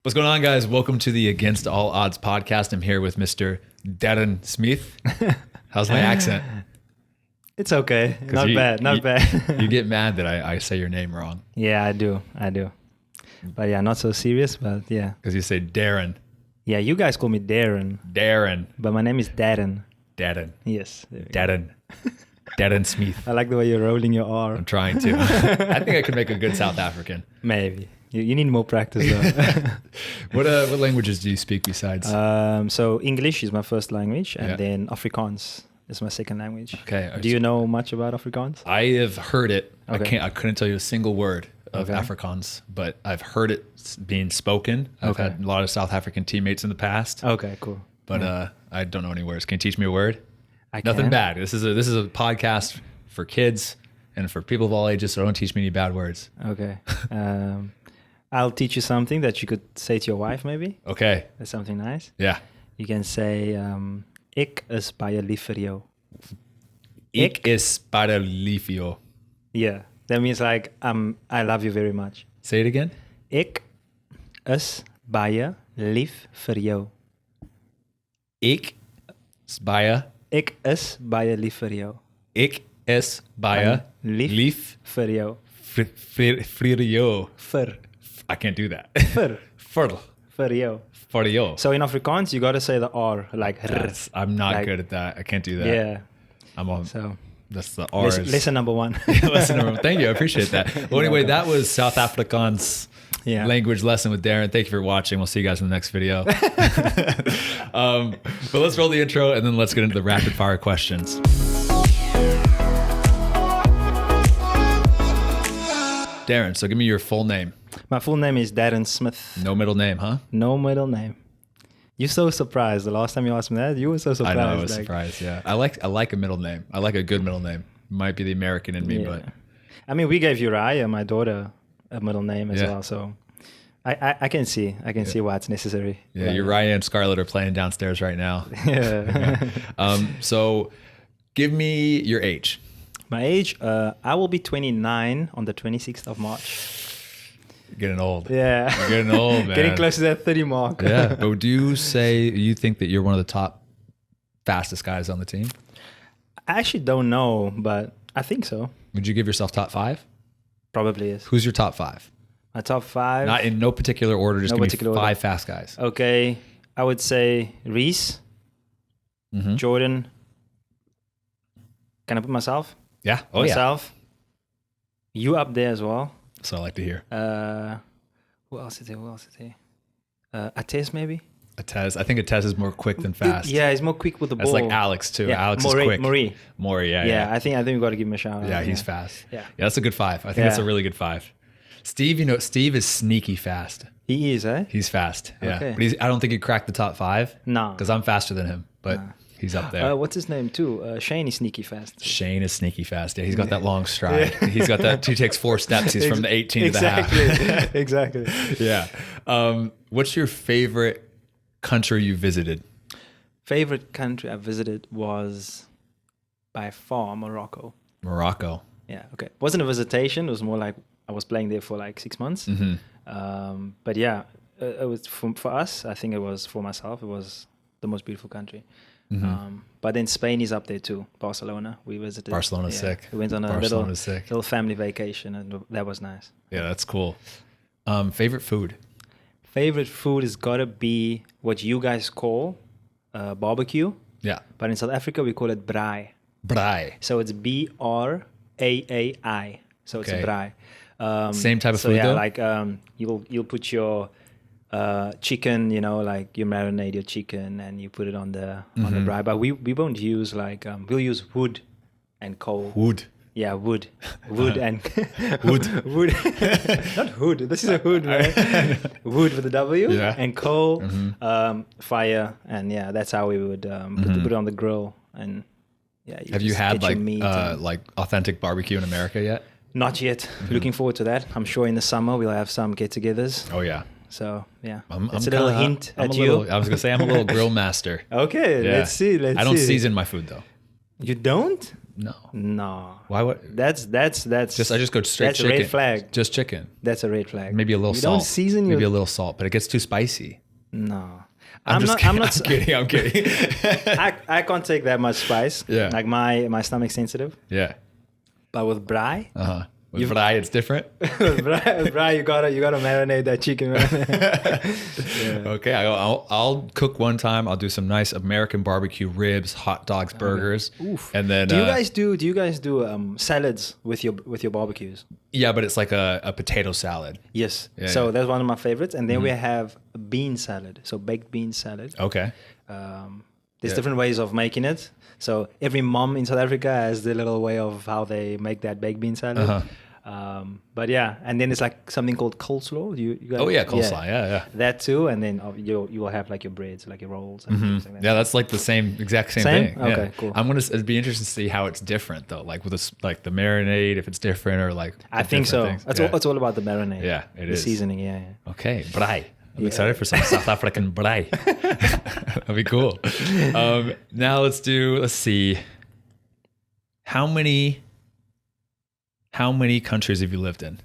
What's going on, guys? Welcome to the Against All Odds podcast. I'm here with Mr. Darren Smith. How's my accent? It's okay. Not bad. You get mad that I say your name wrong. Yeah, I do. But yeah, not so serious, but yeah. Because you say Darren. Yeah, you guys call me Darren. Darren. But my name is Darren. Darren. Yes. Darren. Darren Smith. I like the way you're rolling your R. I'm trying to. I think I could make a good South African. Maybe. You need more practice though. What languages do you speak besides? So English is my first language, and then Afrikaans is my second language. Okay. Do you know much about Afrikaans? I have heard it. Okay. I couldn't tell you a single word of Afrikaans, but I've heard it being spoken. I've had a lot of South African teammates in the past. Okay, cool. But I don't know any words. Can you teach me a word? Nothing can. Bad. This is a podcast for kids and for people of all ages, so don't teach me any bad words. Okay. I'll teach you something that you could say to your wife, maybe. Okay. That's something nice. Yeah. You can say, ik is baie lief vir jou. Ik is baie lief vir jou. Yeah. That means like, I love you very much. Say it again. Ik is baie lief vir jou. Ik is baie lief vir jou. Ik is baie lief vir jou. Vir jou. Vir. I can't do that. Vir. Vir jou. For jou. So in Afrikaans, you got to say the R, like yes, I'm not good at that. I can't do that. Yeah. So that's the R. Lesson number one. Lesson number one. Thank you. I appreciate that. Well, anyway, that was South Afrikaans language lesson with Darren. Thank you for watching. We'll see you guys in the next video. But let's roll the intro and then let's get into the rapid fire questions. Darren, so give me your full name. My full name is Darren Smith. No middle name, huh? No middle name. You're so surprised. The last time you asked me that, you were so surprised. I know, I was surprised, yeah. I like a middle name. I like a good middle name. Might be the American in me, but... I mean, we gave Uriah, my daughter, a middle name as well, so... I can see why it's necessary. Yeah, Uriah and Scarlett are playing downstairs right now. Yeah. So give me your age. My age, I will be 29 on the 26th of March. You're getting old. Yeah. You're getting old, man. Getting close to that 30 mark. Yeah. But do you think that you're one of the top fastest guys on the team? I actually don't know, but I think so. Would you give yourself top 5? Probably is. Who's your top 5? My top 5? Not in no particular order, just give me 5 fast guys. Okay. I would say Reese, Jordan. Can I put myself? Yeah. Myself. You up there as well. That's what I like to hear. Who else is there? Atez maybe? Atez. I think Atez is more quick than fast. Yeah, he's more quick with the ball. That's like Alex too. Yeah. Alex is quick. Maury, yeah. I think we've got to give him a shout out. Yeah, he's fast. Yeah, that's a good 5. I think that's a really good 5. Steve, Steve is sneaky fast. He is, eh? He's fast. Yeah. Okay. But I don't think he cracked the top 5. No. Because I'm faster than him, but he's up there. What's his name too? Shane is sneaky fast. Shane is sneaky fast. Yeah, he's got that long stride. Yeah. He's got that. He takes 4 steps. He's from the 18 to the half. Exactly. Yeah. What's your favorite country you visited? Favorite country I visited was by far Morocco. Morocco. Yeah. Okay. It wasn't a visitation. It was more like I was playing there for like 6 months. But yeah, it was for us. I think it was for myself. It was the most beautiful country. But then Spain is up there too. Barcelona, we visited. Barcelona's sick. We went on a little family vacation, and that was nice. Yeah, that's cool. Favorite food? Favorite food has got to be what you guys call barbecue. Yeah. But in South Africa, we call it braai. Braai. So it's BRAAI. So it's braai. Same type of food, yeah, though? like you'll put your chicken, like you marinate your chicken and you put it on the braai. But we won't use we'll use wood and coal. Wood. Yeah, wood and wood. Wood. Not hood. This is a hood, man. Wood with a W. Yeah. And coal, fire, and yeah, that's how we would put it on the grill. And yeah. Have you had like authentic barbecue in America yet? Not yet. Looking forward to that. I'm sure in the summer we'll have some get-togethers. Oh yeah. So yeah, it's a little hint at you. I was gonna say I'm a little grill master. Okay, yeah. let's see. I don't season my food though. You don't? No. No. Why would? That's I just go straight that's chicken. a red flag. Just chicken. That's a red flag. Maybe a little you salt. Don't season Maybe a little salt, but it gets too spicy. No. I'm kidding. I'm kidding. I can't take that much spice. Yeah. Like my stomach's sensitive. Yeah. But with braai, with braai, it's different. with braai, you gotta marinate that chicken. Yeah. Okay, I'll cook one time. I'll do some nice American barbecue ribs, hot dogs, burgers, and then. Do you guys do salads with your barbecues? Yeah, but it's like a potato salad. Yes. Yeah, so that's one of my favorites, and then we have a bean salad, so baked bean salad. Okay. There's different ways of making it. So every mom in South Africa has their little way of how they make that baked bean salad. But yeah, and then it's like something called coleslaw. You guys, coleslaw. Yeah. That too, and then you will have like your breads, like your rolls. And things like that. Yeah, that's like the exact same thing. Okay, yeah. cool. It'd be interesting to see how it's different though, like with this, like the marinade, if it's different or like. I think so. It's all about the marinade. Yeah, it is. The seasoning. Yeah. Okay, braai. I'm excited for some South African braai. That'd be cool. Now let's see. How many countries have you lived in?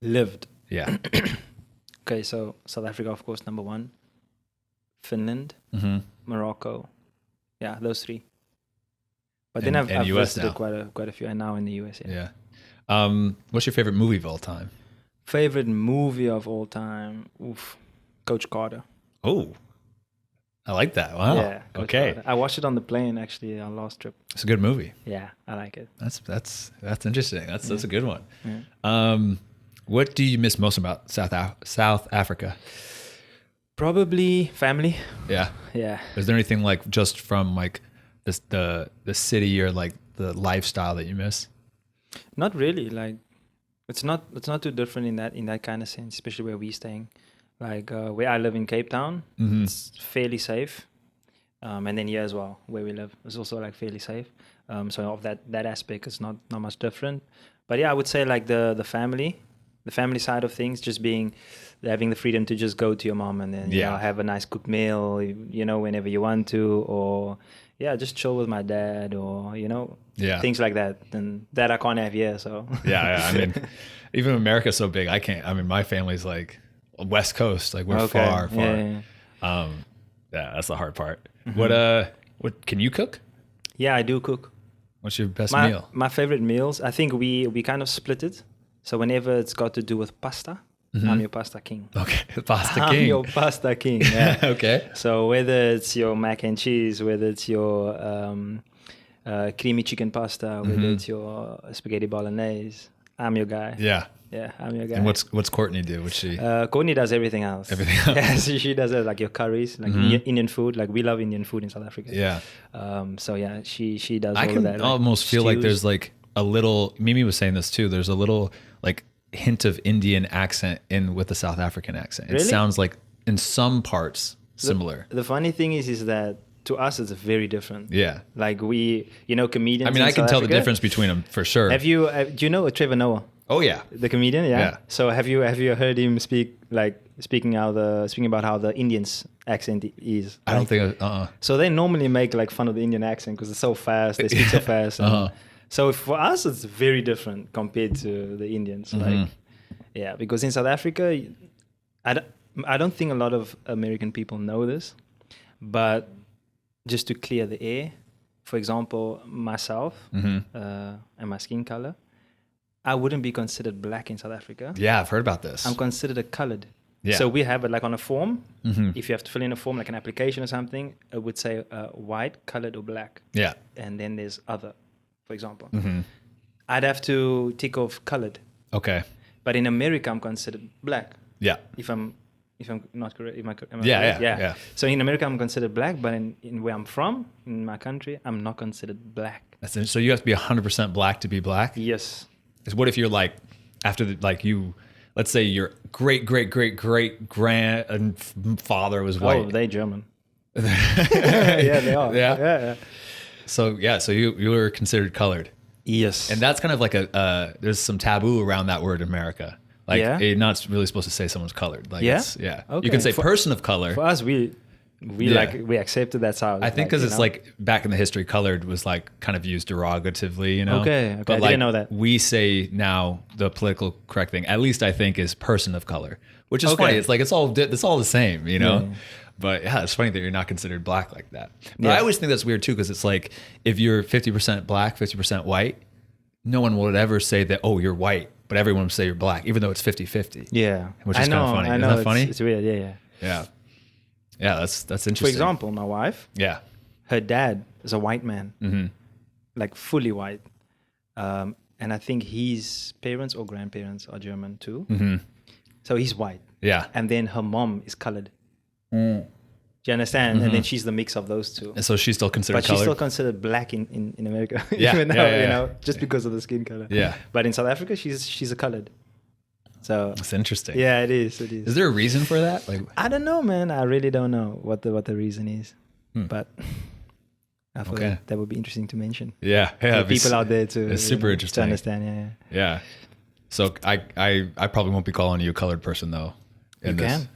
Lived. Yeah. Okay, so South Africa, of course, number one. Finland, Morocco. Yeah, those three. But then I've visited quite a few, and now in the US. Yeah. What's your favorite movie of all time? Favorite movie of all time? Oof. Coach Carter. Oh, I like that. Wow. Yeah. Okay. Carter. I watched it on the plane actually on last trip. It's a good movie. Yeah, I like it. That's interesting. That's a good one. Yeah. What do you miss most about South Africa? Probably family. Yeah. Yeah. Is there anything like just from like this the city or like the lifestyle that you miss? Not really. Like it's not too different in that kind of sense, especially where we're staying. Like where I live in Cape Town, it's fairly safe. And then here as well, where we live, is also like fairly safe. So of that aspect, it's not much different. But yeah, I would say like the family side of things, just having the freedom to just go to your mom and then have a nice cooked meal, whenever you want to, or just chill with my dad, or things like that. And that I can't have here. So I mean, even America's so big, I can't. I mean, my family's like West Coast, like we're far. Yeah, that's the hard part. What can you cook? Yeah, I do cook. What's your best meal? My favorite meals, I think we kind of split it. So whenever it's got to do with pasta, I'm your pasta king. Okay, pasta king. I'm your pasta king. Yeah. Okay. So whether it's your mac and cheese, whether it's your creamy chicken pasta, whether it's your spaghetti bolognese, I'm your guy. Yeah. Yeah, I'm your guy. And what's Courtney do? What's she? Courtney does everything else. Everything else. Yeah, she does like your curries, like Indian food. Like we love Indian food in South Africa. Yeah. So yeah, she does all of that. I can almost feel stews. like there's like a little. Mimi was saying this too. There's a little like hint of Indian accent with the South African accent. Really? It sounds like in some parts similar. The funny thing is that to us it's very different. Yeah. Like comedians. I mean, I can tell the difference between them for sure. Do you know Trevor Noah? Oh yeah, the comedian. Yeah. So have you heard him speaking about how the Indians accent is? I don't think. So they normally make like fun of the Indian accent because it's so fast. They speak so fast. So for us, it's very different compared to the Indians. Like, yeah, because in South Africa, I don't think a lot of American people know this, but just to clear the air, for example, myself and my skin color. I wouldn't be considered black in South Africa. Yeah, I've heard about this. I'm considered a colored. Yeah. So we have it like on a form. If you have to fill in a form, like an application or something, it would say white, colored, or black. Yeah. And then there's other, for example. I'd have to tick off colored. Okay. But in America, I'm considered black. Yeah. If I'm not correct, am I correct? Yeah. So in America, I'm considered black, but in where I'm from, in my country, I'm not considered black. So you have to be 100% black to be black? Yes. What if you're like, let's say your great grandfather was white. Oh, they German. Yeah, they are. Yeah. So you were considered colored. Yes. And that's kind of like there's some taboo around that word in America. Like you're not really supposed to say someone's colored. Like yeah. Okay. You can say person of color. For us, we we accepted that's how. I think because it's like back in the history, colored was like kind of used derogatively, you know. Okay. But I didn't know that. We say now the political correct thing, at least I think, is person of color, which is funny. It's like it's all the same, you know. Yeah. But yeah, it's funny that you're not considered black like that. But I always think that's weird too, because it's like if you're 50% black, 50% white, no one would ever say that, oh, you're white, but everyone would say you're black, even though it's 50-50. Yeah. Which is kind of funny. I know. Isn't that funny? It's weird. Yeah. Yeah. Yeah, that's interesting. For example, my wife, her dad is a white man, like fully white. And I think his parents or grandparents are German too. So he's white. Yeah. And then her mom is colored. Do you understand? And then she's the mix of those two. And so she's still considered colored? But she's still considered black in America. Even now, you know, just because of the skin color. Yeah. But in South Africa, she's a colored. So that's interesting. Yeah, it is. Is there a reason for that? Like, I don't know, man. I really don't know what the reason is. But I thought that would be interesting to mention. Yeah. For people out there to it's super interesting to understand. Yeah. So I probably won't be calling you a colored person though. You can.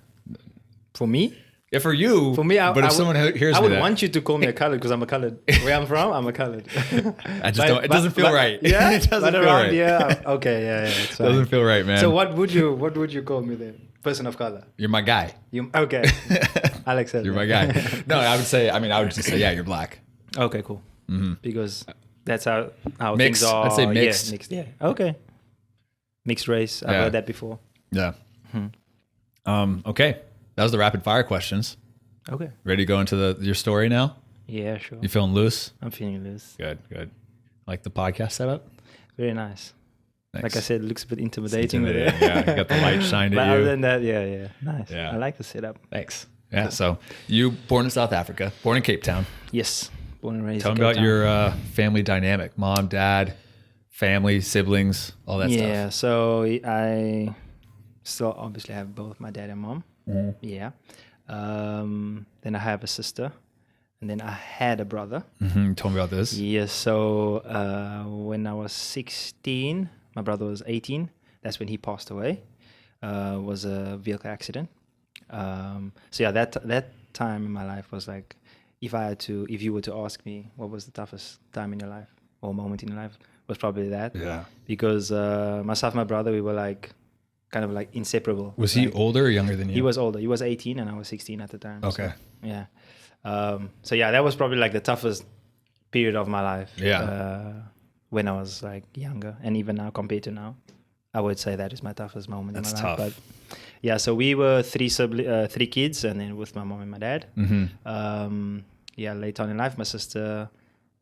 For me? Yeah, for you. For me, but if someone hears I me, would want you to call me a colored because I'm a colored. Where I'm from, I'm a colored. I just don't. It doesn't feel right. Yeah, it doesn't feel right. Yeah. Okay. Yeah. It doesn't feel right, man. So what would you call me then? Person of color. You're my guy. Okay. I'll accept. You're my guy. No, I would say. I would just say, yeah, you're black. Okay, cool. Because that's how mixed, things are. I'd say mixed. Yeah, mixed. Yeah. Okay. Mixed race. I've heard that before. Yeah. Okay. That was the rapid fire questions. Okay. Ready to go into your story now? Yeah, sure. You feeling loose? I'm feeling loose. Good. Like the podcast setup? Very nice. Like I said, it looks a bit intimidating. Yeah, you got the light shined at you. But other than that, yeah. Nice. Yeah. I like the setup. Thanks. Yeah, so you born in South Africa, born in Cape Town. Yes. Born and raised in Cape Town. Tell me about your family dynamic. Mom, dad, family, siblings, all that stuff. Yeah, so I still obviously have both my dad and mom. Yeah. Then I have a sister, and then I had a brother. Tell me about this. Yes. So when I was 16, my brother was 18. That's when he passed away. Was a vehicle accident. So yeah, that time in my life was like, if you were to ask me what was the toughest time in your life or moment in your life, was probably that. Yeah. Because myself and my brother, we were like kind of like inseparable. Was he older or younger than you? He was older. He was 18 and I was 16 at the time. Okay. So, yeah. So yeah, that was probably like the toughest period of my life. Yeah. When I was like younger, and even now compared to now, I would say that is my toughest moment in my life. But yeah, so we were three kids, and then with my mom and my dad. Yeah, later on in life, my sister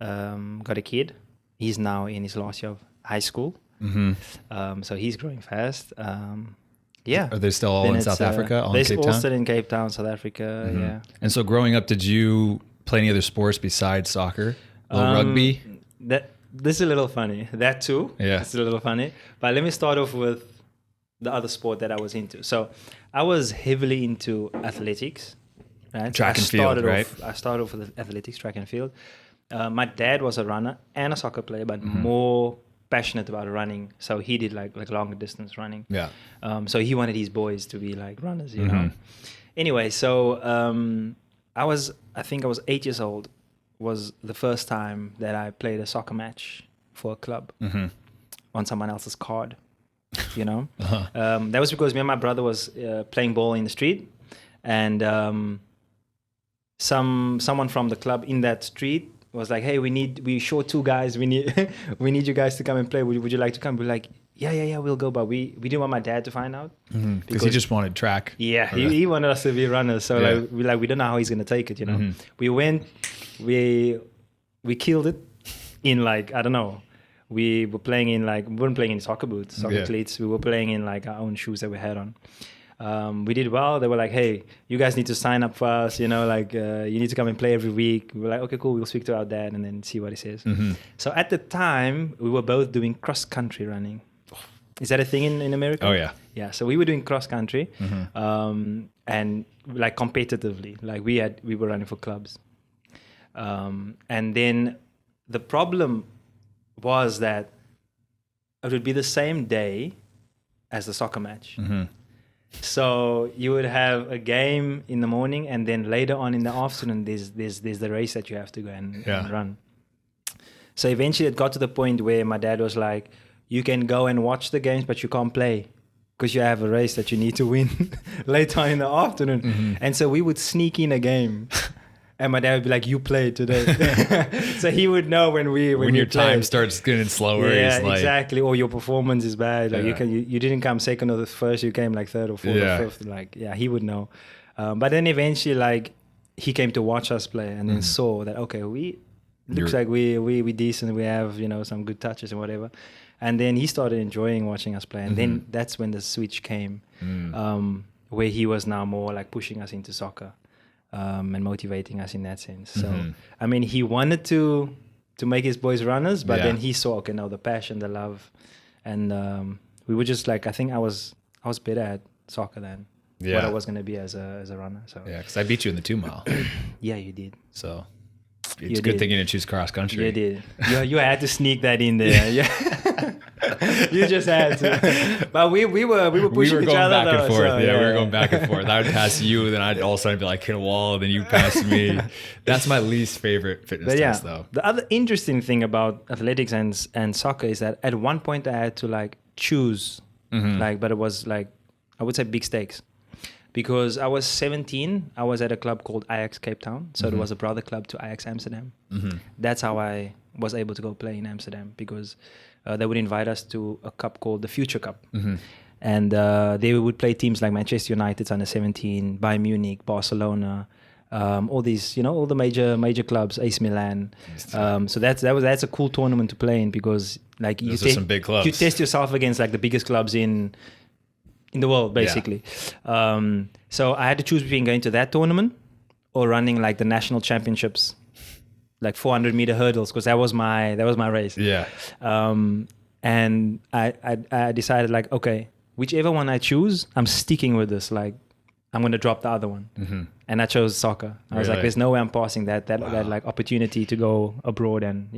got a kid. He's now in his last year of high school. So he's growing fast. Yeah. Are they still all in South Africa? All in Cape Town? They're all still in Cape Town, South Africa. Yeah. And so growing up, did you play any other sports besides soccer? Rugby? This is a little funny. That too. Yeah. It's a little funny. But let me start off with the other sport that I was into. So I was heavily into athletics. Right? Track and field, right? I started off with athletics, track and field. My dad was a runner and a soccer player, but more passionate about running. So he did like longer distance running. Yeah. So he wanted his boys to be like runners, you know. Anyway, so I think I was 8 years old. Was the first time that I played a soccer match for a club on someone else's card, you know. That was because me and my brother was playing ball in the street, and someone from the club in that street was like, "Hey, we short two guys. We need you guys to come and play. Would you like to come?" We're like, yeah, we'll go. But we didn't want my dad to find out because he just wanted track. Yeah, he wanted us to be runners. So we don't know how he's gonna take it. You know, we went, we killed it in like, I don't know. We were playing in like, we weren't playing in soccer boots, soccer cleats. We were playing in like our own shoes that we had on. We did well. They were like, "Hey, you guys need to sign up for us. You know, like you need to come and play every week." We were like, "Okay, cool. We'll speak to our dad and then see what he says." So at the time, we were both doing cross country running. Is that a thing in America? Oh yeah. Yeah. So we were doing cross country, and like competitively, like we were running for clubs. And then the problem was that it would be the same day as the soccer match. So you would have a game in the morning, and then later on in the afternoon, there's the race that you have to go and run. So eventually it got to the point where my dad was like, you can go and watch the games, but you can't play because you have a race that you need to win later on in the afternoon. Mm-hmm. And so we would sneak in a game. And my dad would be like, you play today. So he would know when your time starts getting slower. Yeah, exactly. Or your performance is bad. Like you didn't come second or the first, you came like third or fourth or fifth. Like, he would know. But then eventually, like, he came to watch us play and then saw that, okay, looks like we decent. We have, some good touches and whatever. And then he started enjoying watching us play. And then that's when the switch came, where he was now more like pushing us into soccer. And motivating us in that sense. So, I mean, he wanted to make his boys runners, but then he saw, okay, now the passion, the love, and we were just like, I think I was better at soccer than what I was going to be as a runner. So because I beat you in the 2 mile. Yeah, you did. So it's a good thing you didn't choose cross country. You did. You had to sneak that in there. Yeah. You just had to. But we were pushing each other. Back and forth. We were going back and forth. I would pass you, then I'd all of a sudden be like hit a wall, and then you pass me. That's my least favorite fitness test, though. The other interesting thing about athletics and soccer is that at one point I had to like choose, but it was like, I would say big stakes. Because I was 17, I was at a club called Ajax Cape Town. So it was a brother club to Ajax Amsterdam. That's how I was able to go play in Amsterdam, because they would invite us to a cup called the Future Cup. And they would play teams like Manchester United under 17, Bayern Munich, Barcelona, all these, all the major clubs, AC Milan. So that's a cool tournament to play in, because like those are some big clubs. You test yourself against like the biggest clubs in the world, basically. So I had to choose between going to that tournament or running like the national championships, like 400-meter hurdles, because that was my race. And I decided like, okay, whichever one I choose, I'm sticking with this. Like, I'm going to drop the other one. And I chose soccer. I was like, there's no way I'm passing that like opportunity to go abroad and,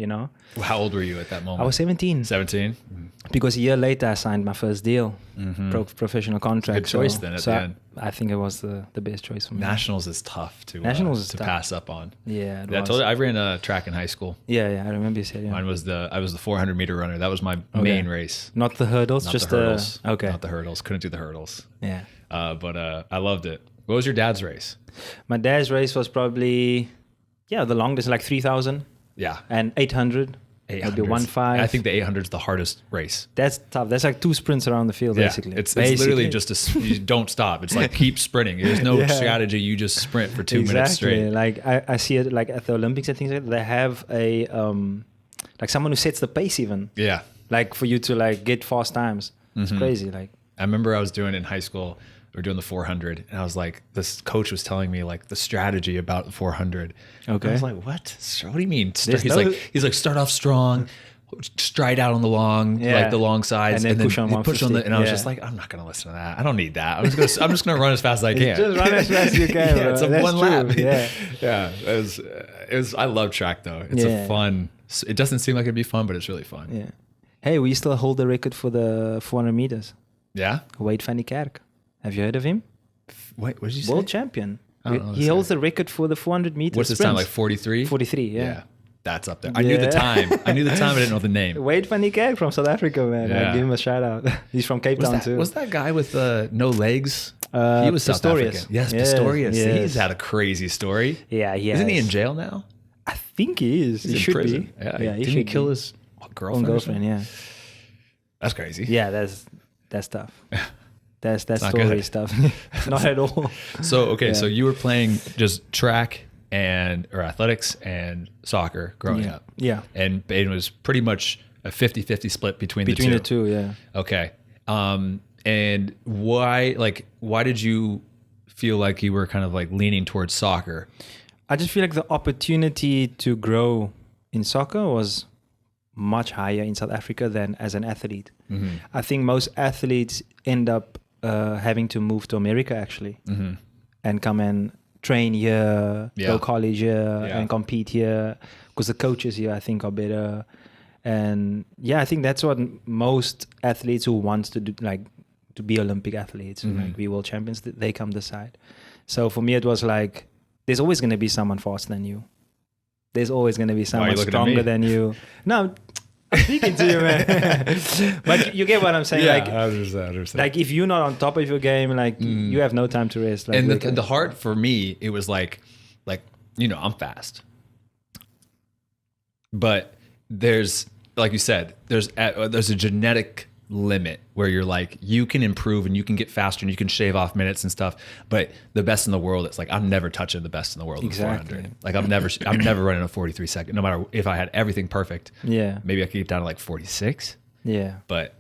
How old were you at that moment? I was 17. 17? Because a year later I signed my first deal, professional contract. Good choice then at the end. I think it was the best choice for me. Nationals is tough to pass up on. Yeah, I told you, I ran a track in high school. Yeah, I remember you said. Yeah. Mine was I was the 400-meter runner. That was my main race. Not the hurdles, not just the hurdles. Okay. Not the hurdles. Couldn't do the hurdles. Yeah. But I loved it. What was your dad's race? My dad's race was probably the longest, like 3,000. Yeah. And 800. 800. 1.5. I think the 800 is the hardest race. That's tough. That's like 2 sprints around the field, basically. It's literally just you don't stop. It's like keep sprinting. There's no strategy. You just sprint for 2 minutes straight. Like I see it like at the Olympics and things like that. They have a like someone who sets the pace even. Yeah. Like for you to like get fast times. It's crazy. Like I remember I was doing it in high school. We were doing the 400, and I was like, this coach was telling me like the strategy about the 400. Okay. And I was like, what? What do you mean? He's like, start off strong, stride out on the like the long sides, and then push on the. And I was just like, I'm not gonna listen to that. I don't need that. I'm just gonna run as fast as I can. Just run as fast as you can. It's a one lap. Yeah. It was. I love track though. It's a fun. It doesn't seem like it'd be fun, but it's really fun. Yeah. Hey, we still hold the record for the 400 meters. Yeah. Wade van die Kerk. Have you heard of him? Wait, what did you say? World champion. He holds the record for the 400 meters. What's his time? Like 43? 43, yeah. That's up there. I knew the time. I didn't know the name. Wade van die Kerk from South Africa, man. Yeah. Give him a shout out. He's from Cape Town too. Was that guy with no legs? He was South African. Yes, Pistorius. Yes. He's had a crazy story. Yeah, yeah. Isn't he in jail now? I think he is. He's he should prison. be. Yeah, he should kill his girlfriend. Yeah. That's crazy. Yeah, that's tough. That's story stuff. Not at all. So so you were playing just track or athletics and soccer growing up. Yeah. And it was pretty much a 50-50 split between the two. Between the two, yeah. Okay. And why did you feel like you were kind of like leaning towards soccer? I just feel like the opportunity to grow in soccer was much higher in South Africa than as an athlete. I think most athletes end up having to move to America actually and come and train here, go college here and compete here because the coaches here I think are better. And I think that's what most athletes who wants to do, like to be Olympic athletes, like be world champions. They come decide. So for me, it was like, there's always going to be someone faster than you. There's always going to be someone stronger than you. No, I'm speaking to you, man. But you get what I'm saying. Yeah, like, 100%. Like if you're not on top of your game, like you have no time to rest. Like, and the hard for me, it was like, you know, I'm fast, but there's, like you said, there's a genetic limit where you're like, you can improve and you can get faster and you can shave off minutes and stuff, but the best in the world, it's like I'm never touching the best in the world. Exactly. 400. Like I'm never running a 43 second, no matter if I had everything perfect. Yeah, maybe I could get down to like 46. Yeah, but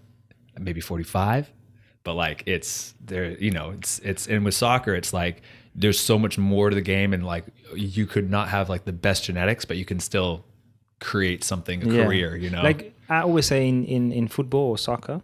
maybe 45. But like it's there, you know, it's and with soccer, it's like there's so much more to the game, and like you could not have like the best genetics, but you can still create something, a career, you know. Like I always say in football or soccer,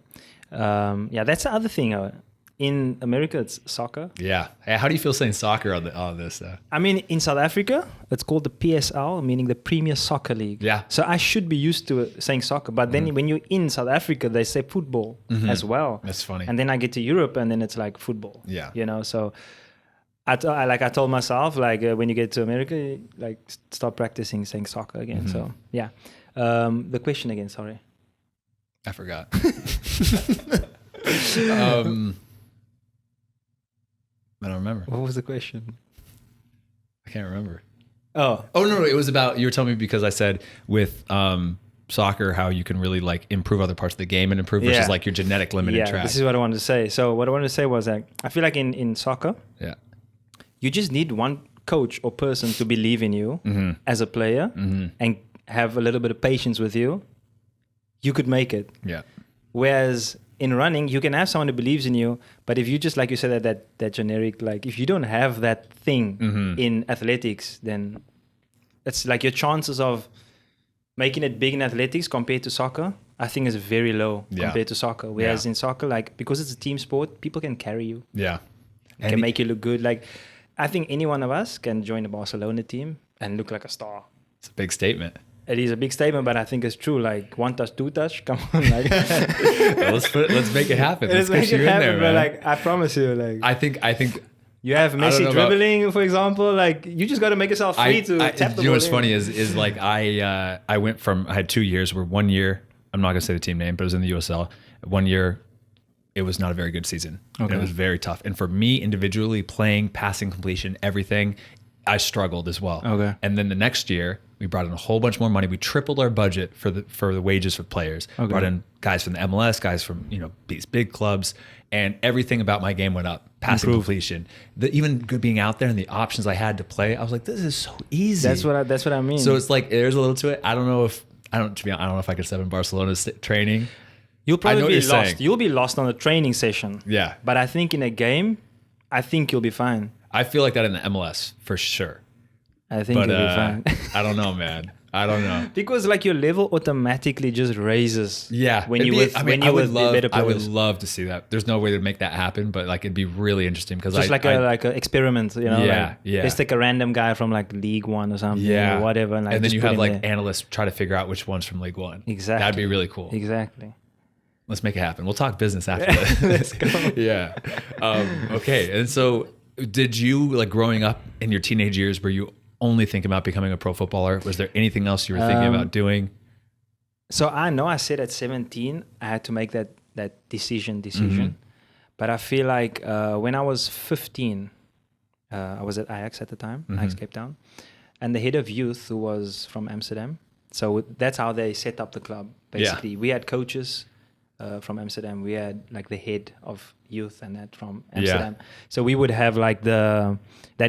that's the other thing. In America, it's soccer. Yeah. Hey, how do you feel saying soccer on this? I mean, in South Africa, it's called the PSL, meaning the Premier Soccer League. Yeah. So I should be used to saying soccer, but then when you're in South Africa, they say football as well. That's funny. And then I get to Europe, and then it's like football. Yeah. You know, so I told myself, like when you get to America, like start practicing saying soccer again. So yeah. The question again, sorry. I forgot. I don't remember. What was the question? I can't remember. Oh no, it was about, you were telling me because I said with soccer how you can really like improve other parts of the game and improve versus like your genetic limit in track. This is what I wanted to say. So what I wanted to say was that I feel like in soccer, you just need one coach or person to believe in you as a player and have a little bit of patience with you. You could make it. Yeah. Whereas in running, you can have someone who believes in you, but if you just, like you said, that generic, like if you don't have that thing in athletics, then it's like your chances of making it big in athletics compared to soccer, I think is very low compared to soccer. Whereas in soccer, like because it's a team sport, people can carry you. Yeah. Can make you look good. Like I think any one of us can join the Barcelona team and look like a star. It's a big statement. It is a big statement, but I think it's true. Like one touch, two touch. Come on, like let's make it happen. Let's make get you it happen, in there, man. But like I promise you, like I think you have Messi dribbling, for example. Like you just got to make yourself free to tap the ball. You know what's funny is like I went from, I had 2 years where 1 year, I'm not gonna say the team name, but it was in the USL. 1 year, it was not a very good season. Okay. It was very tough. And for me individually, playing, passing, completion, everything, I struggled as well. Okay. And then the next year, we brought in a whole bunch more money. We tripled our budget for the wages for players. Okay. Brought in guys from the MLS, guys from these big clubs, and everything about my game went up. Passing, completion, even being out there and the options I had to play, I was like, this is so easy. That's what I mean. So it's like there's a little to it. I don't know if I don't know if I could step in Barcelona's training. You'll probably be lost. You'll be lost on a training session. Yeah. But I think in a game, I think you'll be fine. I feel like that in the MLS for sure. I think you'll be fine. I don't know, man. I don't know. Because like your level automatically just raises. Yeah. When you're with better players. I would love to see that. There's no way to make that happen, but like it'd be really interesting because just like an experiment, Yeah, like, yeah. Let's take a random guy from like League One or something, or whatever, and then you have like analysts try to figure out which one's from League One. Exactly. That'd be really cool. Exactly. Let's make it happen. We'll talk business after that. Let's go. Yeah. Okay. And so, did you like growing up in your teenage years? Were you only thinking about becoming a pro footballer? Was there anything else you were thinking about doing? So I know I said at 17 I had to make that decision, but I feel like when I was 15, I was at Ajax at the time, Ajax Cape Town, and the head of youth who was from Amsterdam. So that's how they set up the club. Basically, we had coaches from Amsterdam. We had like the head of youth and that from Amsterdam. So we would have like that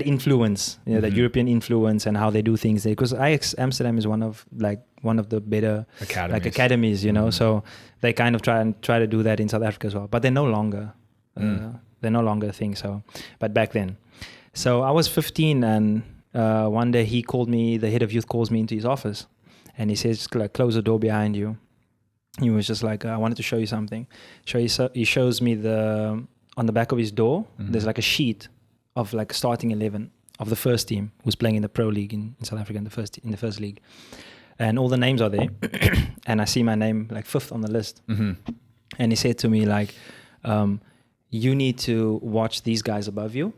influence, that European influence and how they do things there. Because Ajax Amsterdam is one of the better academies, So they kind of try to do that in South Africa as well. But they're no longer a thing. So, but back then, so I was 15 and one day the head of youth calls me into his office and he says, like, close the door behind you. He was just like, I wanted to show you something. He shows me on the back of his door, there's like a sheet of like starting 11 of the first team who's playing in the pro league in South Africa in the first league. And all the names are there. And I see my name like 5th on the list. And he said to me like, you need to watch these guys above you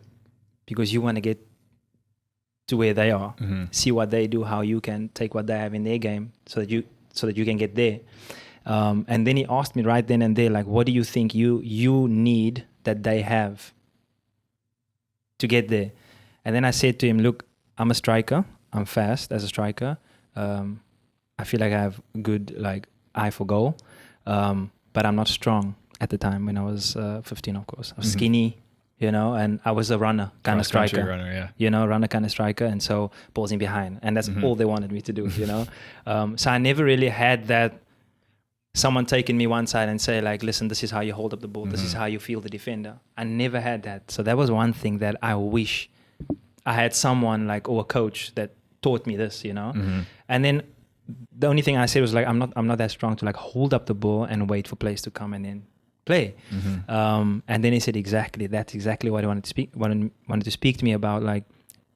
because you want to get to where they are, see what they do, how you can take what they have in their game so that you can get there. And then he asked me right then and there, like, what do you think you need that they have to get there? And then I said to him, look, I'm a striker. I'm fast as a striker. I feel like I have good like eye for goal, but I'm not strong at the time when I was 15, of course. I was skinny, you know, and I was a runner kind of striker. Runner, yeah. You know, runner kind of striker. And so balls in behind. And that's all they wanted me to do, you know. So I never really had that someone taking me one side and say like, listen, this is how you hold up the ball. This is how you feel the defender. I never had that. So that was one thing that I wish I had someone like, or a coach that taught me this, you know. And then the only thing I said was like, I'm not that strong to like hold up the ball and wait for players to come and then play. And then he said, that's exactly what I wanted to speak to me about, like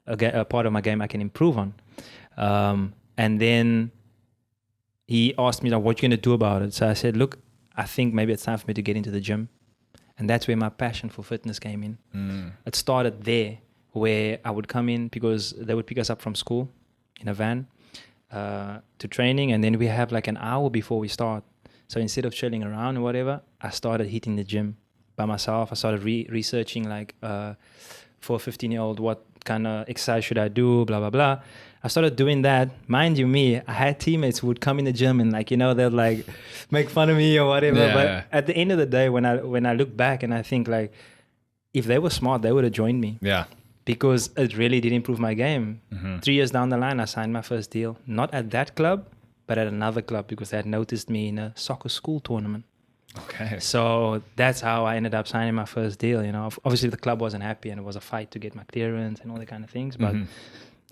a part of my game I can improve on. And then he asked me like, what you going to do about it? So I said, look, I think maybe it's time for me to get into the gym. And that's where my passion for fitness came in. It started there, where I would come in because they would pick us up from school in a van to training, and then we have like an hour before we start. So instead of chilling around or whatever, I started hitting the gym by myself. I started researching like for a 15-year-old, what kind of exercise should I do, blah, blah, blah. I started doing that. Mind you, I had teammates who would come in the gym and like, you know, they'd like make fun of me or whatever. Yeah, but at the end of the day, when I look back and I think like, if they were smart, they would have joined me. Yeah. Because it really did improve my game. 3 years down the line, I signed my first deal. Not at that club, but at another club because they had noticed me in a soccer school tournament. Okay. So that's how I ended up signing my first deal. You know, obviously the club wasn't happy and it was a fight to get my clearance and all that kind of things. But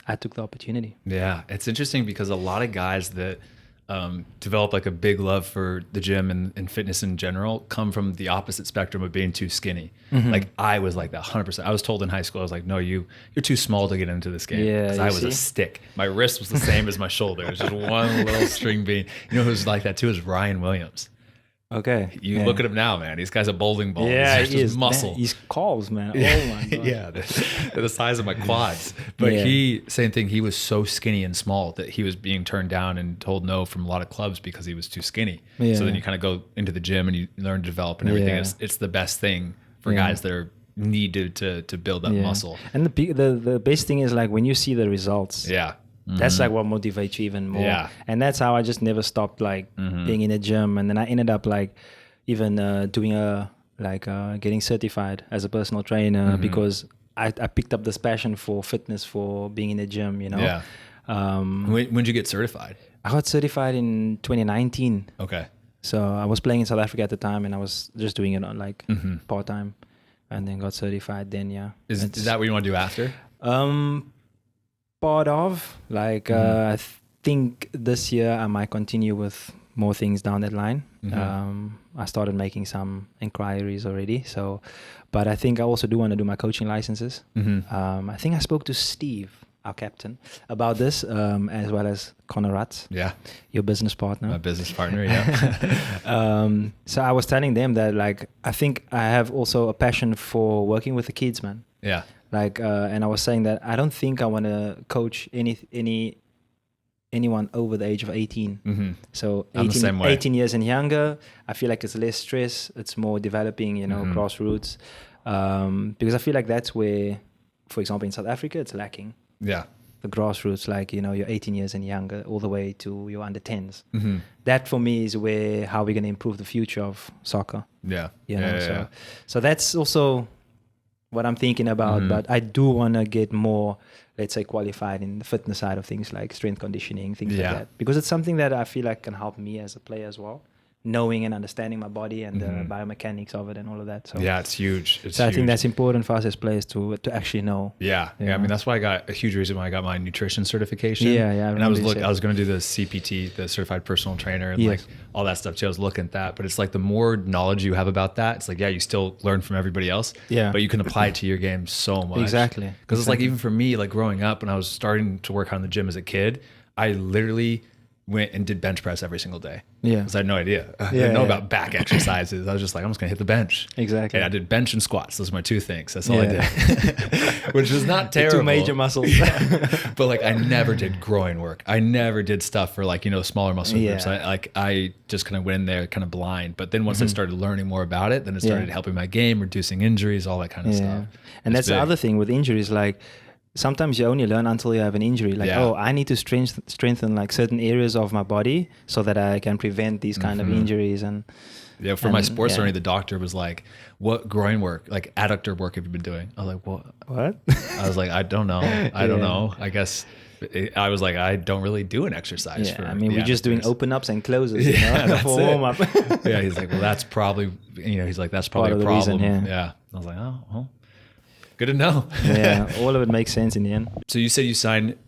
I took the opportunity. Yeah, it's interesting because a lot of guys that develop like a big love for the gym and fitness in general come from the opposite spectrum of being too skinny. Like I was like that 100%. I was told in high school, I was like, no, you're too small to get into this game. Because I was a stick. My wrist was the same as my shoulder. It was just one little string bean. You know who's like that too is Ryan Williams. Okay. You look at him now, man. These guy's a bowling ball. Yeah, he's just muscle. Man, he's calves, man. Oh my God. Yeah, they're the size of my quads. But same thing. He was so skinny and small that he was being turned down and told no from a lot of clubs because he was too skinny. Yeah. So then you kind of go into the gym and you learn to develop and everything. Yeah. It's the best thing for guys that are needed to build up muscle. And the best thing is like when you see the results. Yeah. That's like what motivates you even more. Yeah. And that's how I just never stopped like being in a gym. And then I ended up like even doing getting certified as a personal trainer because I picked up this passion for fitness, for being in the gym, you know. Yeah. When did you get certified? I got certified in 2019. Okay. So I was playing in South Africa at the time and I was just doing it on like part-time and then got certified then, yeah. Is that what you want to do after? Part of like I think this year I might continue with more things down that line. I started making some inquiries already, but I think I also do want to do my coaching licenses. I think I spoke to Steve, our captain, about this, as well as Connor Rutz, your business partner. My business partner, yeah. So I was telling them that like I think I have also a passion for working with the kids, man. Yeah. Like, and I was saying that I don't think I want to coach anyone over the age of 18. So 18 years and younger, I feel like it's less stress. It's more developing, you know, grassroots. Because I feel like that's where, for example, in South Africa, it's lacking. Yeah. The grassroots, like, you know, you're 18 years and younger all the way to your under 10s. That for me is how we're going to improve the future of soccer. Yeah. You know, so that's also what I'm thinking about, but I do want to get more, let's say, qualified in the fitness side of things like strength conditioning, things like that. Because it's something that I feel like can help me as a player as well, knowing and understanding my body and the biomechanics of it and all of that. So yeah, it's huge. I think that's important for us as players to actually know. Yeah. I mean, that's why I got a huge reason why I got my nutrition certification. Yeah. And I was going to do the CPT, the certified personal trainer, and like all that stuff too. I was looking at that, but it's like the more knowledge you have about that, it's like, you still learn from everybody else. Yeah. But you can apply it to your game so much. Exactly. Because it's like, even for me, like growing up when I was starting to work out in the gym as a kid, I literally went and did bench press every single day. Yeah. Because I had no idea. I didn't know about back exercises. I was just like, I'm just going to hit the bench. Exactly. And I did bench and squats. Those are my two things. That's all I did. Which was not terrible. Two major muscles. But like, I never did groin work. I never did stuff for like, smaller muscle groups. I just kind of went in there kind of blind. But then once I started learning more about it, then it started helping my game, reducing injuries, all that kind of stuff. And that's the other thing with injuries. Like, sometimes you only learn until you have an injury. Like, I need to strengthen like certain areas of my body so that I can prevent these kind of injuries. And for my sports learning, the doctor was like, "What groin work, like adductor work, have you been doing?" I was like, "What?" I was like, "I don't know. I don't know. I guess." I was like, I don't really do an exercise for. I mean, we're just doing open ups and closes. That's for warm up. He's like, well, that's probably, he's like, that's probably a problem. Reason, I was like, oh, well, good to know. All of it makes sense in the end. So you said you signed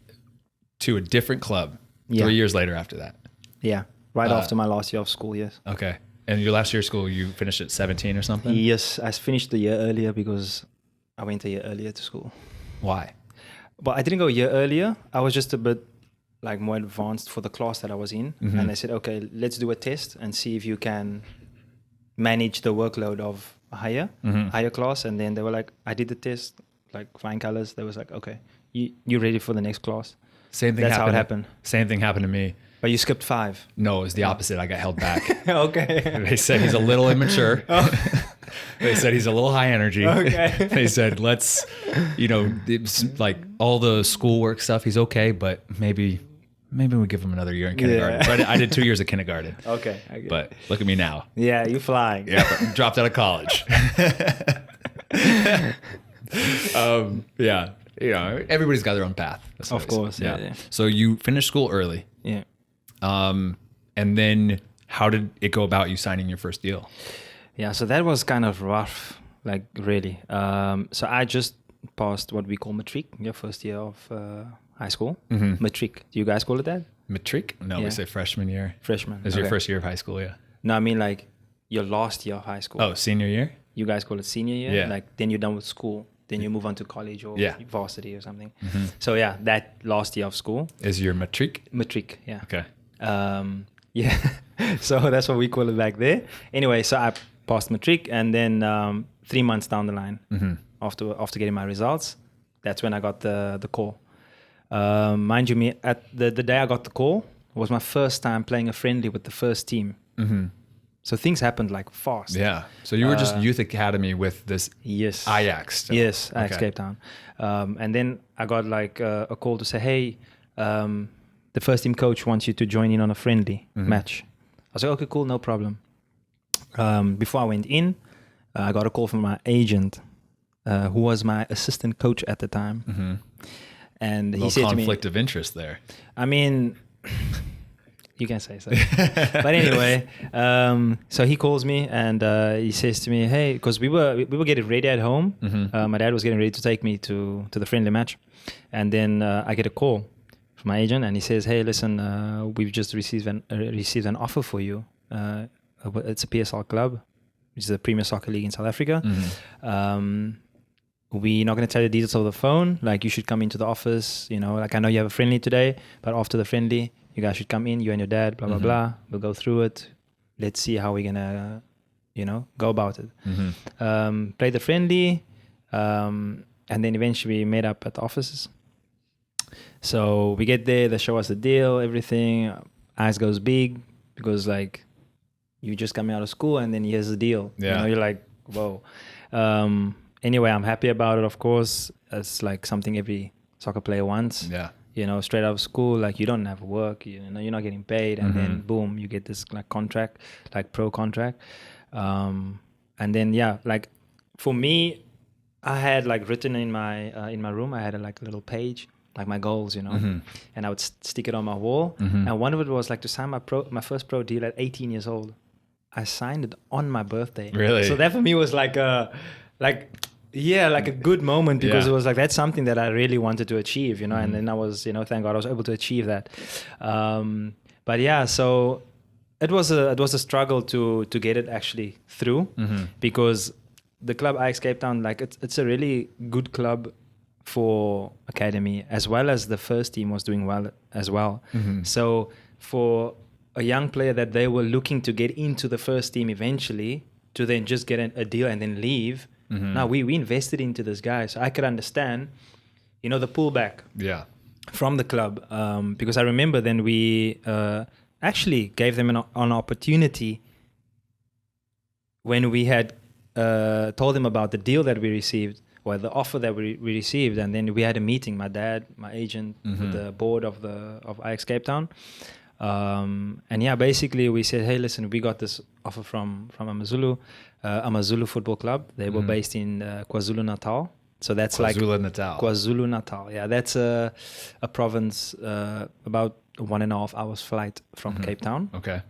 to a different club 3 years later after that. Yeah, right after my last year of school, yes. Okay. And your last year of school, you finished at 17 or something? Yes, I finished the year earlier because I went a year earlier to school. Why? Well, I didn't go a year earlier. I was just a bit like more advanced for the class that I was in. And they said, okay, let's do a test and see if you can manage the workload of a higher class. And then they were like, I did the test, like flying colors. They was like, okay, you're ready for the next class. Same thing. That's how it happened. Same thing happened to me. But you skipped 5. No, it was the opposite. I got held back. Okay. They said he's a little immature. They said he's a little high energy. Okay. They said, let's, it's like all the schoolwork stuff, he's okay, but maybe we give him another year in kindergarten. So I did 2 years of kindergarten. Okay. But look at me now. Yeah, you're flying. Yeah, dropped out of college. Everybody's got their own path. Of course. Yeah. So you finished school early. Yeah. And then how did it go about you signing your first deal? Yeah, so that was kind of rough, like really. So I just passed what we call matric, your first year of high school. Matric. Do you guys call it that? Matric? No, we say freshman year. Freshman. It was your first year of high school, yeah. No, I mean like your last year of high school. Oh, senior year? You guys call it senior year? Yeah. Like then you're done with school. Then you move on to college or varsity or something. Mm-hmm. So yeah, that last year of school. Is your matric? Matric, yeah. Okay. Yeah. So that's what we call it back there. Anyway, so I passed matric, and then 3 months down the line, after getting my results, that's when I got the call. Mind you, at the day I got the call was my first time playing a friendly with the first team. So things happened like fast. Yeah. So you were just youth academy with this Ajax. Still. Yes, Ajax Cape Town. And then I got like a call to say, hey, the first team coach wants you to join in on a friendly match. I was like, okay, cool, no problem. Before I went in, I got a call from my agent, who was my assistant coach at the time. And he said to me, conflict of interest there. I mean, you can say so. But anyway, so he calls me and he says to me, hey, because we were getting ready at home. My dad was getting ready to take me to the friendly match. And then I get a call from my agent and he says, hey, listen, we've just received an offer for you. It's a PSL club, which is the Premier Soccer League in South Africa. We're not going to tell you the details over the phone. Like, you should come into the office, like I know you have a friendly today, but after the friendly, you guys should come in, you and your dad, blah, blah, blah. We'll go through it. Let's see how we're going to, go about it. Play the friendly, and then eventually made up at the offices. So we get there, they show us the deal, everything. Eyes goes big because, like, you just coming out of school and then here's the deal. Yeah. You're like, whoa. Anyway, I'm happy about it, of course. It's like something every soccer player wants. Yeah. Straight out of school, like you don't have work, you're not getting paid, and then boom, you get this like contract, like pro contract. And then like for me, I had like written in my room, I had like a little page, like my goals, and I would stick it on my wall. And one of it was like to sign my first pro deal at 18 years old. I signed it on my birthday. Really? So that for me was like a good moment because it was like, that's something that I really wanted to achieve, and then I was, thank God I was able to achieve that. But yeah, so it was a struggle to get it actually through because the club Ajax Cape Town, like it's a really good club for academy, as well as the first team was doing well as well. So for a young player that they were looking to get into the first team eventually to then just get a deal and then leave. Now we invested into this guy, so I could understand, the pullback from the club, because I remember then we actually gave them an opportunity when we had told them about the deal that we received, or the offer that we received, and then we had a meeting, my dad, my agent, the board of Ajax Cape Town, and basically we said, hey, listen, we got this offer from Amazulu Football Club. They were based in KwaZulu Natal. So that's KwaZulu Natal. Yeah, that's a province about 1.5 hours flight from Cape Town. Okay.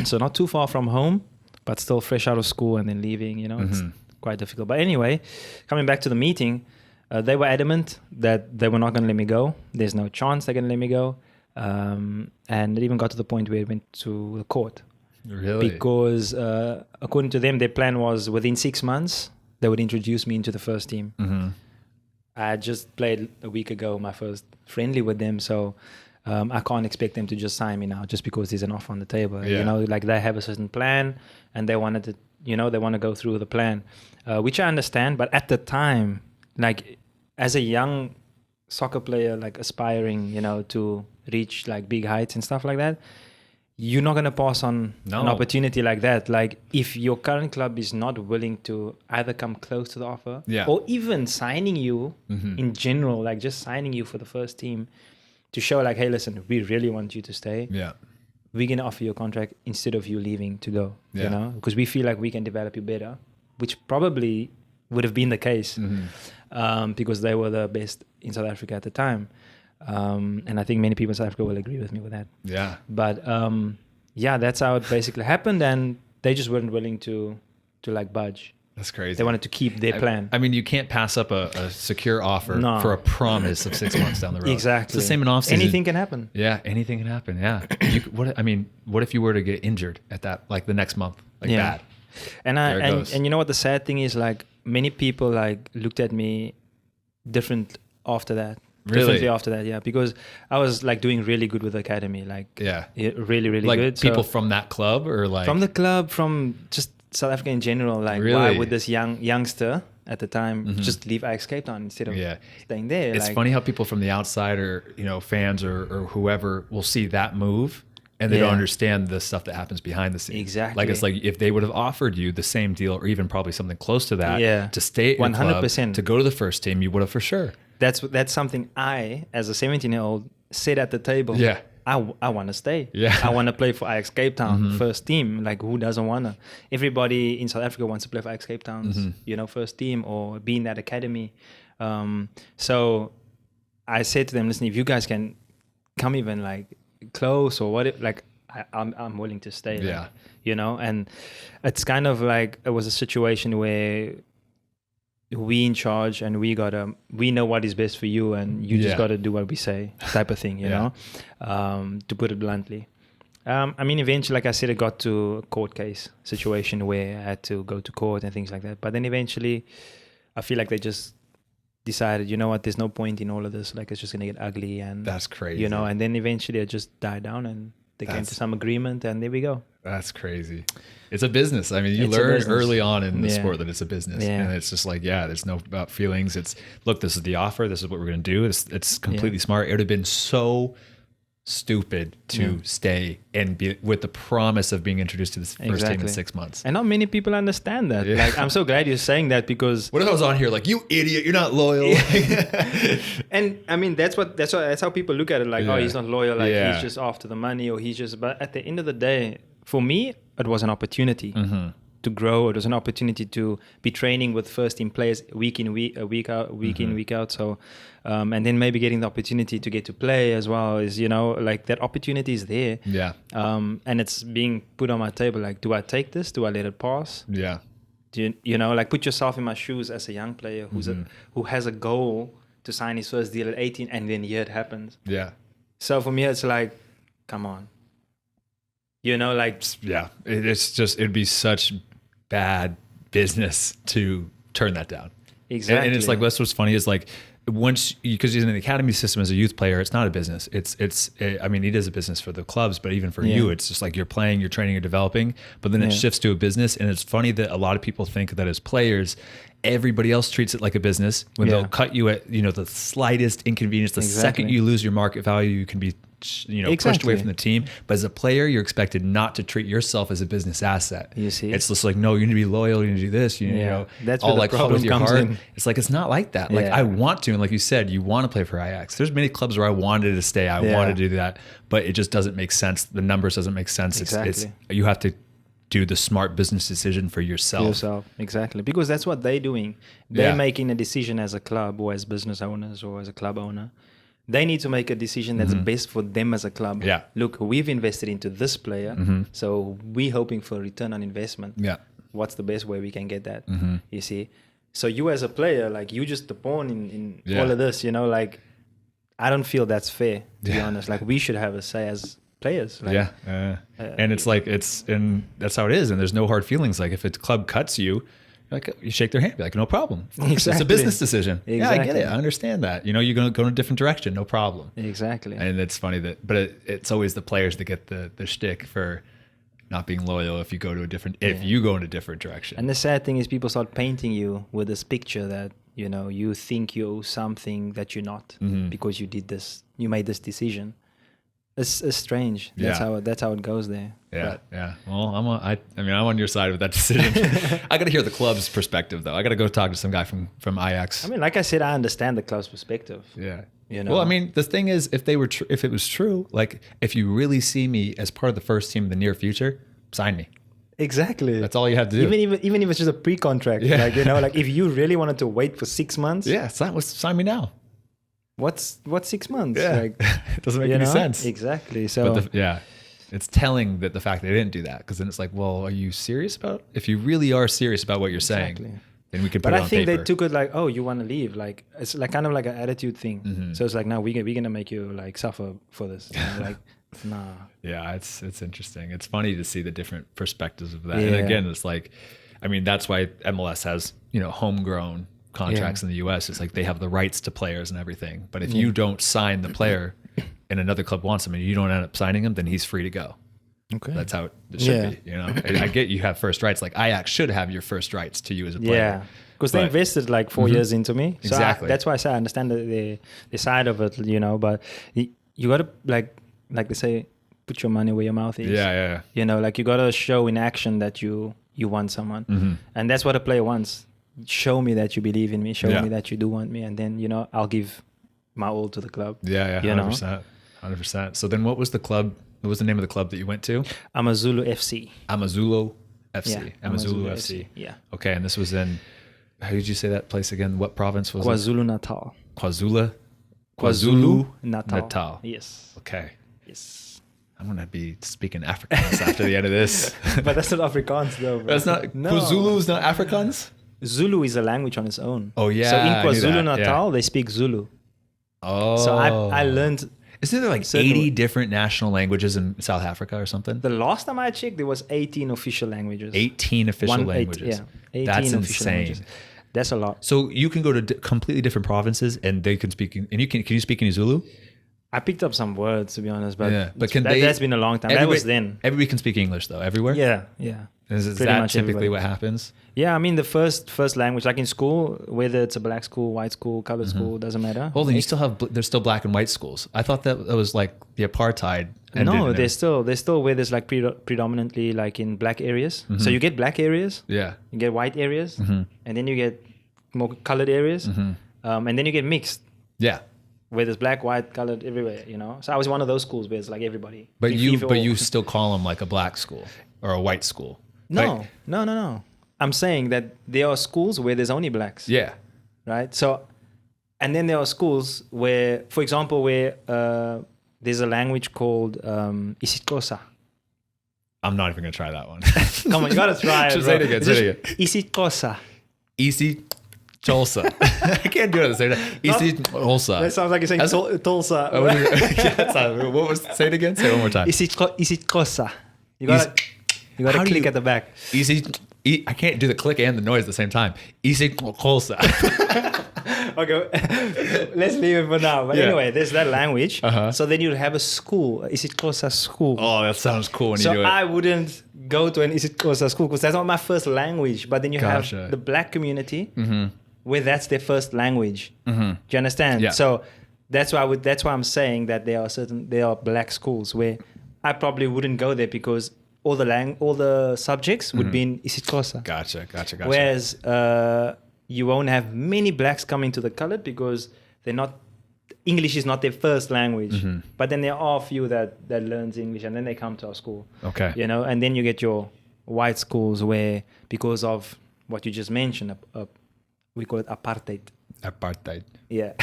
So not too far from home, but still fresh out of school and then leaving, it's quite difficult. But anyway, coming back to the meeting, they were adamant that they were not going to let me go. There's no chance they're going to let me go. And it even got to the point where it went to the court. Really? Because according to them, their plan was within 6 months, they would introduce me into the first team. I just played a week ago, my first friendly with them. So I can't expect them to just sign me now just because there's an offer on the table. Like they have a certain plan and they wanted to, they want to go through the plan, which I understand. But at the time, like as a young soccer player, like aspiring, to reach like big heights and stuff like that, you're not going to pass on an opportunity like that. Like if your current club is not willing to either come close to the offer or even signing you in general, like just signing you for the first team to show like, hey, listen, we really want you to stay. Yeah. We're going to offer you a contract instead of you leaving to go, because we feel like we can develop you better, which probably would have been the case because they were the best in South Africa at the time. And I think many people in South Africa will agree with me with that. Yeah. But that's how it basically happened, and they just weren't willing to like budge. That's crazy. They wanted to keep their plan. I mean, you can't pass up a secure offer for a promise of 6 months down the road. Exactly. It's the same in off-season. Anything can happen. Yeah, anything can happen. Yeah. What if you were to get injured at that, like the next month, like that? And you know what the sad thing is? Like many people like looked at me different after that. Really? Differently after that, yeah, because I was like doing really good with the academy, like really, really like good. People from that club or like from the club, from just South Africa in general. Like why would this youngster at the time just leave Ajax Cape Town instead of staying there? It's funny how people from the outside or fans or whoever will see that move and they don't understand the stuff that happens behind the scenes. Exactly. Like it's like if they would have offered you the same deal or even probably something close to that to stay at your 100% club, to go to the first team, you would have for sure. That's something I, as a 17-year-old, said at the table. Yeah. I want to stay. Yeah. I want to play for Ajax Cape Town, first team. Like, who doesn't want to? Everybody in South Africa wants to play for Ajax Cape Town's, first team or be in that academy. So I said to them, listen, if you guys can come even like close or what, I'm willing to stay. Yeah. Like, and it's kind of like it was a situation where we in charge and we know what is best for you and you just got to do what we say type of thing, you know, to put it bluntly. I mean, eventually, like I said, it got to a court case situation where I had to go to court and things like that. But then eventually I feel like they just decided, you know what, there's no point in all of this. Like, it's just going to get ugly. And that's crazy. And then eventually it just died down and they came to some agreement and there we go. That's crazy. It's a business. I mean, you learn early on in the sport that it's a business, and it's just like, there's no about feelings. It's look, this is the offer. This is what we're going to do. It's completely smart. It would have been so stupid to stay and be with the promise of being introduced to this first team in 6 months. And not many people understand that. Like, I'm so glad you're saying that because what if I was on here like, you idiot, you're not loyal. And I mean, that's how people look at it. Like, oh, he's not loyal. Like he's just after the money, or he's just. But at the end of the day, for me, it was an opportunity to grow. It was an opportunity to be training with first team players week in, week out. So, and then maybe getting the opportunity to get to play as well is, like that opportunity is there. Yeah. And it's being put on my table. Like, do I take this? Do I let it pass? Yeah. Do you like put yourself in my shoes as a young player who has a goal to sign his first deal at 18 and then here it happens. Yeah. So for me, it's like, come on. It'd be such bad business to turn that down. Exactly. And it's like, that's what's funny is like, once, because he's in the academy system as a youth player, it's not a business. I mean, it is a business for the clubs, but even for you, it's just like you're playing, you're training, you're developing, but then it shifts to a business. And it's funny that a lot of people think that as players, everybody else treats it like a business when they'll cut you at, the slightest inconvenience. The second you lose your market value, you can be pushed away from the team. But as a player, you're expected not to treat yourself as a business asset. You see, it's just like, no, you need to be loyal, you need to do this, you know, that's all where like the problem with your comes heart. in. It's like, it's not like that. Like I want to, and like you said, you want to play for Ajax. There's many clubs where I wanted to stay, I wanted to do that, but it just doesn't make sense. The numbers doesn't make sense. It's you have to do the smart business decision for yourself. Exactly, because that's what they're doing. They're making a decision as a club or as business owners or as a club owner. They need to make a decision that's best for them as a club. Yeah. Look, we've invested into this player, so we're hoping for a return on investment. Yeah. What's the best way we can get that? You see? So you as a player, like you just the pawn in all of this, like I don't feel that's fair, to be honest. Like we should have a say as players. Like, and it's like, and that's how it is. And there's no hard feelings. Like if a club cuts you, like you shake their hand, be like, no problem. It's a business decision. Exactly. Yeah, I get it. I understand that. You're going to go in a different direction. No problem. Exactly. And it's funny but it's always the players that get the shtick for not being loyal if you go in a different direction. And the sad thing is people start painting you with this picture that, you think you're something that you're not because you did this, you made this decision. It's strange. That's how it goes there. Yeah, yeah. Well, I'm on your side with that decision. I got to hear the club's perspective, though. I got to go talk to some guy from Ajax. I mean, like I said, I understand the club's perspective. Yeah. Well, I mean, the thing is, if it was true, like if you really see me as part of the first team in the near future, sign me. Exactly. That's all you have to do. Even if it's just a pre-contract, like like if you really wanted to wait for 6 months, sign me now. What's 6 months? Yeah. Like, it doesn't make any sense. Exactly. So it's telling that the fact they didn't do that, because then it's like, well, are you serious if you really are serious about what you're saying, then we can put it on paper. But I think they took it like, oh, you want to leave? Like it's like kind of like an attitude thing. So it's like, no, we're gonna make you like suffer for this. Like, nah. Yeah, it's interesting. It's funny to see the different perspectives of that. And again, it's like, I mean, that's why MLS has homegrown contracts in the US. It's like they have the rights to players and everything. But if you don't sign the player and another club wants him and you don't end up signing him, then he's free to go. Okay. That's how it should be. And I get you have first rights. Like Ajax should have your first rights to you as a player. Yeah. Because they invested like 4 years into me. So exactly. That's why I say I understand the side of it, but you got to like they say, put your money where your mouth is. Yeah. Like you got to show in action that you want someone. And that's what a player wants. Show me that you believe in me. Show me that you do want me, and then I'll give my all to the club. Yeah, 100%. So then, what was the club? What was the name of the club that you went to? Amazulu FC. Amazulu FC. Yeah, Amazulu FC. Yeah. Okay, and this was in. How did you say that place again? What province was KwaZulu Natal. KwaZulu Natal. Yes. Okay. Yes. I'm gonna be speaking Afrikaans after the end of this. But that's not Afrikaans, though. Bro. That's not. No. KwaZulu is not Afrikaans. Zulu is a language on its own. Oh yeah. So in KwaZulu Natal, they speak Zulu. Oh. So I learned. Isn't there like 80 different national languages in South Africa or something? The last time I checked, there was 18 official languages. 18 official languages. 18 That's official insane. Languages. That's a lot. So you can go to completely different provinces and they can speak. And can you speak any Zulu? I picked up some words, to be honest, but that's been a long time. That was then. Everybody can speak English though, everywhere. Yeah. Is that typically what happens? Yeah, I mean the first language, like in school, whether it's a black school, white school, colored school, doesn't matter. Hold on, you still have there's still black and white schools. I thought that was like the apartheid. No, there's still where there's like predominantly like in black areas. So you get black areas, you get white areas, and then you get more colored areas, and then you get mixed. Yeah. Where there's black, white, colored everywhere, So I was one of those schools where it's like everybody. But you still call them like a black school or a white school. No. I'm saying that there are schools where there's only blacks. Yeah. Right? So, and then there are schools where, for example, where there's a language called isiXhosa. I'm not even going to try that one. Come on, you got to try it. Just say it again. isiXhosa. isiXhosa. I can't do it at the same time. isiXhosa. That sounds like you're saying Tulsa. Say it again. Say it one more time. isiXhosa. You got to click at the back. I can't do the click and the noise at the same time. Easy Kolsa. Okay, let's leave it for now. But anyway, there's that language. So then you'll have a school. Is it Kosa school? Oh, that sounds cool when you do it. So I wouldn't go to an Is it Kosa school because that's not my first language. But then you have the black community where that's their first language. Do you understand? Yeah. So that's why I'm saying that there are black schools where I probably wouldn't go there because all the subjects would be in Is it Kosa. Gotcha. Whereas you won't have many blacks coming to the colored because English is not their first language. But then there are a few that learns English and then they come to our school. Okay. And then you get your white schools where, because of what you just mentioned, we call it apartheid. Apartheid. Yeah.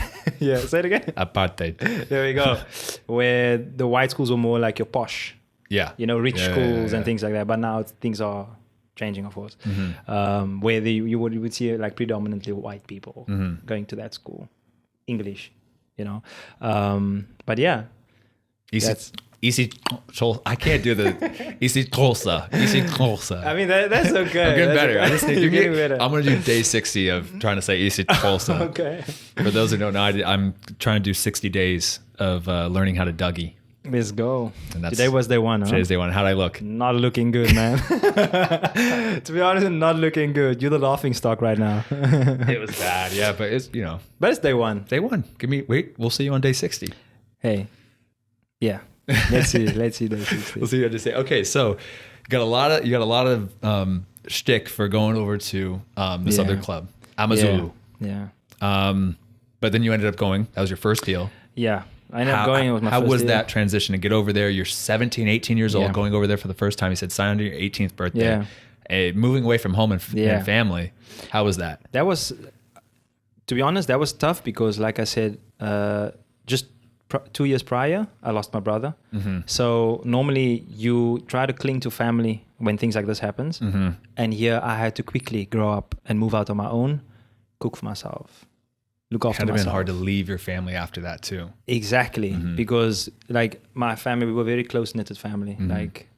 Yeah. Say it again. Apartheid. There we go. Where the white schools were more like your posh. Yeah. Rich schools and things like that. But now things are changing, of course. Where you would see like predominantly white people going to that school, English, But yeah, Easy. I can't do the easy Kolsa. Easy Kolsa. I mean that's okay. I'm getting better. I just think you're getting better. I'm gonna do day 60 of trying to say easy Kolsa. Okay. For those who don't know, I'm trying to do 60 days of learning how to Dougie. Let's go. And Today was day one. Today's day one. How'd I look? Not looking good, man. To be honest, not looking good. You're the laughing stock right now. It was bad, yeah, but it's But it's day one. Day one. We'll see you on day 60. Hey, yeah. Let's see day 60. We'll see you on day 60. Okay, so you got a lot of shtick for going over to this other club, Amazulu. Yeah. But then you ended up going. That was your first deal. Yeah. I ended up going. It was my how first was deal. that transition to get over there? You're 17, 18 years old, going over there for the first time. You said sign on to your 18th birthday. Yeah. Moving away from home and family. How was that? That was, to be honest, that was tough because, like I said, just 2 years prior, I lost my brother. So normally you try to cling to family when things like this happens. And here I had to quickly grow up and move out on my own, cook for myself. Look after myself. It had been hard to leave your family after that too. Exactly, because like my family, we were very close-knitted family, like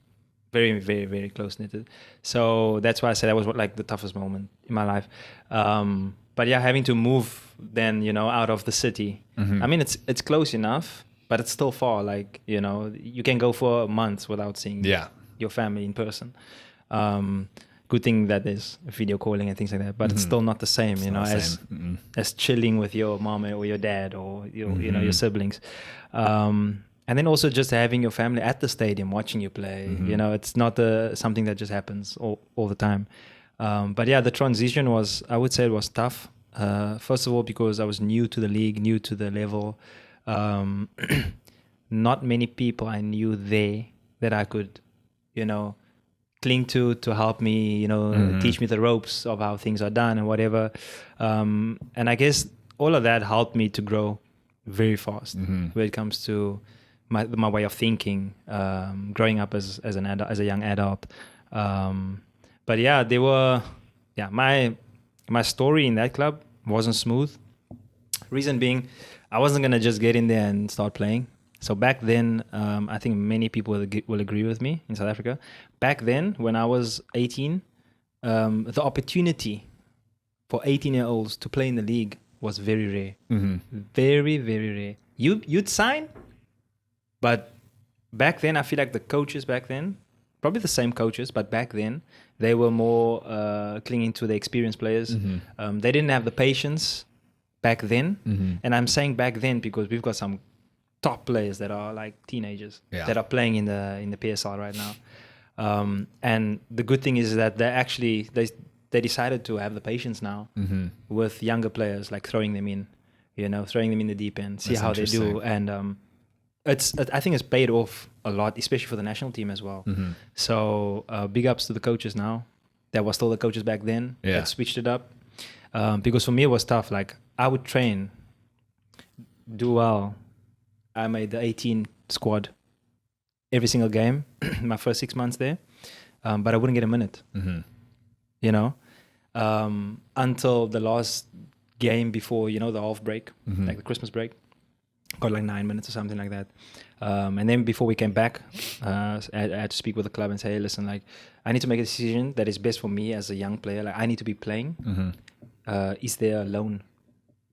very, very, very close-knitted. So that's why I said that was like the toughest moment in my life. But yeah, having to move then, out of the city. I mean, it's close enough, but it's still far. Like, you can go for months without seeing your family in person. Good thing that there's video calling and things like that, but it's still not the same, as chilling with your mom or your dad or your siblings. And then also just having your family at the stadium watching you play. It's not something that just happens all the time. But yeah, the transition I would say it was tough. First of all, because I was new to the league, new to the level. Not many people I knew there that I could, cling to help me, teach me the ropes of how things are done and whatever. And I guess all of that helped me to grow very fast when it comes to my way of thinking, growing up as a young adult. But yeah, my story in that club wasn't smooth. Reason being, I wasn't gonna just get in there and start playing. So back then, I think many people will agree with me in South Africa. Back then, when I was 18, the opportunity for 18-year-olds to play in the league was very rare. Very, very rare. You'd sign, but back then, I feel like the coaches back then, probably the same coaches, but back then, they were more clinging to the experienced players. They didn't have the patience back then. And I'm saying back then because we've got some top players that are like teenagers that are playing in the PSL right now. And the good thing is that they decided to have the patience now with younger players, like throwing them in the deep end, see how they do. And I think it's paid off a lot, especially for the national team as well. So big ups to the coaches now. That was still the coaches back then that switched it up. Because for me it was tough. Like I would train, do well. I made the 18 squad every single game, my first 6 months there, but I wouldn't get a minute, until the last game before, the half break, like the Christmas break. got like 9 minutes or something like that. And then before we came back, I had to speak with the club and say, hey, listen, like I need to make a decision that is best for me as a young player. Like I need to be playing. Is there a loan,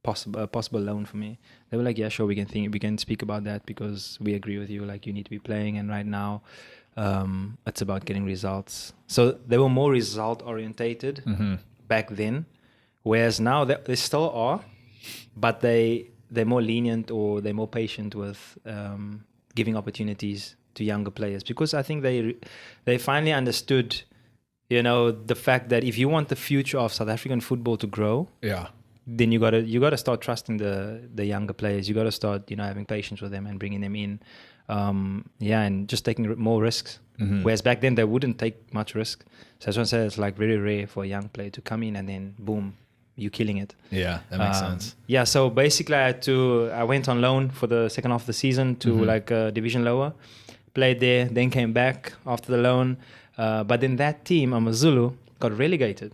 possible loan for me? They were like, yeah, sure, we can speak about that because we agree with you. Like you need to be playing, and right now, it's about getting results. So they were more result orientated back then, whereas now they still are, but they're more lenient or they're more patient with giving opportunities to younger players, because I think they finally understood, the fact that if you want the future of South African football to grow, then you gotta start trusting the younger players. You gotta start having patience with them and bringing them in, and just taking more risks. Whereas back then they wouldn't take much risk. So that's why I say it's like very rare for a young player to come in and then boom, you're killing it. Yeah, that makes sense. Yeah, so basically I went on loan for the second half of the season to like a division lower, played there, then came back after the loan. But then that team, AmaZulu, got relegated.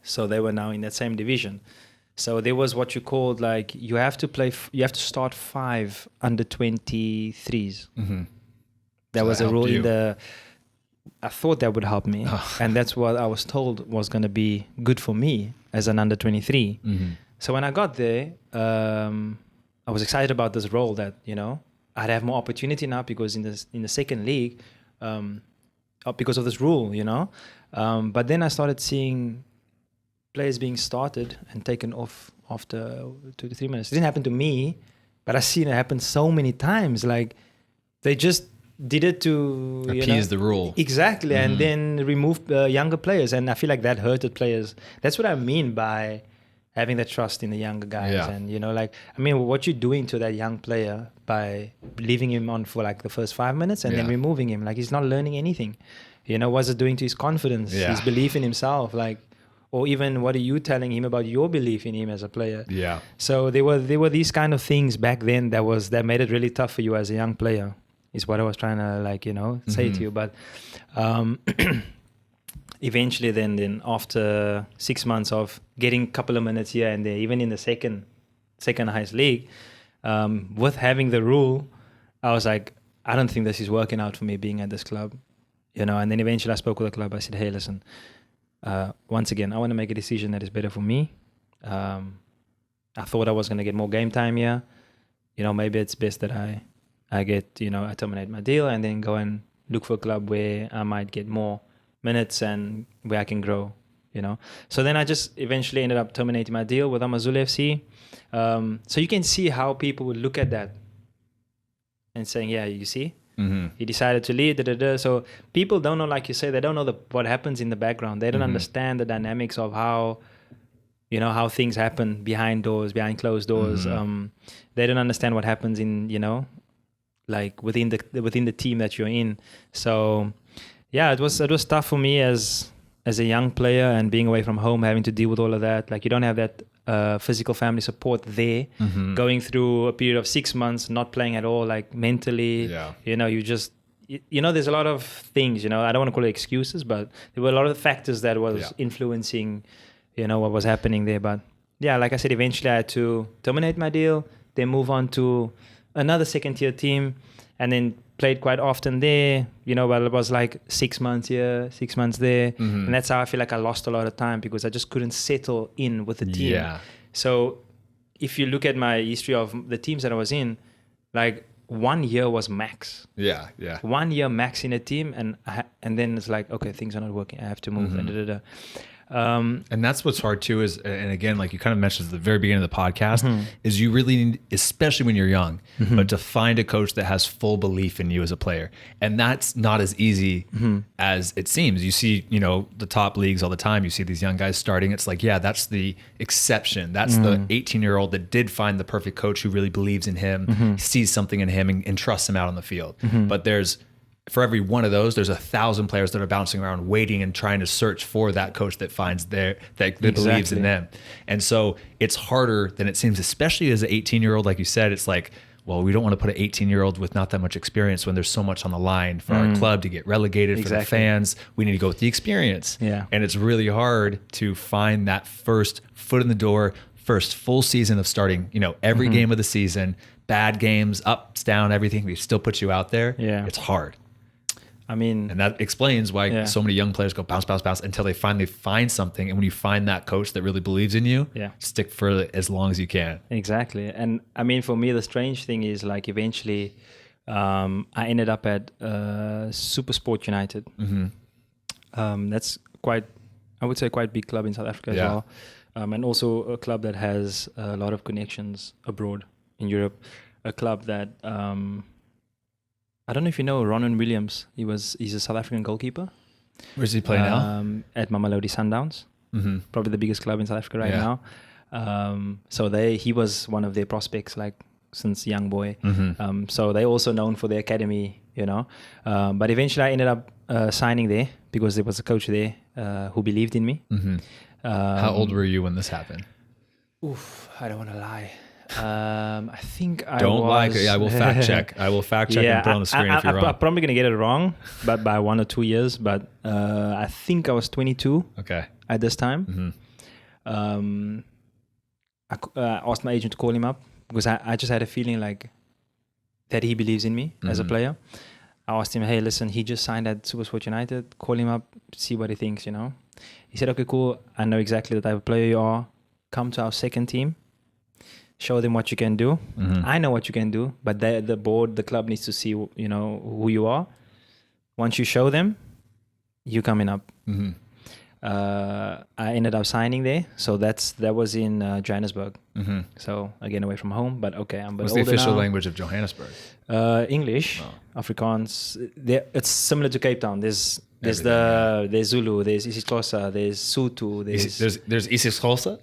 So they were now in that same division. So there was what you called like, you have to start 5 under 23s. That was a rule I thought that would help me. And that's what I was told was going to be good for me as an under 23. So when I got there, I was excited about this role that, I'd have more opportunity now because in the second league, because of this rule, but then I started seeing players being started and taken off after 2 to 3 minutes. It didn't happen to me, but I've seen it happen so many times. Like they just did it to appease the rule. Exactly. And then remove younger players. And I feel like that hurted players. That's what I mean by having that trust in the younger guys. Yeah. And, what you're doing to that young player by leaving him on for like the first 5 minutes and then removing him, like he's not learning anything. What's it doing to his confidence, his belief in himself? Like, or even what are you telling him about your belief in him as a player? Yeah. So there were these kind of things back then that made it really tough for you as a young player, is what I was trying to say to you. But eventually then after 6 months of getting a couple of minutes here and there, even in the second highest league, with having the rule, I was like, I don't think this is working out for me being at this club, and then eventually I spoke with the club. I said, hey, listen, once again, I want to make a decision that is better for me. I thought I was going to get more game time here. Maybe it's best that I get, I terminate my deal and then go and look for a club where I might get more minutes and where I can grow, So then I just eventually ended up terminating my deal with AmaZulu FC. So you can see how people would look at that and saying, yeah, you see, he decided to leave. So people don't know, like you say, they don't know what happens in the background. They don't understand the dynamics of how, how things happen behind closed doors. They don't understand what happens in, like within the team that you're in. So yeah, it was tough for me as a young player and being away from home, having to deal with all of that. Like you don't have that physical family support there, going through a period of 6 months, not playing at all, like mentally, you just, there's a lot of things, I don't want to call it excuses, but there were a lot of factors that was influencing, what was happening there. But yeah, like I said, eventually I had to terminate my deal, then move on to another second tier team, and then played quite often there, but it was like 6 months here, 6 months there. And that's how I feel like I lost a lot of time because I just couldn't settle in with the team. Yeah. So if you look at my history of the teams that I was in, like 1 year was max. Yeah. 1 year max in a team. And then it's like, okay, things are not working. I have to move. And that's what's hard too is, and again, like you kind of mentioned at the very beginning of the podcast, is you really need, especially when you're young, but to find a coach that has full belief in you as a player. And that's not as easy as it seems. You see, the top leagues all the time, you see these young guys starting. It's like, yeah, that's the exception. That's the 18-year-old that did find the perfect coach who really believes in him, sees something in him and trusts him out on the field. But for every one of those, there's 1,000 players that are bouncing around waiting and trying to search for that coach that finds that believes in them. And so it's harder than it seems, especially as an 18-year-old, like you said. It's like, well, we don't want to put an 18-year-old with not that much experience when there's so much on the line for our club to get relegated, for the fans. We need to go with the experience. Yeah. And it's really hard to find that first foot in the door, first full season of starting, every game of the season, bad games, ups, down, everything. They still put you out there. Yeah. It's hard. And that explains why so many young players go bounce, bounce, bounce until they finally find something. And when you find that coach that really believes in you, stick for as long as you can. Exactly. And for me, the strange thing is like eventually I ended up at Super Sport United. That's I would say quite big club in South Africa as well. And also a club that has a lot of connections abroad in Europe. A club that I don't know if you know Ronwen Williams. He's a South African goalkeeper. Where does he play now? At Mamelodi Sundowns. Probably the biggest club in South Africa right now. So he was one of their prospects like since young boy. So they're also known for their academy, But eventually I ended up signing there because there was a coach there who believed in me. How old were you when this happened? I don't want to lie. I think Don't lie. I will fact check. I will fact check and put on the screen if you're wrong. I'm probably going to get it wrong, but by 1 or 2 years. But I think I was 22 at this time. I asked my agent to call him up because I just had a feeling like that he believes in me as a player. I asked him, hey, listen, he just signed at SuperSport United. Call him up, see what he thinks, He said, okay, cool. I know exactly the type of player you are. Come to our second team. Show them what you can do. I know what you can do, but the board, the club needs to see, who you are. Once you show them, you coming up. I ended up signing there, so that was in Johannesburg. So again, away from home, but okay, I'm. What's the official language of Johannesburg? English, Afrikaans. It's similar to Cape Town. There's Zulu, there's isiXhosa, there's Sotho, there's isiXhosa.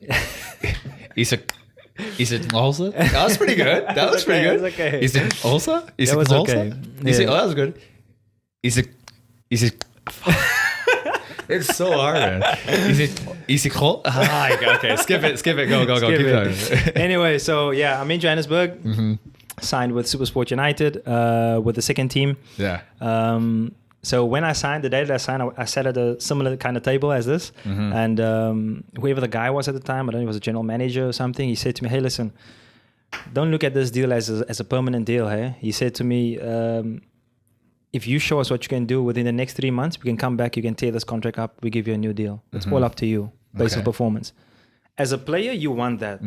isiXhosa. That was pretty good. That was pretty good. Okay. isiXhosa. That was okay. That was good. It's so hard, man. isiXhosa. Okay, skip it. Go. Keep going. Anyway, so I'm in Johannesburg. Signed with SuperSport United with the second team. So when I signed, the day that I signed, I sat at a similar kind of table as this. And whoever the guy was at the time, I don't know, he was a general manager or something. He said to me, hey, listen, don't look at this deal as a permanent deal. Hey? He said to me, if you show us what you can do within the next 3 months, we can come back, you can tear this contract up, we give you a new deal. It's all up to you based on performance. As a player, you want that.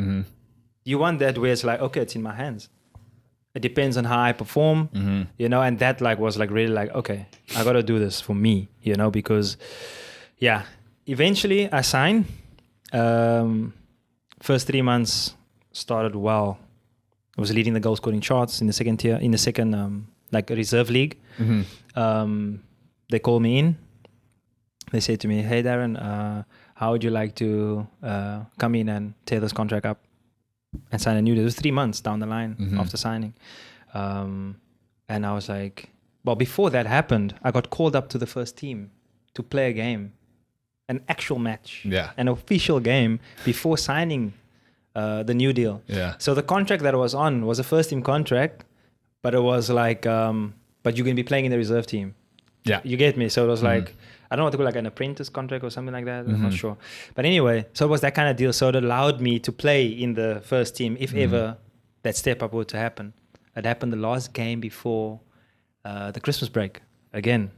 You want that where it's like, okay, it's in my hands. It depends on how I perform, and that was really like, okay, I got to do this for me, because eventually I signed. First 3 months started well. I was leading the goal scoring charts in the second tier, in the second, reserve league. They called me in. They said to me, hey, Darren, how would you like to come in and tear this contract up and sign a new deal? It was 3 months down the line after signing. And I was like, well, before that happened, I got called up to the first team to play a game, an actual match, an official game before signing the new deal. So the contract that I was on was a first team contract, but it was like, but you're going to be playing in the reserve team. You get me? So it was like, I don't know what to call, like an apprentice contract or something like that. I'm not sure. But anyway, so it was that kind of deal. So it allowed me to play in the first team if ever that step up were to happen. It happened the last game before the Christmas break again.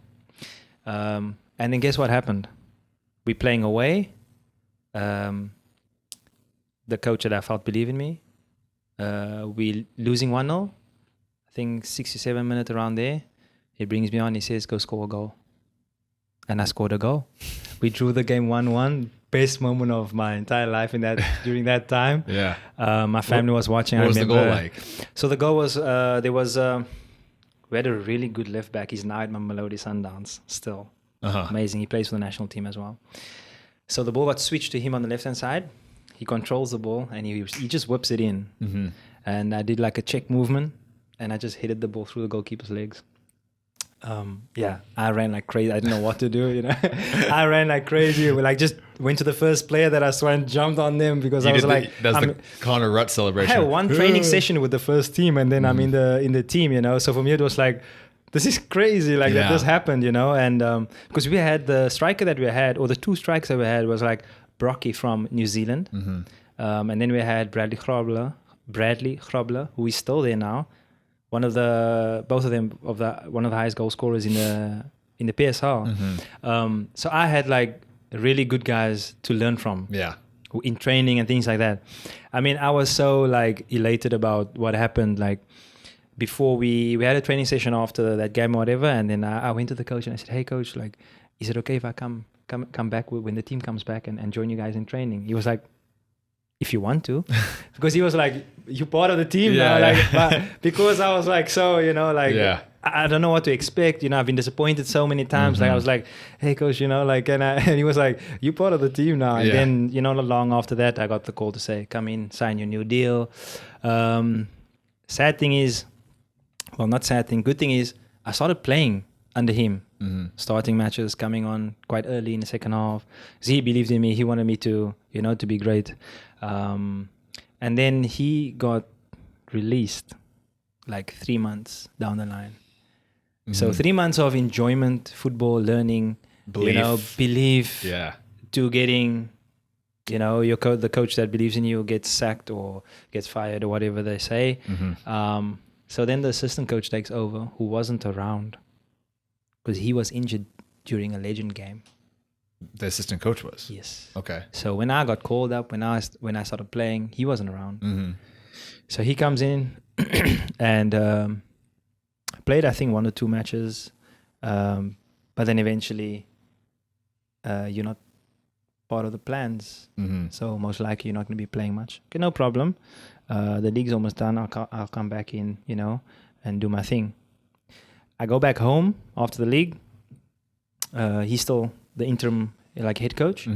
And then guess what happened? We're playing away. The coach that I felt believed in me. We losing 1-0. I think 67 minutes around there. He brings me on. He says, go score a goal. And I scored a goal. We drew the game 1-1. Best moment of my entire life during that time. My family was watching. What was the goal like? So the goal was, we had a really good left back. He's now at Mamelodi Sundowns still. Amazing. He plays for the national team as well. So the ball got switched to him on the left-hand side. He controls the ball and he just whips it in. And I did like a check movement and I just hit the ball through the goalkeeper's legs. I ran like crazy. I didn't know what to do, I ran like crazy. We just went to the first player that I saw and jumped on them because I was like, that's the Connor Rutt celebration. I had one training session with the first team and then I'm in the team, So for me it was like, this is crazy, that this happened, And because we had the striker that we had, or the two strikers that we had was like Brocky from New Zealand, And then we had Bradley Grobler, who is still there now. One of the highest goal scorers in the PSL. So I had like really good guys to learn from. Yeah. In training and things like that. I mean, I was so like elated about what happened. Like before we had a training session after that game or whatever, and then I went to the coach and I said, "Hey coach, like, is it okay if I come back when the team comes back and join you guys in training?" He was like, "If you want to," because he was like, "You're part of the team now." Like, but because I was like, so like. I don't know what to expect. I've been disappointed so many times. Like I was like, "Hey coach, like," and he was like, "You're part of the team now." And then, not long after that, I got the call to say, "Come in, sign your new deal." Sad thing is, well, not sad thing. Good thing is, I started playing under him, starting matches, coming on quite early in the second half. So he believed in me. He wanted me to, to be great. And then he got released like 3 months down the line. So 3 months of enjoyment, football, learning, belief, to getting, the coach that believes in you gets sacked or gets fired or whatever they say. So then the assistant coach takes over, who wasn't around because he was injured during a legend game. The assistant coach was? Yes. Okay. So when I got called up, when I started playing, he wasn't around. So he comes in and played, I think, 1 or 2 matches. But then eventually, you're not part of the plans. So most likely you're not going to be playing much. Okay, no problem. The league's almost done. I'll come back in, and do my thing. I go back home after the league. He's still the interim head coach.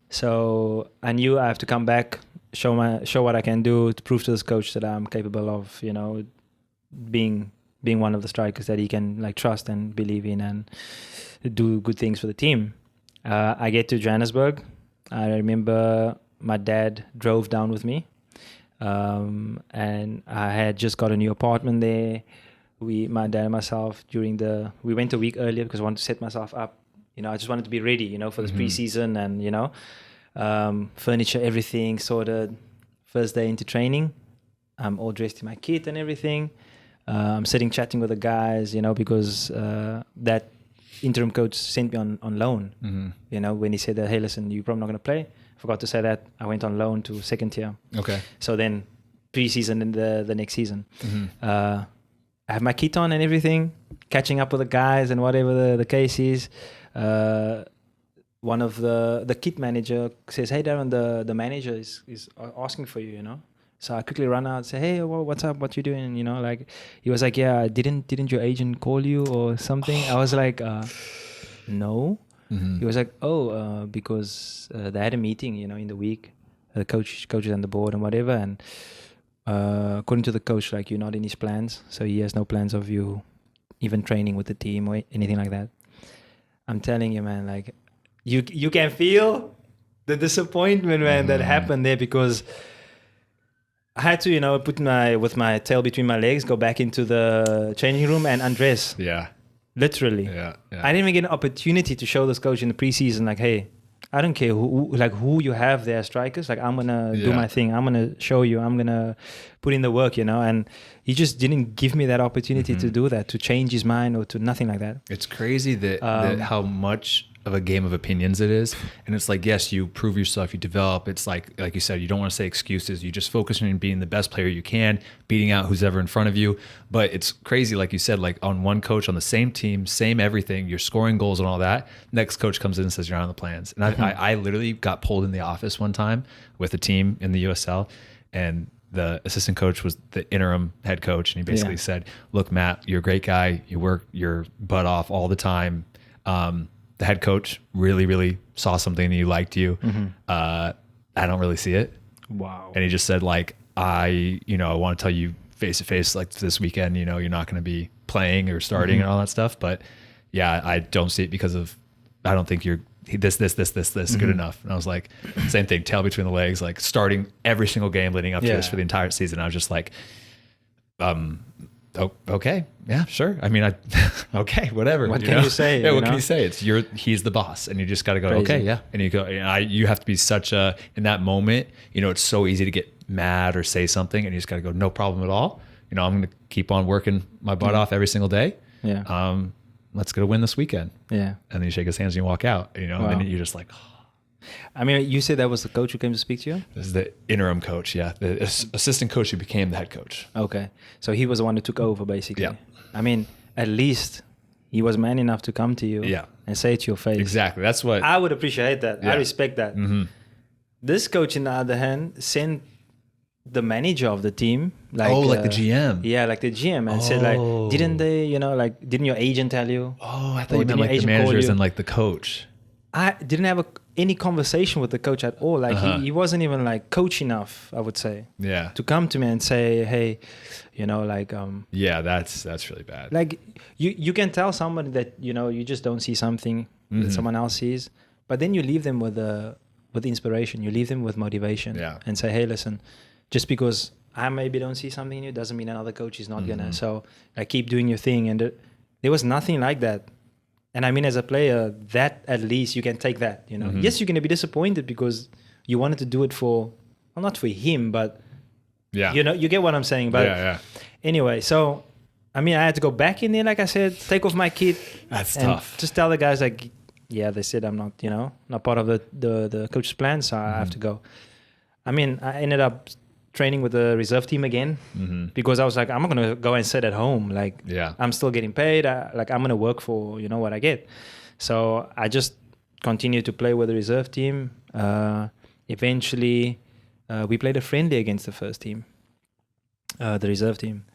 So I knew I have to come back, show what I can do to prove to this coach that I'm capable of, being one of the strikers that he can trust and believe in and do good things for the team. I get to Johannesburg. I remember my dad drove down with me, and I had just got a new apartment there. My dad and myself, we went a week earlier because I wanted to set myself up. I just wanted to be ready, for this preseason and, furniture, everything sorted. First day into training, I'm all dressed in my kit and everything. I'm sitting chatting with the guys, because that interim coach sent me on loan. When he said that, "Hey, listen, you're probably not going to play." I forgot to say that. I went on loan to second tier. Okay. So then preseason and the next season. I have my kit on and everything, catching up with the guys and whatever the case is. One of the kit manager says, "Hey, Darren, the manager is asking for you, So I quickly run out and say, "Hey, what's up? What you doing?" He was like, "Yeah, didn't your agent call you or something?" I was like, "No." He was like, "Oh, because they had a meeting, in the week, the coaches and the board and whatever, and according to the coach, you're not in his plans, so he has no plans of you even training with the team or anything like that." I'm telling you, man, you can feel the disappointment, man, that happened there, because I had to, put with my tail between my legs, go back into the changing room and undress. Yeah. Literally. Yeah. I didn't even get an opportunity to show this coach in the preseason, "Hey, I don't care who you have there as strikers. I'm going to do my thing. I'm going to show you. I'm going to put in the work, And he just didn't give me that opportunity to do that, to change his mind or to nothing like that. It's crazy that how much of a game of opinions it is. And it's yes, you prove yourself, you develop. It's like you said, you don't want to say excuses. You just focus on being the best player you can, beating out who's ever in front of you. But it's crazy, like you said, on one coach, on the same team, same everything, you're scoring goals and all that. Next coach comes in and says you're on the plans. And I literally got pulled in the office one time with a team in the USL, and the assistant coach was the interim head coach. And he basically said, "Look, Matt, you're a great guy. You work your butt off all the time. The head coach really, really saw something and he liked you. I don't really see it." Wow. And he just said, I want to tell you face to face, this weekend, you're not going to be playing or starting and all that stuff. But yeah, I don't see it because of, I don't think you're this good enough. And I was like, same thing, tail between the legs, starting every single game leading up to this for the entire season. I was just Oh, okay. Yeah, sure. I mean, okay, whatever. What can you say? Yeah, what can you say? He's the boss, and you just got to go, Crazy. okay, yeah. And you go, you have to be in that moment, it's so easy to get mad or say something, and you just got to go, no problem at all. I'm going to keep on working my butt off every single day. Yeah. Let's go win this weekend. Yeah. And then you shake his hands and you walk out, and then you're just like, oh. I mean, you said that was the coach who came to speak to you? This is the interim coach, yeah. The assistant coach who became the head coach. Okay. So he was the one who took over, basically. Yeah. I mean, at least he was man enough to come to you and say it to your face. Exactly. That's what... I would appreciate that. Yeah. I respect that. Mm-hmm. This coach, on the other hand, sent the manager of the team. Like the GM. Yeah, like the GM. And said, like, didn't they, didn't your agent tell you? Oh, I thought you meant like the managers and like the coach. I didn't have any conversation with the coach at all. Like he wasn't even like coach enough, I would say. Yeah. To come to me and say, hey, yeah, that's really bad. Like you can tell somebody that, you just don't see something that someone else sees, but then you leave them with inspiration. You leave them with motivation and say, hey, listen, just because I maybe don't see something in you doesn't mean another coach is not gonna. So like keep doing your thing. And there was nothing like that. And I mean, as a player, that at least you can take that, Yes, you're going to be disappointed because you wanted to do it not for him, but you get what I'm saying. But anyway, so, I mean, I had to go back in there, like I said, take off my kit. That's tough. Just tell the guys like, they said I'm not, not part of the coach's plan, so I have to go. I mean, I ended up training with the reserve team again because I was like, I'm not going to go and sit at home. Like, I'm still getting paid. I'm going to work for, what I get. So I just continued to play with the reserve team. Eventually, we played a friendly against the first team, the reserve team.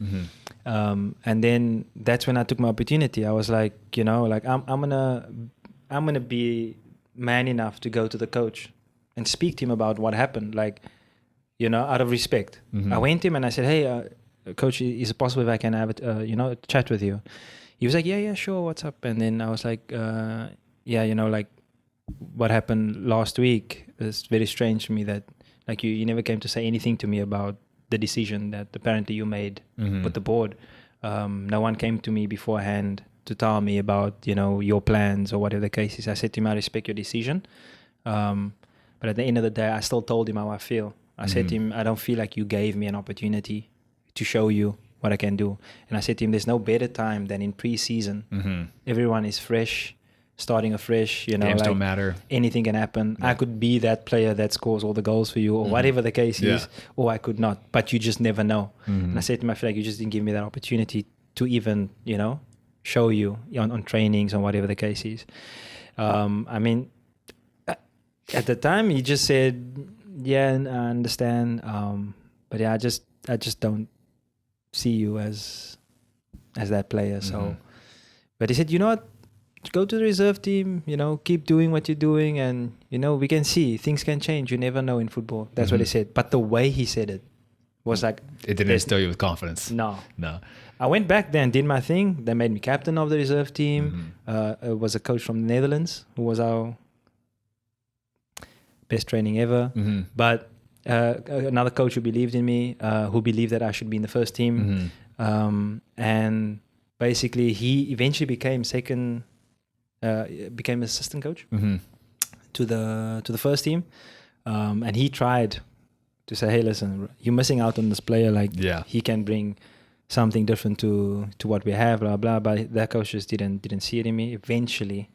And then that's when I took my opportunity. I was like, I'm going to be man enough to go to the coach and speak to him about what happened. Like, out of respect. I went to him and I said, hey, coach, is it possible if I can have a chat with you? He was like, yeah, sure. What's up? And then I was like, like what happened last week is very strange to me that like you never came to say anything to me about the decision that apparently you made with the board. No one came to me beforehand to tell me about, your plans or whatever the case is. I said to him, I respect your decision. But at the end of the day, I still told him how I feel. I said to him, I don't feel like you gave me an opportunity to show you what I can do. And I said to him, there's no better time than in pre-season. Everyone is fresh, starting afresh. Games don't matter. Anything can happen. I could be that player that scores all the goals for you or whatever the case is, or I could not. But you just never know. And I said to him, I feel like you just didn't give me that opportunity to even, show you on trainings or whatever the case is. I mean, at the time, he just said... Yeah, I understand. But yeah, I just don't see you as that player. So, but he said, what? Go to the reserve team. Keep doing what you're doing, and we can see things can change. You never know in football. That's what he said. But the way he said it was like it didn't instill you with confidence. No. I went back there and did my thing. They made me captain of the reserve team. It was a coach from the Netherlands who was our best training ever. But another coach who believed in me, who believed that I should be in the first team. And basically he eventually became assistant coach to the first team. And he tried to say, hey, listen, you're missing out on this player. Like he can bring something different to what we have, blah, blah. But that coach just didn't see it in me. Eventually,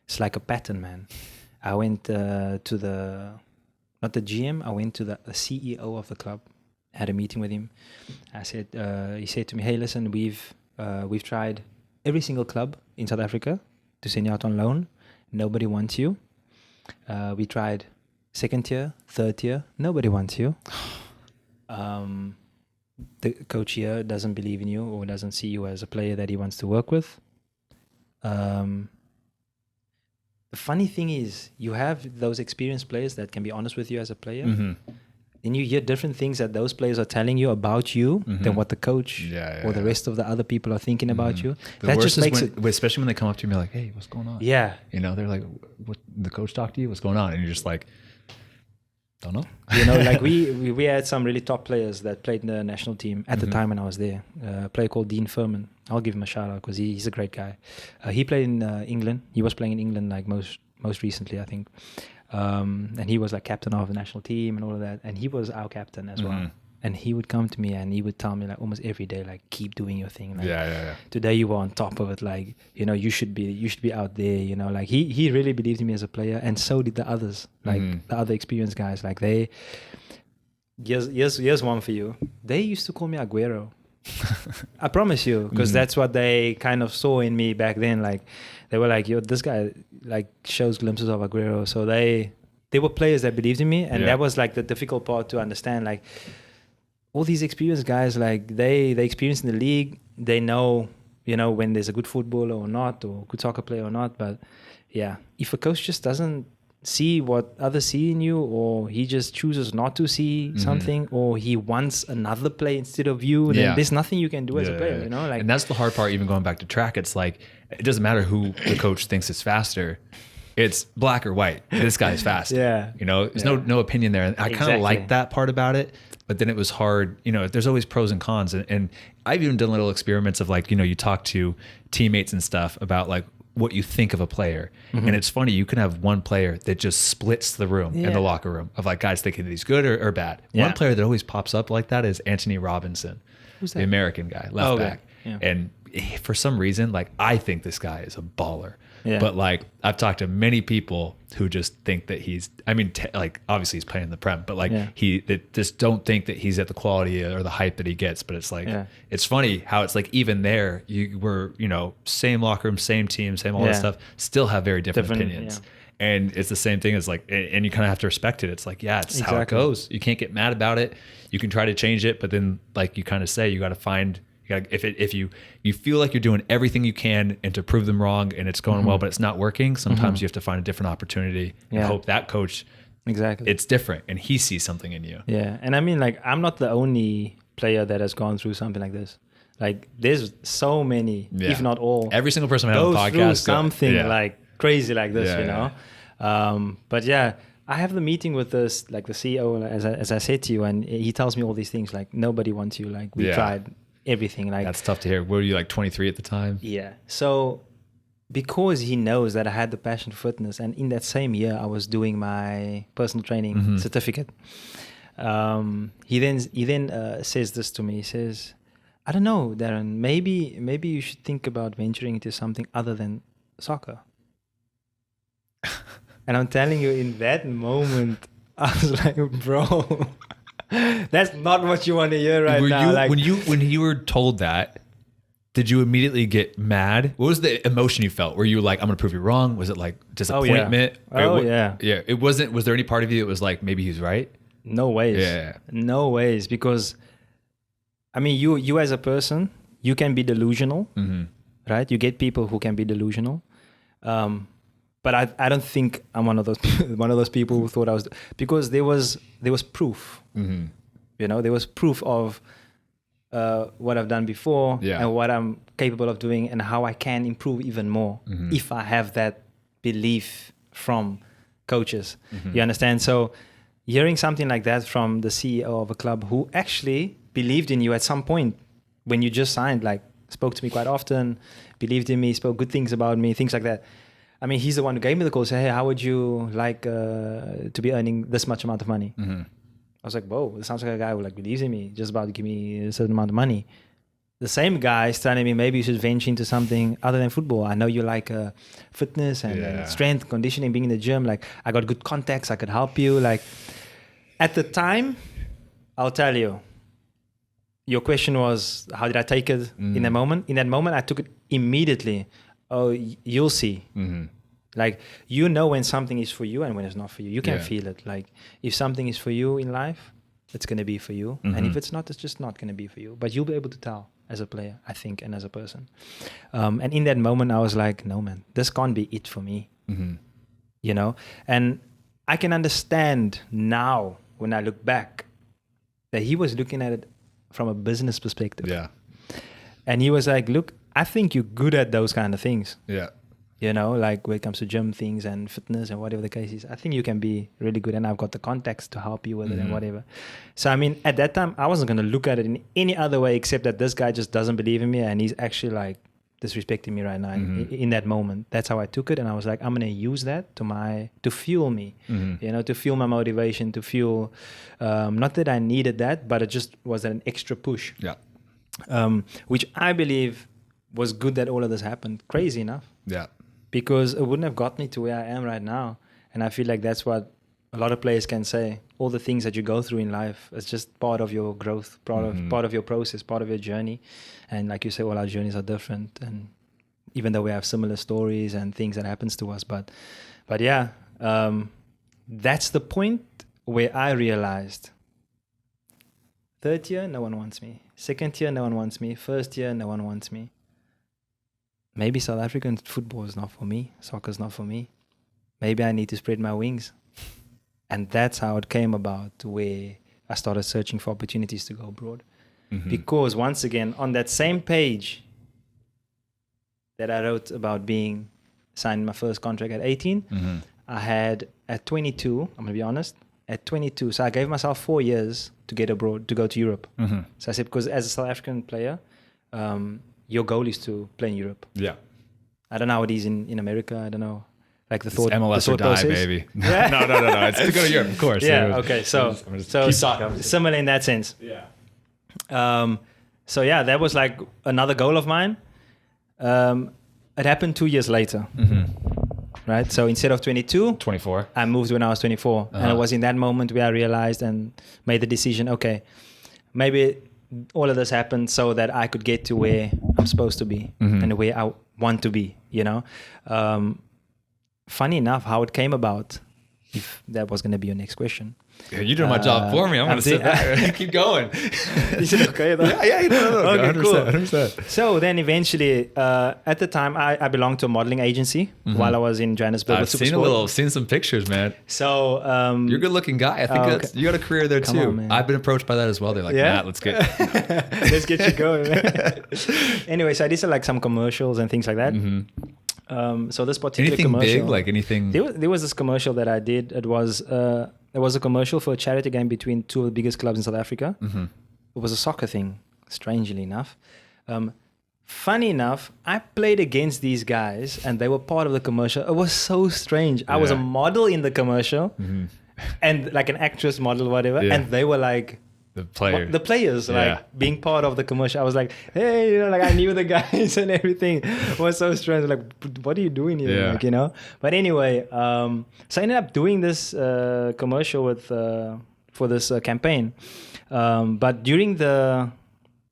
it's like a pattern, man. I went to not the GM, I went to the CEO of the club, had a meeting with him. I said, he said to me, hey, listen, we've tried every single club in South Africa to send you out on loan. Nobody wants you. We tried second tier, third tier. Nobody wants you. The coach here doesn't believe in you or doesn't see you as a player that he wants to work with. The funny thing is, you have those experienced players that can be honest with you as a player. Then you hear different things that those players are telling you about you than what the coach or the rest of the other people are thinking about you. That just makes it... Especially when they come up to you and be like, hey, what's going on? Yeah. They're like, what, the coach talked to you? What's going on? And you're just like, Don't know. Like we had some really top players that played in the national team at the time when I was there. A player called Dean Furman. I'll give him a shout out because he's a great guy. He played in England. He was playing in England like most recently, I think. And he was like captain of the national team and all of that. And he was our captain as well. And he would come to me and he would tell me like almost every day, like, keep doing your thing. Like, today you were on top of it. Like, you should be out there, like he really believed in me as a player. And so did the others, like the other experienced guys. Like here's one for you. They used to call me Aguero. I promise you, because that's what they kind of saw in me back then. Like they were like, yo, this guy like shows glimpses of Aguero. So they were players that believed in me. And that was like the difficult part to understand. Like, all these experienced guys, like they experience in the league, they know, when there's a good footballer or not, or good soccer player or not. But yeah, if a coach just doesn't see what others see in you, or he just chooses not to see something, or he wants another play instead of you, then there's nothing you can do as a player, Like, and that's the hard part, even going back to track. It's like, it doesn't matter who the coach thinks is faster. It's black or white. This guy's fast. There's no opinion there. And I kind of like that part about it. But then it was hard, there's always pros and cons. And I've even done little experiments of like, you talk to teammates and stuff about like what you think of a player. And it's funny, you can have one player that just splits the room in the locker room of like guys thinking that he's good or bad. One player that always pops up like that is Anthony Robinson. Who's that? The American guy, left back. Yeah. And for some reason, like, I think this guy is a baller. Yeah. But like, I've talked to many people who just think that he's, like, obviously he's playing in the Prem, but like that just don't think that he's at the quality or the hype that he gets. But it's like, it's funny how it's like, even there, you were, same locker room, same team, same all that stuff, still have very different opinions. Yeah. And it's the same thing as like, and you kind of have to respect it. It's like, it's how it goes. You can't get mad about it. You can try to change it, but then like you kind of say, you got to find, if you feel like you're doing everything you can and to prove them wrong and it's going well, but it's not working, sometimes you have to find a different opportunity and hope that coach, it's different and he sees something in you. Yeah. And I mean, like, I'm not the only player that has gone through something like this. Like, there's so many, if not all. Every single person I have on the podcast goes through something like crazy like this, But yeah, I have the meeting with this, like the CEO, as I said to you, and he tells me all these things, like, nobody wants you, like, we tried everything. Like, that's tough to hear. Were you like 23 at the time? Yeah. So because he knows that I had the passion for fitness, and in that same year I was doing my personal training certificate, he then says this to me. He says, I don't know, Darren, maybe you should think about venturing into something other than soccer. And I'm telling you, in that moment I was like, bro, that's not what you want to hear now. When you were told that, did you immediately get mad? What was the emotion you felt? Were you like, I'm going to prove you wrong? Was it like disappointment? Yeah. It wasn't. Was there any part of you that was like, maybe he's right? No ways. Yeah. No ways. Because, I mean, you as a person, you can be delusional, right? You get people who can be delusional. But I don't think I'm one of those people who thought I was, because there was proof. There was proof of what I've done before and what I'm capable of doing and how I can improve even more if I have that belief from coaches. You understand? So hearing something like that from the CEO of a club who actually believed in you at some point when you just signed, like, spoke to me quite often, believed in me, spoke good things about me, things like that. I mean, he's the one who gave me the call, say, hey, how would you like to be earning this much amount of money? I was like, whoa, this sounds like a guy who like believes in me, just about to give me a certain amount of money. The same guy is telling me, maybe you should venture into something other than football. I know you like fitness and strength, conditioning, being in the gym. Like, I got good contacts, I could help you. Like, at the time, I'll tell you, your question was, how did I take it in that moment? In that moment, I took it immediately. Oh, you'll see. Like, when something is for you and when it's not for you. You can feel it. Like, if something is for you in life, it's going to be for you. And if it's not, it's just not going to be for you. But you'll be able to tell as a player, I think, and as a person. And in that moment, I was like, no, man, this can't be it for me. And I can understand now when I look back that he was looking at it from a business perspective. Yeah. And he was like, look, I think you're good at those kind of things. Yeah. like when it comes to gym things and fitness and whatever the case is. I think you can be really good, and I've got the contacts to help you with it and whatever. So, I mean, at that time, I wasn't going to look at it in any other way except that this guy just doesn't believe in me, and he's actually like disrespecting me right now in that moment. That's how I took it, and I was like, I'm going to use that to fuel me, to fuel my motivation, to fuel, not that I needed that, but it just was an extra push. Yeah. Which I believe was good that all of this happened. Crazy enough. Yeah. Because it wouldn't have got me to where I am right now. And I feel like that's what a lot of players can say. All the things that you go through in life is just part of your growth, part of your process, part of your journey. And like you say, all our journeys are different. And even though we have similar stories and things that happens to us, but yeah, that's the point where I realized, third year, no one wants me. Second year, no one wants me. First year, no one wants me. Maybe South African football is not for me. Soccer is not for me. Maybe I need to spread my wings. And that's how it came about, where I started searching for opportunities to go abroad. Because once again, on that same page that I wrote about being signed my first contract at 18, I had at 22, I'm going to be honest, at 22. So I gave myself 4 years to get abroad, to go to Europe. So I said, because as a South African player, your goal is to play in Europe. Yeah. I don't know how it is in America. I don't know. Like the thought, MLS the or thought die, process. baby. No. It's to go to Europe, of course. Yeah. Okay. So keep talking. Similar in that sense. Yeah. So yeah, that was like another goal of mine. It happened 2 years later. Right. So instead of 22, 24. I moved when I was 24, and it was in that moment where I realized and made the decision. Okay, maybe all of this happened so that I could get to where I'm supposed to be and where I want to be, Funny enough, how it came about, if that was going to be your next question. Yeah, you're doing my job for me. I'm going to sit there and keep going. Is it okay though? Yeah, no. Okay, 100%, cool. 100%. So then eventually, at the time, I belonged to a modeling agency while I was in Johannesburg with SuperSport. Seen some pictures, man. So you're a good looking guy. I think you got a career there too. On, I've been approached by that as well. They're like, Matt, let's get you going. Man. Anyway, so I did like some commercials and things like that. So this particular anything commercial, big, like anything. There was this commercial that I did. It was a commercial for a charity game between two of the biggest clubs in South Africa. It was a soccer thing, strangely enough. Funny enough, I played against these guys and they were part of the commercial. It was so strange. I was a model in the commercial and like an actress model, whatever. And they were like the players, like being part of the commercial. I was like, hey, like I knew the guys and everything. It was so strange. Like, what are you doing here? Like, But anyway, so I ended up doing this commercial with for this campaign. But during the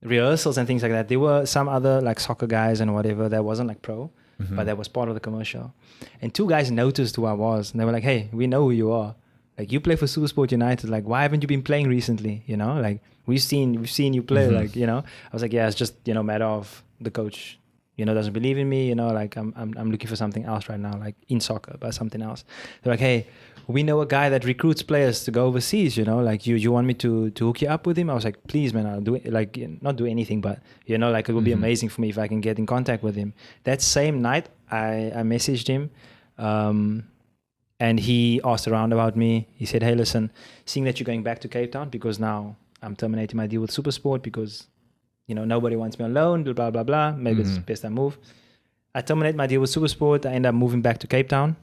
rehearsals and things like that, there were some other like soccer guys and whatever that wasn't like pro, but that was part of the commercial. And two guys noticed who I was, and they were like, hey, we know who you are. Like, you play for SuperSport United. Like, why haven't you been playing recently? Like we've seen you play. Like, I was like, yeah, it's just matter of the coach, doesn't believe in me. Like I'm looking for something else right now, like in soccer, but something else. They're like, hey, we know a guy that recruits players to go overseas. Like you want me to hook you up with him? I was like, please, man, I'll do it. Like, not do anything, but like it would be amazing for me if I can get in contact with him. That same night, I messaged him. And he asked around about me. He said, hey, listen, seeing that you're going back to Cape Town, because now I'm terminating my deal with SuperSport because, nobody wants me on loan, blah, blah, blah. Maybe it's best I move. I terminate my deal with SuperSport. I end up moving back to Cape Town.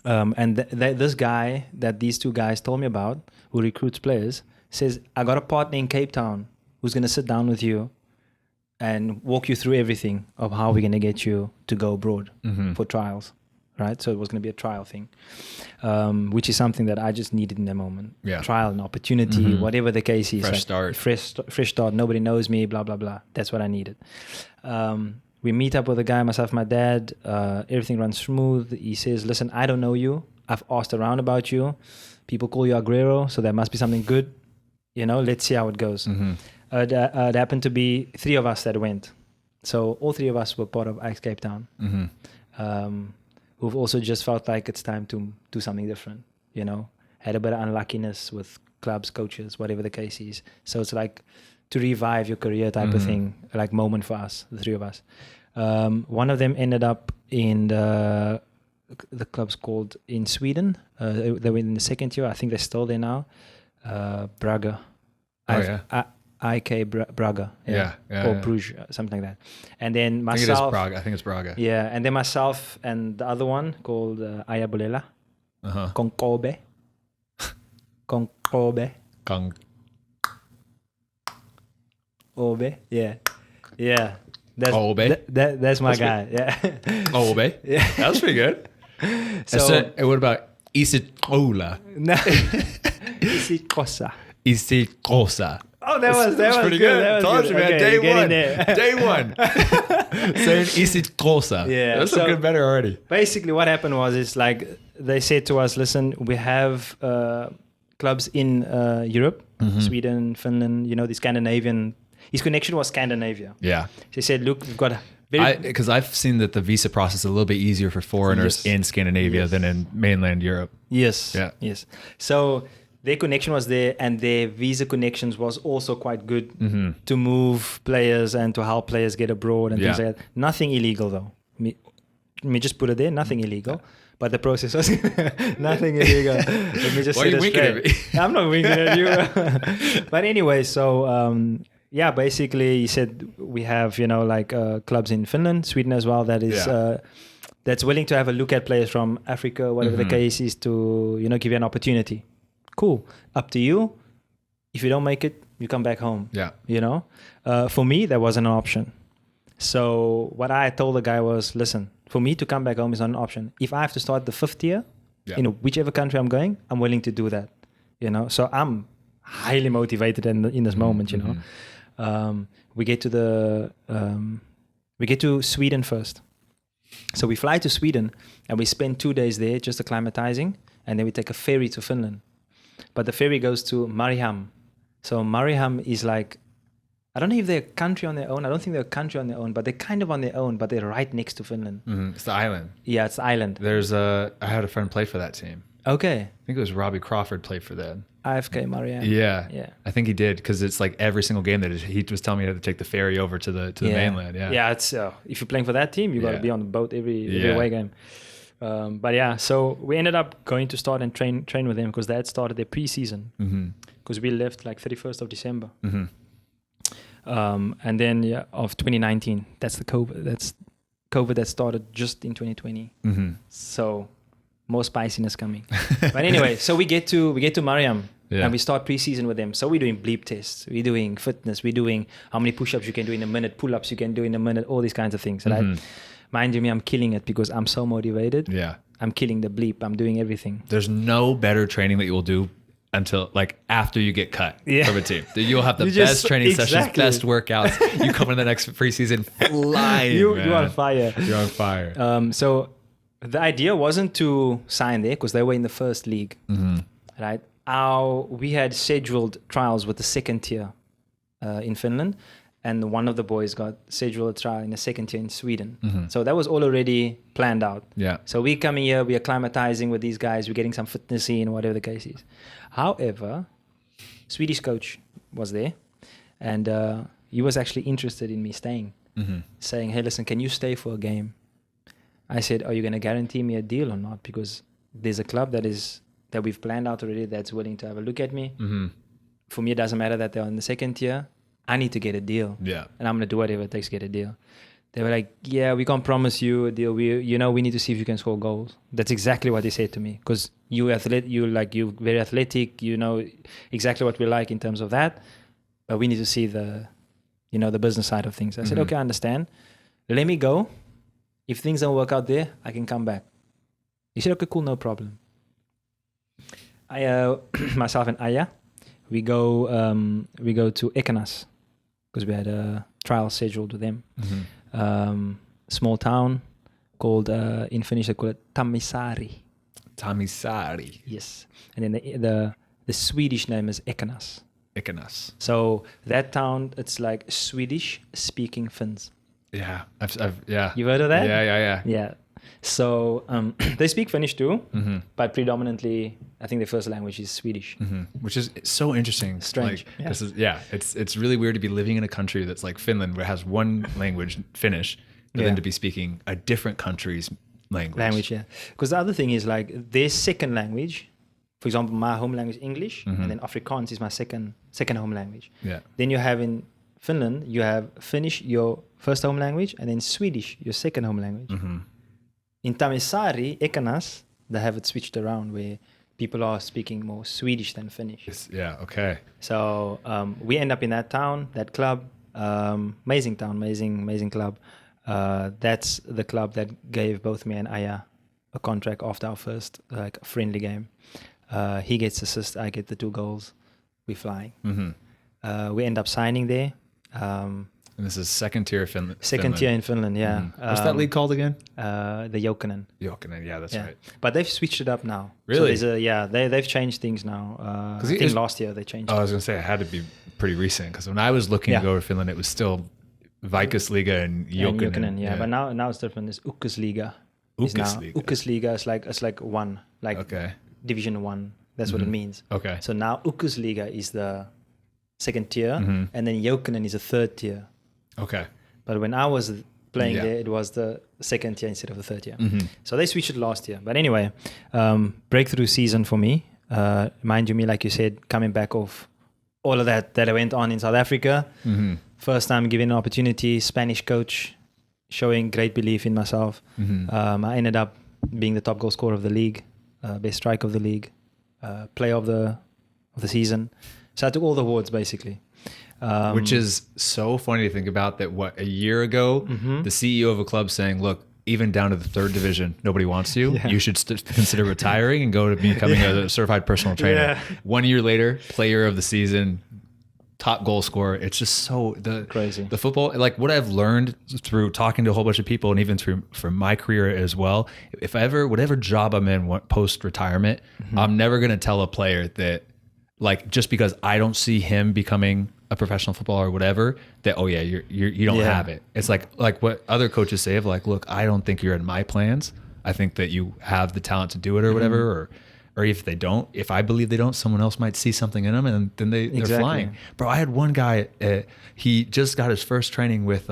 And this guy that these two guys told me about, who recruits players, says, I got a partner in Cape Town who's going to sit down with you and walk you through everything of how we're going to get you to go abroad for trials. Right, so it was going to be a trial thing, which is something that I just needed in that moment. Trial, an opportunity, whatever the case is. Fresh start. Nobody knows me. Blah blah blah. That's what I needed. We meet up with the guy, myself, my dad. Everything runs smooth. He says, "Listen, I don't know you. I've asked around about you. People call you Aguero, so there must be something good. Let's see how it goes." It happened to be 3 of us that went, so all 3 of us were part of Ajax Cape Town. Who've also just felt like it's time to do something different, had a bit of unluckiness with clubs, coaches, whatever the case is. So it's like to revive your career type of thing, like moment for us, the three of us. One of them ended up in the club's called in Sweden. They were in the second year. I think they're still there now. Braga. IK Braga. Or Bruges, something like that. And then myself. I think it is Braga. I think it's Braga. Yeah, and then myself and the other one called Ayabulela. Konkobe. Obe. Yeah. That's my guy. Yeah. Obe. Yeah. That was pretty good. So, what about Isikola? No. Isikosa. Oh, that was pretty good. Told you, man. Okay, Day one. Saying Isikosa. Yeah. That's so good better already. Basically, what happened was, it's like they said to us, listen, we have clubs in Europe, Sweden, Finland, the Scandinavian. His connection was Scandinavia. Yeah. She said, look, we've got because I've seen that the visa process is a little bit easier for foreigners in Scandinavia than in mainland Europe. Yes. Yeah. Yes. So their connection was there, and their visa connections was also quite good to move players and to help players get abroad and things like that. Nothing illegal though. Me just put it there. Nothing illegal. But the process was nothing illegal. Let me just Why are you winking at me? I'm not winking at you. But anyway, so basically he said we have clubs in Finland, Sweden as well that is that's willing to have a look at players from Africa, whatever the case is, to give you an opportunity. Cool, up to you. If you don't make it, you come back home. Yeah. For me that wasn't an option. So what I told the guy was, listen, for me to come back home is not an option. If I have to start the 5th year in whichever country I'm going, I'm willing to do that. So I'm highly motivated in this moment. We get to Sweden first. So we fly to Sweden and we spend 2 days there just acclimatizing, and then we take a ferry to Finland. But the ferry goes to Mariehamn. So Mariehamn is like, I don't know if they're a country on their own. I don't think they're a country on their own, but they're kind of on their own, but they're right next to Finland. It's the island. Yeah, it's the island. I had a friend play for that team. Okay. I think it was Robbie Crawford played for them. IFK Mariehamn. Yeah. I think he did, because it's like every single game that he was telling me he had to take the ferry over to the mainland. Yeah. It's if you're playing for that team, you got to be on the boat every away game. So we ended up going to start and train with them, because they had started their pre-season, because we left like 31st of December. And then of 2019, that's the COVID. That's COVID that started just in 2020. So more spiciness coming. But anyway, so we get to Mariehamn. And we start pre-season with them. So we're doing bleep tests. We're doing fitness. We're doing how many push-ups you can do in a minute, pull-ups you can do in a minute, all these kinds of things. Right? Mind you, I'm killing it because I'm so motivated. Yeah. I'm killing the bleep. I'm doing everything. There's no better training that you will do until after you get cut from a team. You'll have the best training sessions, best workouts. You come in the next preseason flying. You're on fire. You're on fire. So the idea wasn't to sign there because they were in the first league. Right? We had scheduled trials with the second tier in Finland, and one of the boys got scheduled a trial in the second tier in Sweden. So that was all already planned out. Yeah. So we coming here, we are acclimatizing with these guys, we're getting some fitness in, whatever the case is. However, Swedish coach was there, and he was actually interested in me staying, saying, hey, listen, can you stay for a game? I said, are you going to guarantee me a deal or not? Because there's a club that we've planned out already that's willing to have a look at me. For me, it doesn't matter that they're in the second tier. I need to get a deal. Yeah. And I'm going to do whatever it takes to get a deal. They were like, yeah, we can't promise you a deal. We need to see if you can score goals. That's exactly what they said to me. Because you're very athletic. You know exactly what we like in terms of that. But we need to see the business side of things. I said, okay, I understand. Let me go. If things don't work out there, I can come back. He said, okay, cool, no problem. Myself and Aya, we go to Ekenas because we had a trial scheduled with them. Small town called in Finnish they call it Tamisaari. Tamisaari. Yes, and then the Swedish name is Ekenas. Ekenas. So that town, it's like Swedish speaking Finns. Yeah, I've You've heard of that? Yeah. Yeah. So they speak Finnish too, but predominantly, I think their first language is Swedish. Which is so interesting. Strange. Like, this is, it's really weird to be living in a country that's like Finland, where it has one language, Finnish, but then to be speaking a different country's language. Because the other thing is like their second language, for example, my home language English, and then Afrikaans is my second home language. Yeah. Then you have in Finland, you have Finnish, your first home language, and then Swedish, your second home language. In Tamisaari, Ekanas, they have it switched around where people are speaking more Swedish than Finnish. Okay. So we end up in that town, that club, amazing town, amazing club. That's the club that gave both me and Aya a contract after our first like friendly game. He gets assist, I get the 2 goals. We fly. We end up signing there. And this is second tier Finland. Second tier in Finland, yeah. What's that league called again? The Jokinen. Jokinen, yeah, that's right. But they've switched it up now. Really? So they've changed things now. I think last year they changed. I was going to say it had to be pretty recent, because when I was looking to go to Finland, it was still Veikkausliiga and Jokinen. Yeah, but now it's different. It's Ykkösliiga. Ykkösliiga is like one, like Division 1. That's what it means. Okay. So now Ykkösliiga is the second tier, and then Jokinen is a third tier. Okay. But when I was playing there, it was the second tier instead of the third tier. So they switched it last year. But anyway, breakthrough season for me. Mind you, like you said, coming back off all of that I went on in South Africa. First time given an opportunity, Spanish coach, showing great belief in myself. I ended up being the top goal scorer of the league, best striker of the league, player of the season. So I took all the awards basically. Which is so funny to think about, that a year ago, the CEO of a club saying, look, even down to the 3rd division, nobody wants you. You should consider retiring and go to becoming a certified personal trainer. 1 year later, player of the season, top goal scorer. It's just so crazy. The football, like what I've learned through talking to a whole bunch of people, and even from my career as well, if whatever job I'm in post retirement, I'm never going to tell a player that, like, just because I don't see him becoming a professional footballer or whatever, that you don't have it. It's like what other coaches say of like, look, I don't think you're in my plans. I think that you have the talent to do it or whatever, or if they don't, if I believe they don't, someone else might see something in them, and then they're flying. Bro, I had one guy, he just got his first training with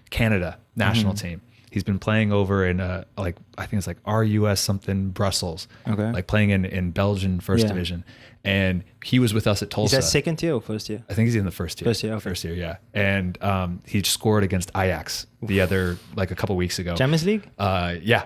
Canada national team. He's been playing over in I think it's like RUS something Brussels, like playing in Belgian first division. And he was with us at Tulsa. Is that second tier or first year? I think he's in the first tier. First year, okay. First year, yeah. And he scored against Ajax the other, like a couple weeks ago. Champions League? Yeah.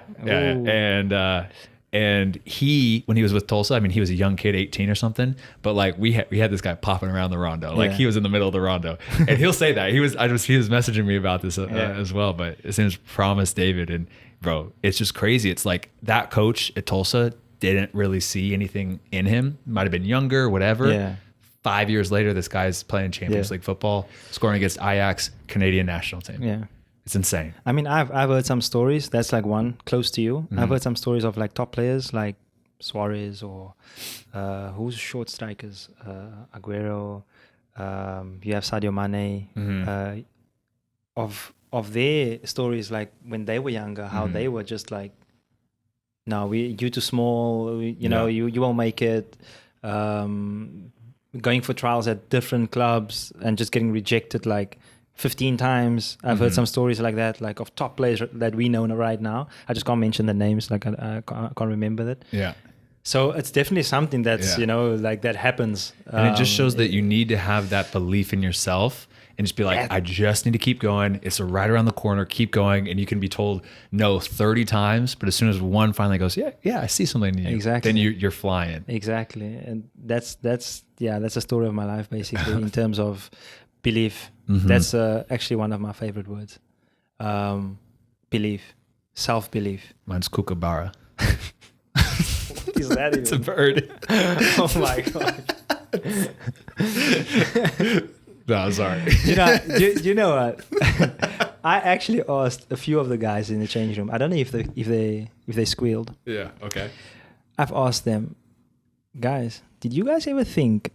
And he, when he was with Tulsa, I mean, he was a young kid, 18 or something, but like we had this guy popping around the rondo, like he was in the middle of the rondo, and he'll say that he was messaging me about this as well. But his name is Promise David, and bro, it's just crazy. It's like that coach at Tulsa didn't really see anything in him. Might have been younger, whatever. Yeah. 5 years later, this guy's playing Champions League football, scoring against Ajax, Canadian national team. Yeah. It's insane. I mean, I've heard some stories. That's like one close to you. I've heard some stories of like top players like Suarez or who's short strikers, Aguero. You have Sadio Mane. Of their stories, like when they were younger, how they were just like, no, you're too small. You won't make it. Going for trials at different clubs and just getting rejected like 15 times. I've heard some stories like that, like of top players that we know right now. I just can't mention the names, like I can't remember that. Yeah. So it's definitely something that's, like that happens. And it just shows that you need to have that belief in yourself and just be like, I just need to keep going. It's right around the corner. Keep going. And you can be told no 30 times, but as soon as one finally goes, yeah, I see something in you. Exactly. Then you're flying. Exactly. And that's a story of my life, basically, in terms of belief. That's actually one of my favorite words. Belief, self-belief. Mine's kookaburra. What is that even? It's a bird. Oh my God. No, sorry. You know what? I actually asked a few of the guys in the change room. I don't know if they squealed. Yeah. Okay. I've asked them, guys, did you guys ever think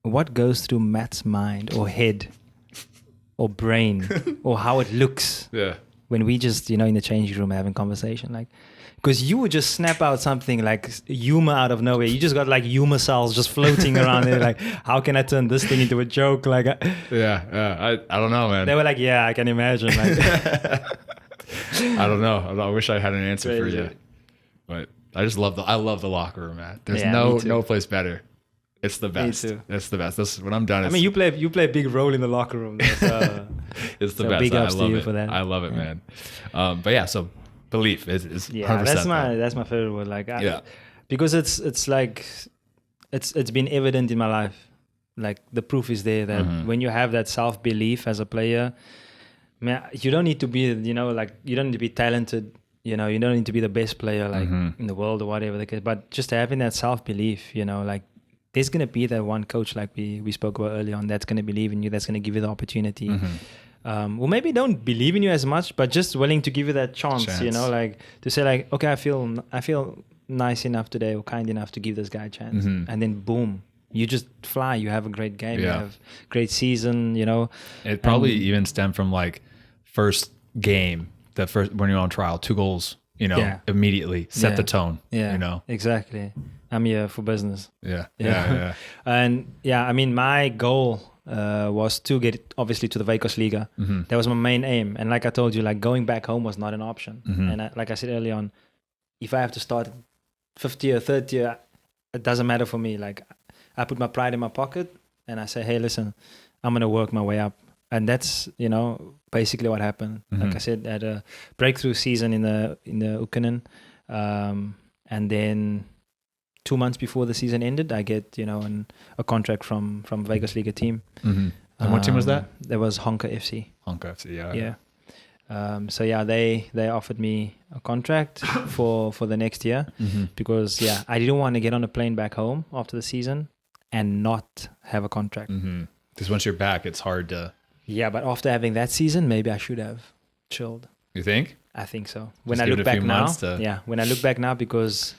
what goes through Matt's mind or head or brain or how it looks when we just, in the changing room having conversation, like, because you would just snap out something like humor out of nowhere. You just got like humor cells just floating around there. Like, how can I turn this thing into a joke? Like, I don't know, man. They were like, yeah, I can imagine. Like, I don't know. I wish I had an answer for Crazy. you, but I love the locker room, man. There's Yeah, me too. no place better. It's the best. too. It's the best. This when I'm done. I mean, you play a big role in the locker room. Though, so it's the so best. big ups I to love you it. for that. I love it, man. But yeah, so belief is 100%. That's my favorite word. Like, Yeah. because it's like it's been evident in my life. Like, the proof is there that when you have that self belief as a player, man, you don't need to be you don't need to be talented. You don't need to be the best player like in the world or whatever the case. But just having that self belief, like, there's gonna be that one coach like we spoke about earlier on that's gonna believe in you, that's gonna give you the opportunity. Or maybe don't believe in you as much, but just willing to give you that chance. Like, to say like, okay, I feel nice enough today or kind enough to give this guy a chance, and then boom, you just fly. You have a great game. You have great season. It probably even stemmed from like first game, when you're on trial, 2 goals. Immediately set the tone. Yeah, exactly. I'm here for business. Yeah. And I mean, my goal was to get obviously to the Veikkausliiga. That was my main aim. And like I told you, like, going back home was not an option. And like I said earlier on, if I have to start 5th year, 3rd year, it doesn't matter for me. Like, I put my pride in my pocket and I say, hey, listen, I'm going to work my way up. And that's, basically what happened. Like I said, I had a breakthrough season in the Ukkonen. And then 2 months before the season ended, I get, a contract from Veikkausliiga team. And what team was that? That was Honka FC. Honka FC, Yeah. So they offered me a contract for the next year because I didn't want to get on a plane back home after the season and not have a contract. Because once you're back, it's hard to. Yeah, but after having that season, maybe I should have chilled. You think? I think so. When I look back now, when I look back now, because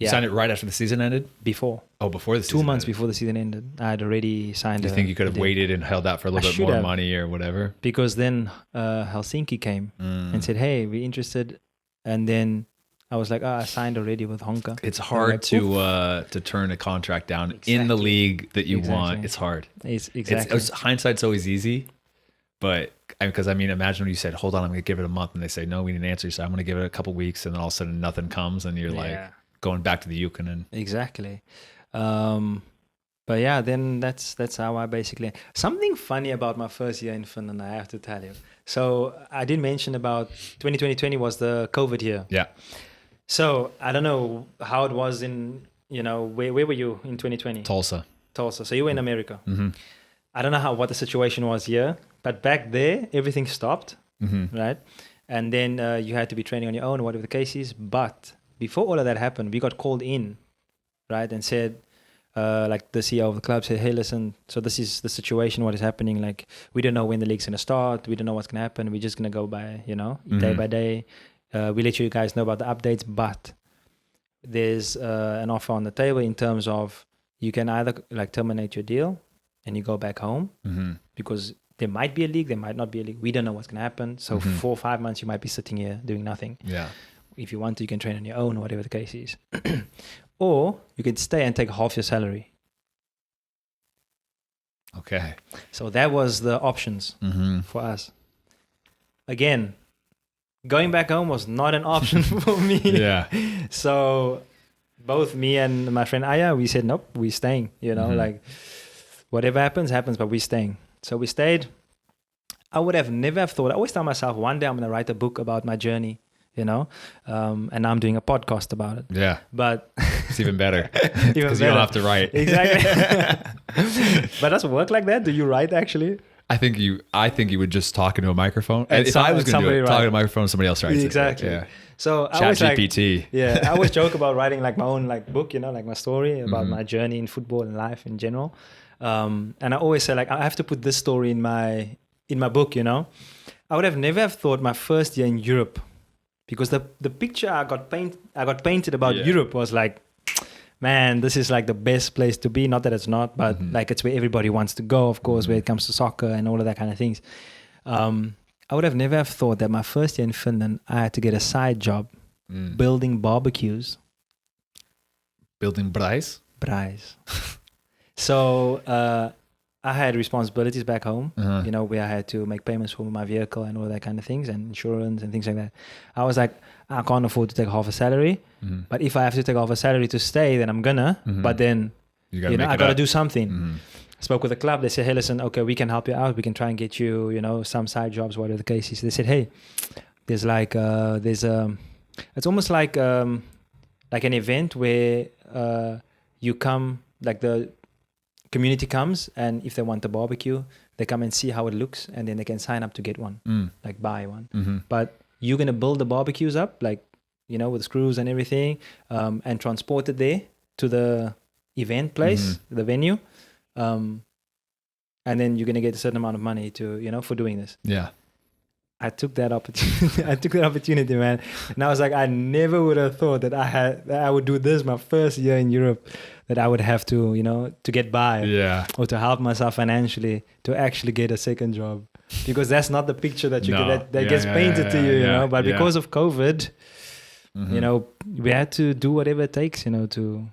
you signed it right after the season ended? Before. Oh, before the season 2 months ended. before the season ended, I had already signed. Do you think you could have waited and held out for a little bit more money or whatever? Because then Helsinki came and said, hey, we're interested. And then I was like, I signed already with Honka. It's hard to turn a contract down in the league that you want. It's hard. Hindsight's always easy. But because imagine when you said, hold on, I'm going to give it a month. And they say, no, we need an answer. So I'm going to give it a couple weeks. And then all of a sudden nothing comes. And you're like going back to the Ukkonen. Exactly. But then that's how I basically. Something funny about my first year in Finland, I have to tell you. So I did mention about 2020 was the COVID year. Yeah. So I don't know how it was in, where were you in 2020? Tulsa. So you were in America. I don't know what the situation was here, but back there, everything stopped, right? And then you had to be training on your own, whatever the case is. But before all of that happened, we got called in, right? And said, like the CEO of the club said, hey, listen, so this is the situation, what is happening. Like, we don't know when the league's going to start. We don't know what's going to happen. We're just going to go by, day by day. We let you guys know about the updates, but there's an offer on the table in terms of you can either like terminate your deal and you go back home because there might be a league, there might not be a league. We don't know what's going to happen. So 4 or 5 months, you might be sitting here doing nothing. Yeah. If you want to, you can train on your own or whatever the case is. Or you can stay and take half your salary. Okay. So that was the options for us. Again, going back home was not an option for me. Yeah. So both me and my friend Aya, we said, nope, we're staying, like whatever happens, but we're staying. So we stayed. I would have never have thought, I always tell myself one day I'm going to write a book about my journey, and now I'm doing a podcast about it. Yeah. But it's even better because you don't have to write. Exactly. But does it work like that? Do you write actually? I think you would just talk into a microphone. And if I was going to do it, talk to a microphone, somebody else writes exactly. it. Yeah. So I Chat GPT. I always joke about writing like my own like book, like my story about my journey in football and life in general. And I always say like I have to put this story in my book. I would have never have thought my first year in Europe, because the picture I got painted about Europe was like, man, this is like the best place to be. Not that it's not, but like it's where everybody wants to go, of course, where it comes to soccer and all of that kind of things. I would have never have thought that my first year in Finland, I had to get a side job building barbecues. Building braais? Braais. So I had responsibilities back home, where I had to make payments for my vehicle and all that kind of things and insurance and things like that. I was like, I can't afford to take half a salary, but if I have to take half a salary to stay, then I'm gonna. But then, I got to do something. I spoke with the club. They said, hey, listen, okay, we can help you out. We can try and get you, some side jobs, whatever the case is. They said, hey, there's like, it's almost like an event where you come, like the community comes, and if they want the barbecue, they come and see how it looks, and then they can sign up to get one, like buy one. But you're going to build the barbecues up, like, with screws and everything, and transport it there to the event place, the venue. And then you're going to get a certain amount of money to, for doing this. Yeah. I took that opportunity, man. And I was like, I never would have thought that I would do this my first year in Europe, that I would have to, to get by, or to help myself financially to actually get a second job, because that's not the picture that you get, that gets painted to you, you know. But because of COVID, we had to do whatever it takes, to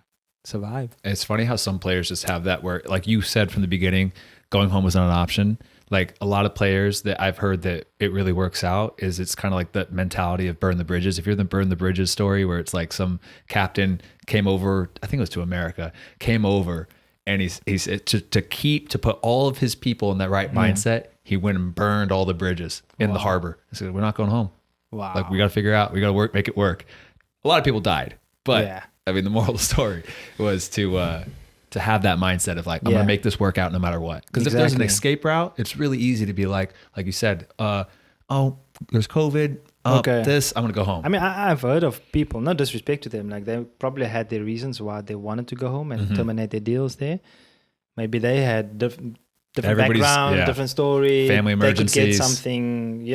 survive. It's funny how some players just have that where, like you said from the beginning, going home was not an option. Like a lot of players that I've heard that it really works out is it's kind of like the mentality of burn the bridges. If you're the burn the bridges story where it's like some captain came over, I think it was to America, came over and he's to put all of his people in that right mindset, he went and burned all the bridges in the harbor. I said, we're not going home. Wow. Like we got to figure out, we got to make it work. A lot of people died, but I mean, the moral of the story was to have that mindset of like, I'm going to make this work out no matter what. Because if there's an escape route, it's really easy to be like you said, there's COVID. This, I'm going to go home. I mean, I've heard of people, no disrespect to them, like they probably had their reasons why they wanted to go home and terminate their deals there. Maybe they had different background, different story. Family emergencies. They could get something,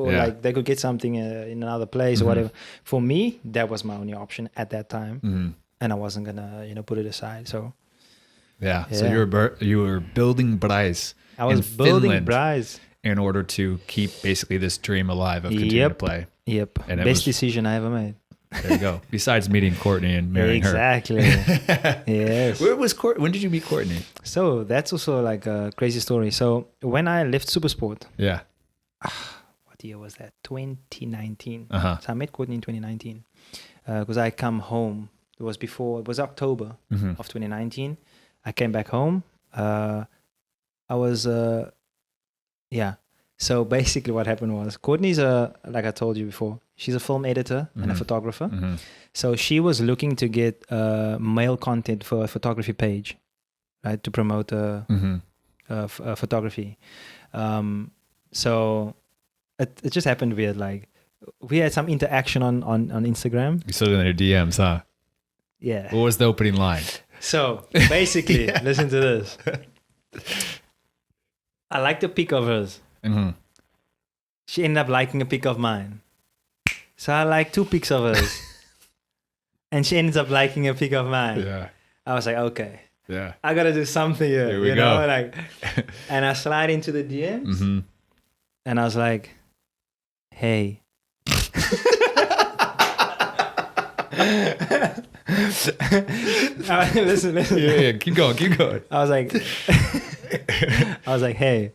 like they could get something in another place or whatever. For me, that was my only option at that time. And I wasn't going to, put it aside. So... Yeah. So you were building braais. I was building braais in order to keep basically this dream alive of continuing to play. Yep. And best decision I ever made. There you go. Besides meeting Courtney and marrying her. Exactly. Yes. Where was Courtney? When did you meet Courtney? So that's also like a crazy story. So when I left Supersport. Yeah. What year was that? 2019. So I met Courtney in 2019 because I come home. It was October of 2019. I came back home. I was, So basically what happened was Courtney's like I told you before, she's a film editor and a photographer. So she was looking to get male content for a photography page, right? To promote photography. So it just happened weird. Like we had some interaction on Instagram. You saw it in their DMs, huh? Yeah. What was the opening line? So basically, listen to this. I liked a pic of hers. She ended up liking a pic of mine. So I like 2 pics of hers. And she ends up liking a pic of mine. Yeah. I was like, okay. Yeah. I got to do something here. Here we go. Like, and I slide into the DMs. And I was like, hey. Listen. Yeah, keep going. I was like, hey,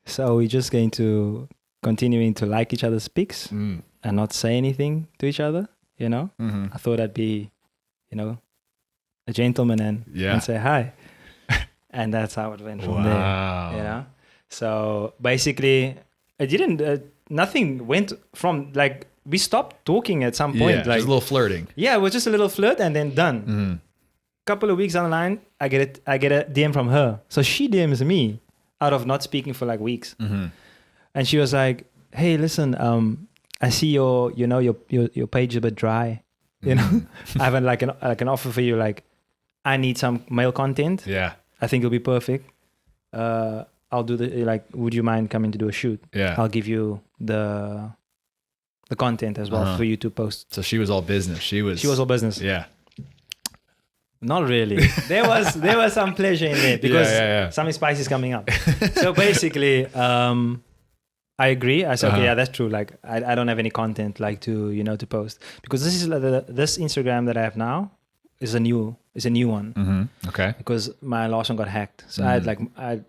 so we're just going to continuing to like each other's pics and not say anything to each other, I thought I'd be, a gentleman and say hi. And that's how it went from there, So basically, it didn't, nothing went from like, we stopped talking at some point. Yeah, like just a little flirting. Yeah, it was just a little flirt and then done. Couple of weeks down the line, I get a DM from her. So she DMs me out of not speaking for like weeks. And she was like, hey, listen, I see your page is a bit dry. I have like an offer for you. Like, I need some male content. Yeah. I think it'll be perfect. I'll do would you mind coming to do a shoot? Yeah. I'll give you the content as well for you to post. So she was all business. She was all business. Yeah. Not really. There was some pleasure in it because something spicy is coming up. So basically, I agree. I said, okay, yeah, that's true. Like, I don't have any content like to post, because this is this Instagram that I have now is a new one. Mm-hmm. Okay. Because my last one got hacked. So I had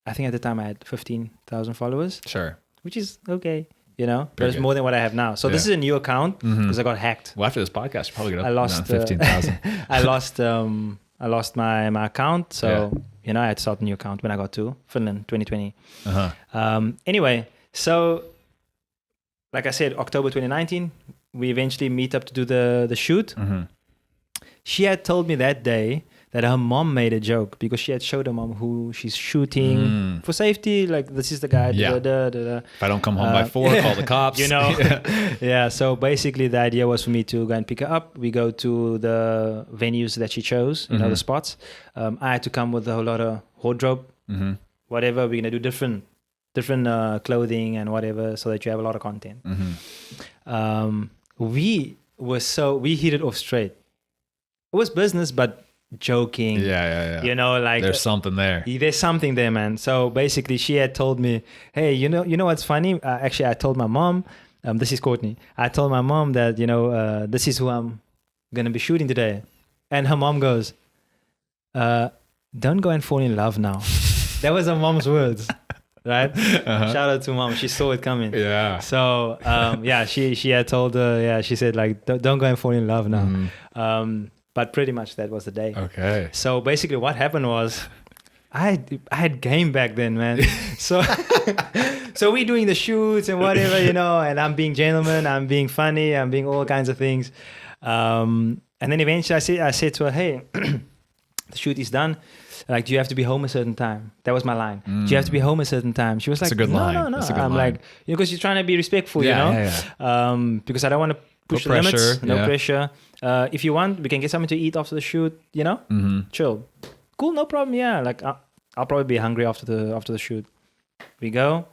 I think at the time I had 15,000 followers. Sure. Which is okay, but it's more than what I have now. So this is a new account because I got hacked. Well, after this podcast, you're probably gonna I lost 15,000. I lost my account. So I had to start a new account when I got to Finland 2020. Anyway, so like I said, October 2019, we eventually meet up to do the shoot. She had told me that day that her mom made a joke because she had showed her mom who she's shooting for safety. Like, this is the guy. If I don't come home by 4, call the cops. Yeah. So basically, the idea was for me to go and pick her up. We go to the venues that she chose, the spots. I had to come with a whole lot of wardrobe, whatever. We're gonna do different clothing and whatever, so that you have a lot of content. We hit it off straight. It was business, but joking. Yeah. Like there's something there. There's something there, man. So basically, she had told me, "Hey, you know what's funny? Actually, I told my mom. This is Courtney. I told my mom that this is who I'm gonna be shooting today," and her mom goes, "Don't go and fall in love now." That was her mom's words. Right? Shout out to mom. She saw it coming. Yeah. So she had told her. She said, like, don't go and fall in love now. But pretty much that was the day. Okay. So basically what happened was I had game back then, man. So we're doing the shoots and whatever, and I'm being gentleman, I'm being funny, I'm being all kinds of things. And then eventually I said to her, "Hey, the shoot is done. Like, do you have to be home a certain time?" That was my line. Do you have to be home a certain time? She was like, That's a good line. No. That's a good I'm line. like, because you're trying to be respectful, Yeah. because I don't want to push the limits. No pressure. If you want, we can get something to eat after the shoot. Chill. Cool, no problem. Yeah, like I'll probably be hungry after the shoot. We go.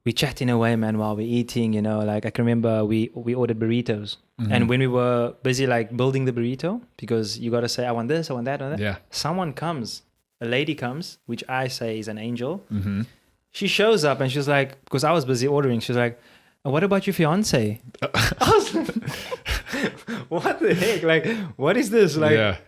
We chatting away, man, while we're eating. Like I can remember we ordered burritos, and when we were busy like building the burrito, because you gotta say, I want this, I want that, I want that. Yeah. Someone comes, a lady comes, which I say is an angel. She shows up and she's like, because I was busy ordering, she's like, "What about your fiance?" I was like, what the heck? Like, what is this? Like,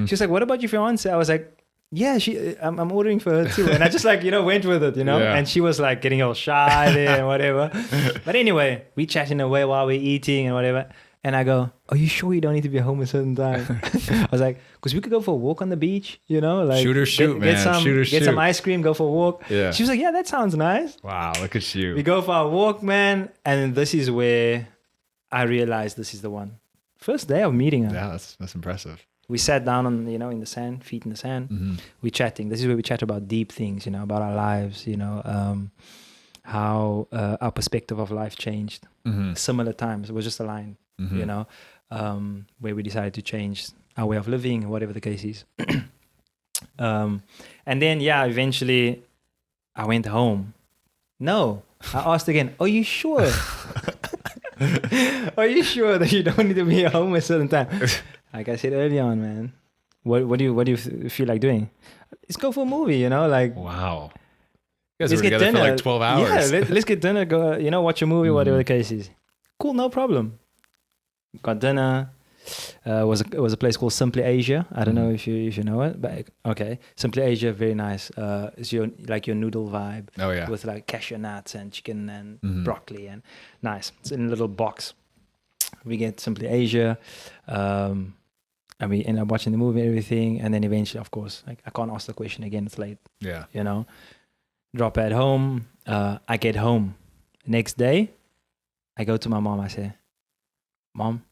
She's like, "What about your fiance?" I was like, "Yeah, I'm ordering for her too." And I just like, went with it, Yeah. And she was like getting all shy there and whatever. But anyway, we chatting away while we're eating and whatever. And I go, "Are you sure you don't need to be home a certain time?" I was like, "Because we could go for a walk on the beach, like shoot or shoot, man. Get some ice cream, go for a walk." Yeah. She was like, "Yeah, that sounds nice." Wow, look at you. We go for a walk, man. And this is where I realized this is the one. First day of meeting her. Yeah, that's impressive. We sat down on, in the sand, feet in the sand. We chatting. This is where we chat about deep things, about our lives, how our perspective of life changed. Similar times. It was just a line, where we decided to change our way of living, whatever the case is. And then, eventually I went home. No, I asked again, "Are you sure? Are you sure that you don't need to be home at a certain time?" Like I said early on, man. What do you feel like doing? Let's go for a movie, like. Wow. You guys Let's were get together dinner. for like 12 hours. Yeah, let's get dinner. Go, watch a movie, whatever the case is. Cool, no problem. Got dinner. It was a place called Simply Asia. I don't know if you know it, but okay. Simply Asia, very nice. It's your noodle vibe. Oh yeah. With like cashew nuts and chicken and broccoli and nice. It's in a little box. We get Simply Asia, and we end up watching the movie and everything. And then eventually, of course, like I can't ask the question again. It's late. Yeah. Drop at home. I get home. Next day, I go to my mom. I say, "Mom,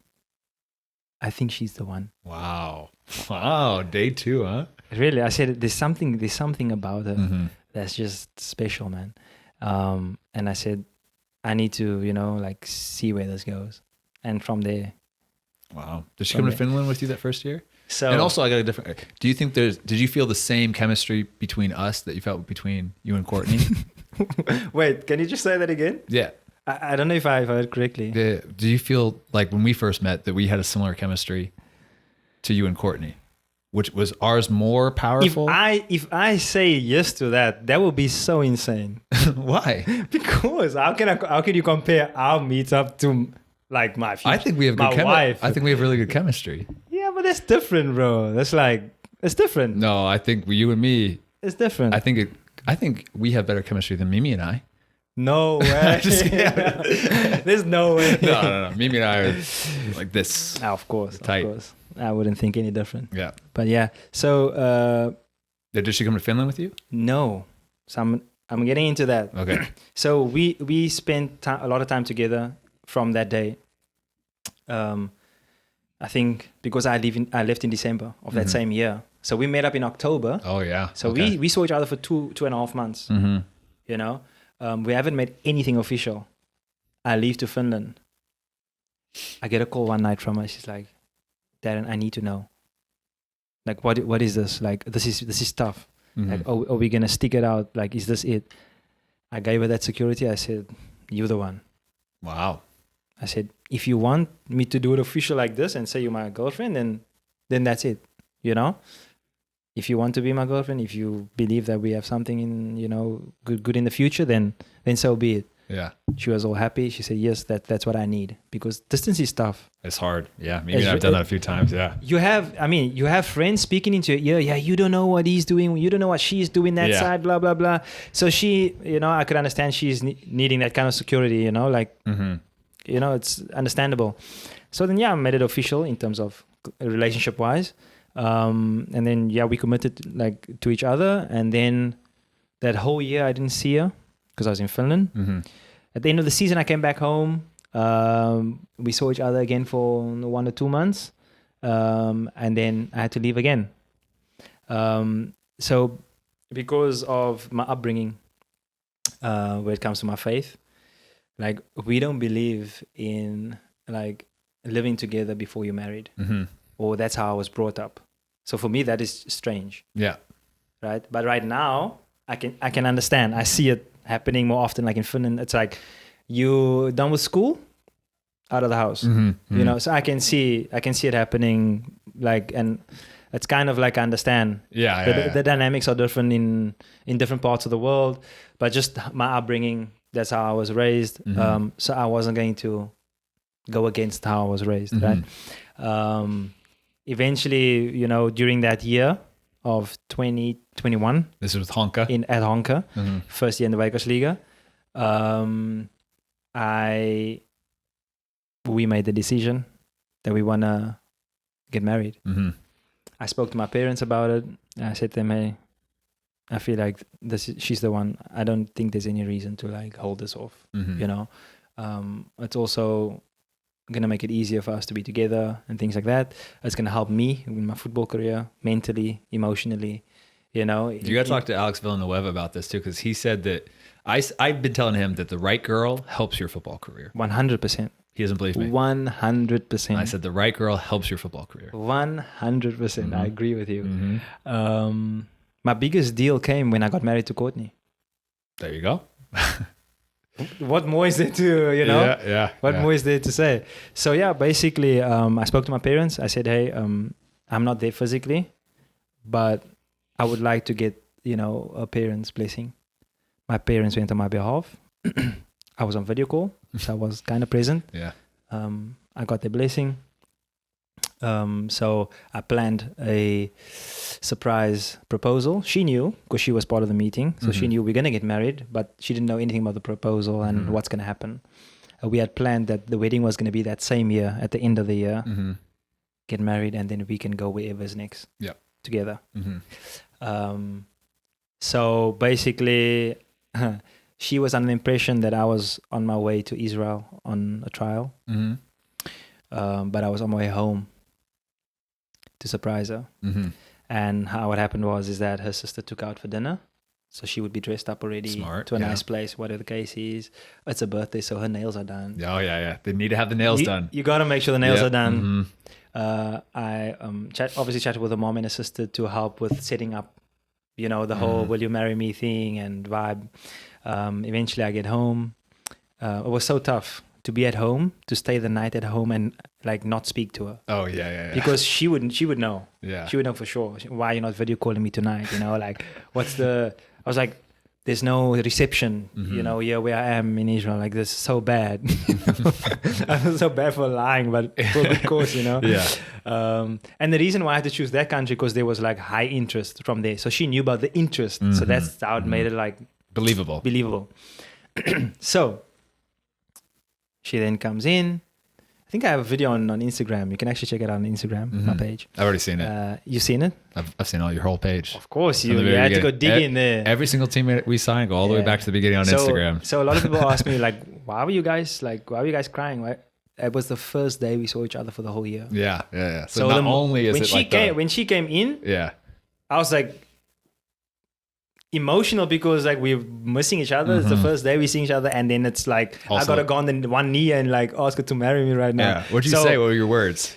I think she's the one." Wow. Day 2, huh? Really, I said there's something about her that's just special, man. And I said, I need to, like see where this goes. And from there. Wow. Did she come to Finland with you that first year? So, and also I got a different, do you think did you feel the same chemistry between us that you felt between you and Courtney? Wait, can you just say that again? Yeah. I don't know if I heard correctly. Do you feel like when we first met that we had a similar chemistry to you and Courtney? Which was ours more powerful? If I say yes to that, that would be so insane. Why? Because how can you compare our meetup to like my future, I think we have good wife? I think we have really good chemistry. Yeah, but that's different, bro. It's different. No, I think you and me. It's different. I think we have better chemistry than Mimi and I. No way. There's no way. No. Mimi and I are like this. Of course. Tight. Of course. I wouldn't think any different. Yeah. But yeah. So did she come to Finland with you? No. So I'm getting into that. Okay. So we spent a lot of time together from that day. I think because I left in December of that same year. So we met up in October. Oh yeah. So we saw each other for 2.5 months. Mm-hmm. You know, we haven't made anything official. I leave to Finland. I get a call one night from her. She's like, Darren, I need to know. Like, what is this? Like, this is tough. Mm-hmm. Like, are we gonna stick it out? Like, is this it? I gave her that security. I said, you're the one. Wow. I said, if you want me to do it official like this and say you're my girlfriend, then that's it. You know, if you want to be my girlfriend, if you believe that we have something in, you know, good in the future, then so be it. Yeah. She was all happy. She said, yes, that's what I need, because distance is tough. It's hard. Yeah. Maybe I've done that a few times. Yeah. You have friends speaking into your ear. Yeah. You don't know what he's doing. You don't know what she's doing that side, blah, blah, blah. So she, you know, I could understand she's needing that kind of security, you know, like, you know, it's understandable. So then, I made it official in terms of relationship wise. And then, we committed like to each other. And then that whole year I didn't see her because I was in Finland. Mm-hmm. At the end of the season, I came back home. We saw each other again for 1 or 2 months. And then I had to leave again. So because of my upbringing, when it comes to my faith, like, we don't believe in like living together before you're married, or that's how I was brought up. So for me, that is strange. Yeah. Right. But right now, I can understand. I see it happening more often. Like in Finland, it's like you done with school, out of the house. You know. So I can see it happening. Like, and it's kind of like I understand. The dynamics are different in different parts of the world, but just my upbringing. That's how I was raised. So I wasn't going to go against how I was raised, right? Eventually, you know, during that year of 2021, this is with Honka at Honka, first year in the Wijkersliga, we made the decision that we want to get married. I spoke to my parents about it. I said to them, hey, I feel like she's the one. I don't think there's any reason to like hold this off. You know, it's also going to make it easier for us to be together and things like that. It's going to help me in my football career, mentally, emotionally. You know, you got to talk to Alex Villanueva about this too, because he said that I've been telling him that the right girl helps your football career. 100%. He doesn't believe me. 100%. I said the right girl helps your football career. 100%. I agree with you. My biggest deal came when I got married to Courtney. There you go. What more is there to, you know? What more is there to say? So basically, I spoke to my parents. I said, hey, I'm not there physically, but I would like to get, you know, a parent's blessing. My parents went on my behalf. I was on video call, so I was kind of present. I got their blessing. So I planned a surprise proposal. She knew because she was part of the meeting. So she knew we're going to get married, but she didn't know anything about the proposal and what's going to happen. We had planned that the wedding was going to be that same year, at the end of the year, get married, and then we can go wherever's next together. So basically, she was under the impression that I was on my way to Israel on a trial. But I was on my way home to surprise her. And what happened is that her sister took out for dinner. So she would be dressed up already to a nice place, whatever the case is. It's a birthday, so her nails are done. Oh, yeah. They need to have the nails done. You got to make sure the nails are done. I obviously chatted with her mom and her sister to help with setting up, you know, the whole will you marry me thing and vibe. Eventually I get home. It was so tough to be at home, to stay the night at home and like not speak to her. Oh yeah. Because she would know. Yeah. She would know for sure. Why you're not video calling me tonight? You know, like I was like, there's no reception, you know, here where I am in Israel. Like, this is so bad. I feel so bad for lying, but for a good cause, you know. Yeah. And the reason why I had to choose that country, because there was like high interest from there. So she knew about the interest. So that's how it made it like believable. So she then comes in. I think I have a video on Instagram. You can actually check it out on Instagram, my page. I've already seen it. You've seen it? I've seen your whole page. Of course, you had to go dig in there. Every single team we signed, go all the way back to the beginning on Instagram. So a lot of people ask me like, why were you guys crying? Why? It was the first day we saw each other for the whole year. Yeah. So not only is when it she like when she came in, yeah, I was like emotional because like we're missing each other. It's the first day we see each other, and then it's like also, I gotta go on the one knee and like ask her to marry me right now. Yeah. What'd you say? What were your words?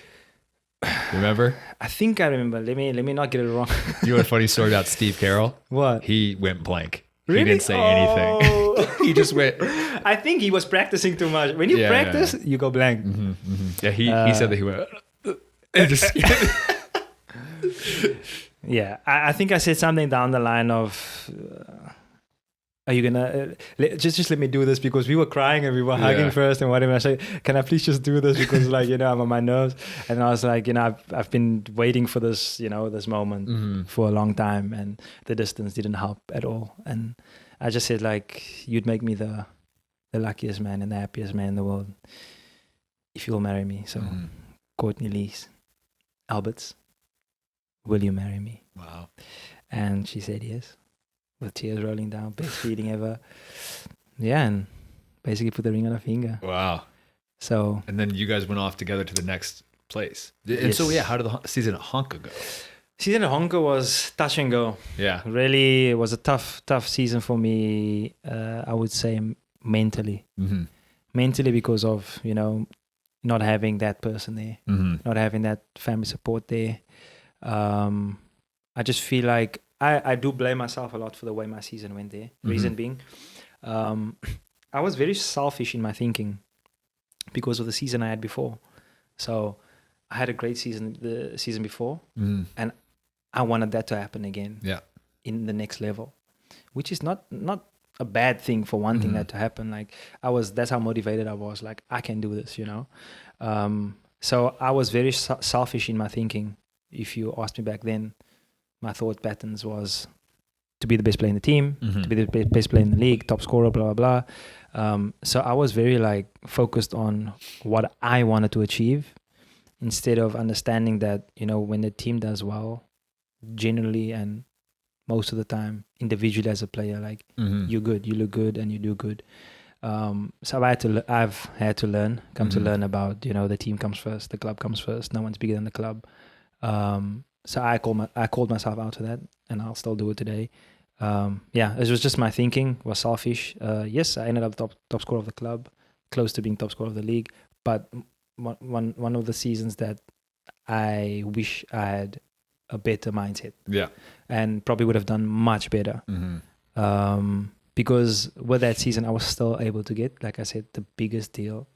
Remember? I think I remember. Let me not get it wrong. You know a funny story about Steve Carroll? What? He went blank. Really? He didn't say anything. He just went. I think he was practicing too much. When you practice, you go blank. Yeah, he said that he went. And just. Yeah, I think I said something down the line of, are you gonna just let me do this, because we were crying and we were hugging first and whatever. I said, can I please just do this, because like, you know, I'm on my nerves. And I was like, you know, I've been waiting for this, you know, this moment for a long time, and the distance didn't help at all. And I just said like, you'd make me the luckiest man and the happiest man in the world if you'll marry me. So Courtney Lees Alberts, will you marry me? Wow. And she said yes, with tears rolling down, best feeling ever. Yeah, and basically put the ring on her finger. Wow. So. And then you guys went off together to the next place. And so, how did the season at Honka go? Season at Honka was touch and go. Yeah. Really, it was a tough season for me, I would say mentally. Mentally, because of, you know, not having that person there, not having that family support there. I just feel like I do blame myself a lot for the way my season went there. Reason being, I was very selfish in my thinking because of the season I had before. So I had a great season the season before, and I wanted that to happen again. Yeah. In the next level, which is not a bad thing for wanting that to happen. Like that's how motivated I was. Like, I can do this, you know. So I was very selfish in my thinking. If you asked me back then, my thought patterns was to be the best player in the team, to be the best player in the league, top scorer, blah, blah, blah. So I was very like focused on what I wanted to achieve, instead of understanding that, you know, when the team does well, generally and most of the time, individually as a player, like you're good, you look good, and you do good. So I've had to learn learn about, you know, the team comes first, the club comes first. No one's bigger than the club. So I called myself out to that, and I'll still do it today. It was just my thinking was selfish. Yes, I ended up top scorer of the club, close to being top scorer of the league. But one of the seasons that I wish I had a better mindset. Yeah, and probably would have done much better. Because with that season, I was still able to get, like I said, the biggest deal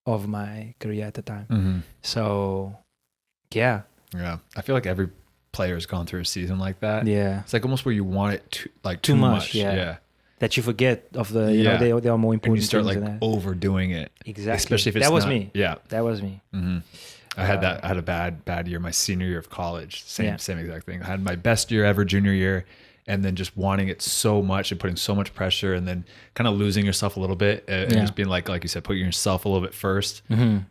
of my career at the time. So, yeah. Yeah, I feel like every player has gone through a season like that. Yeah, it's like almost where you want it too much. Yeah, that you forget of the you know they are more important. And you start like overdoing it. Exactly. Especially if it's that was not, me. Yeah, that was me. I had that. I had a bad year my senior year of college. Same exact thing. I had my best year ever junior year, and then just wanting it so much and putting so much pressure, and then kind of losing yourself a little bit, and just being like you said, putting yourself a little bit first.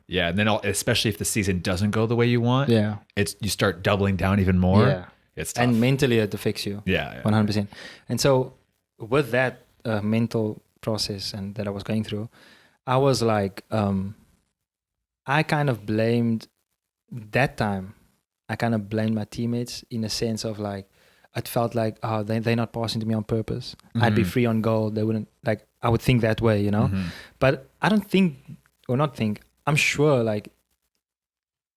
Yeah, and then especially if the season doesn't go the way you want, you start doubling down even more. Yeah, it's tough. And mentally it affects you. Yeah, 100%. And so with that mental process and that I was going through, I was like, I kind of blamed that time. I kind of blamed my teammates in a sense of like, it felt like, they're not passing to me on purpose. I'd be free on goal. They wouldn't, like, I would think that way, you know? But I don't think, I'm sure, like,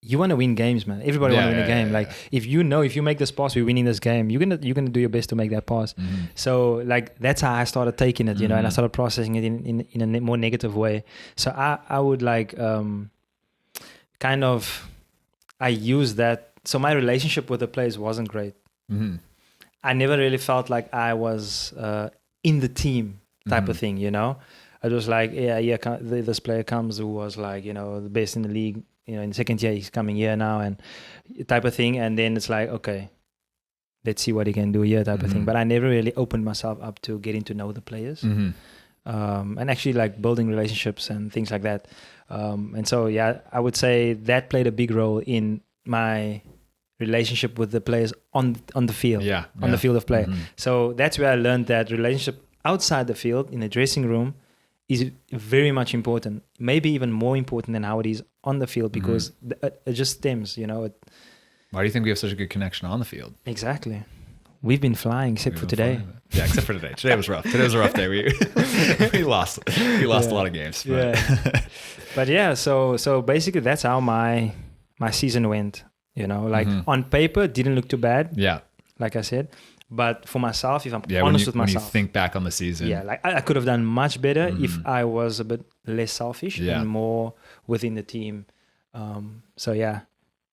you want to win games, man. Everybody want to win a game. Like if you make this pass, we're winning this game. You're gonna do your best to make that pass. So like that's how I started taking it, you know, and I started processing it in a more negative way. So I would like kind of I use that. So my relationship with the players wasn't great. I never really felt like I was in the team type of thing, you know. It was like this player comes who was like, you know, the best in the league. You know, in the second year, he's coming here now and type of thing. And then it's like, okay, let's see what he can do here type of thing. But I never really opened myself up to getting to know the players and actually like building relationships and things like that. And so, yeah, I would say that played a big role in my relationship with the players on the field, on the field of play. So that's where I learned that relationship outside the field in the dressing room is very much important, maybe even more important than how it is on the field, because it just stems, you know. Why do you think we have such a good connection on the field? Exactly. We've been flying, except for today. Yeah, except for today. Today was rough. Today was a rough day. We lost a lot of games. But. But yeah, so basically that's how my season went, you know. Like on paper, it didn't look too bad. Yeah. Like I said. But for myself, if I'm honest with myself, when you think back on the season, like I could have done much better if I was a bit less selfish and more within the team. So yeah.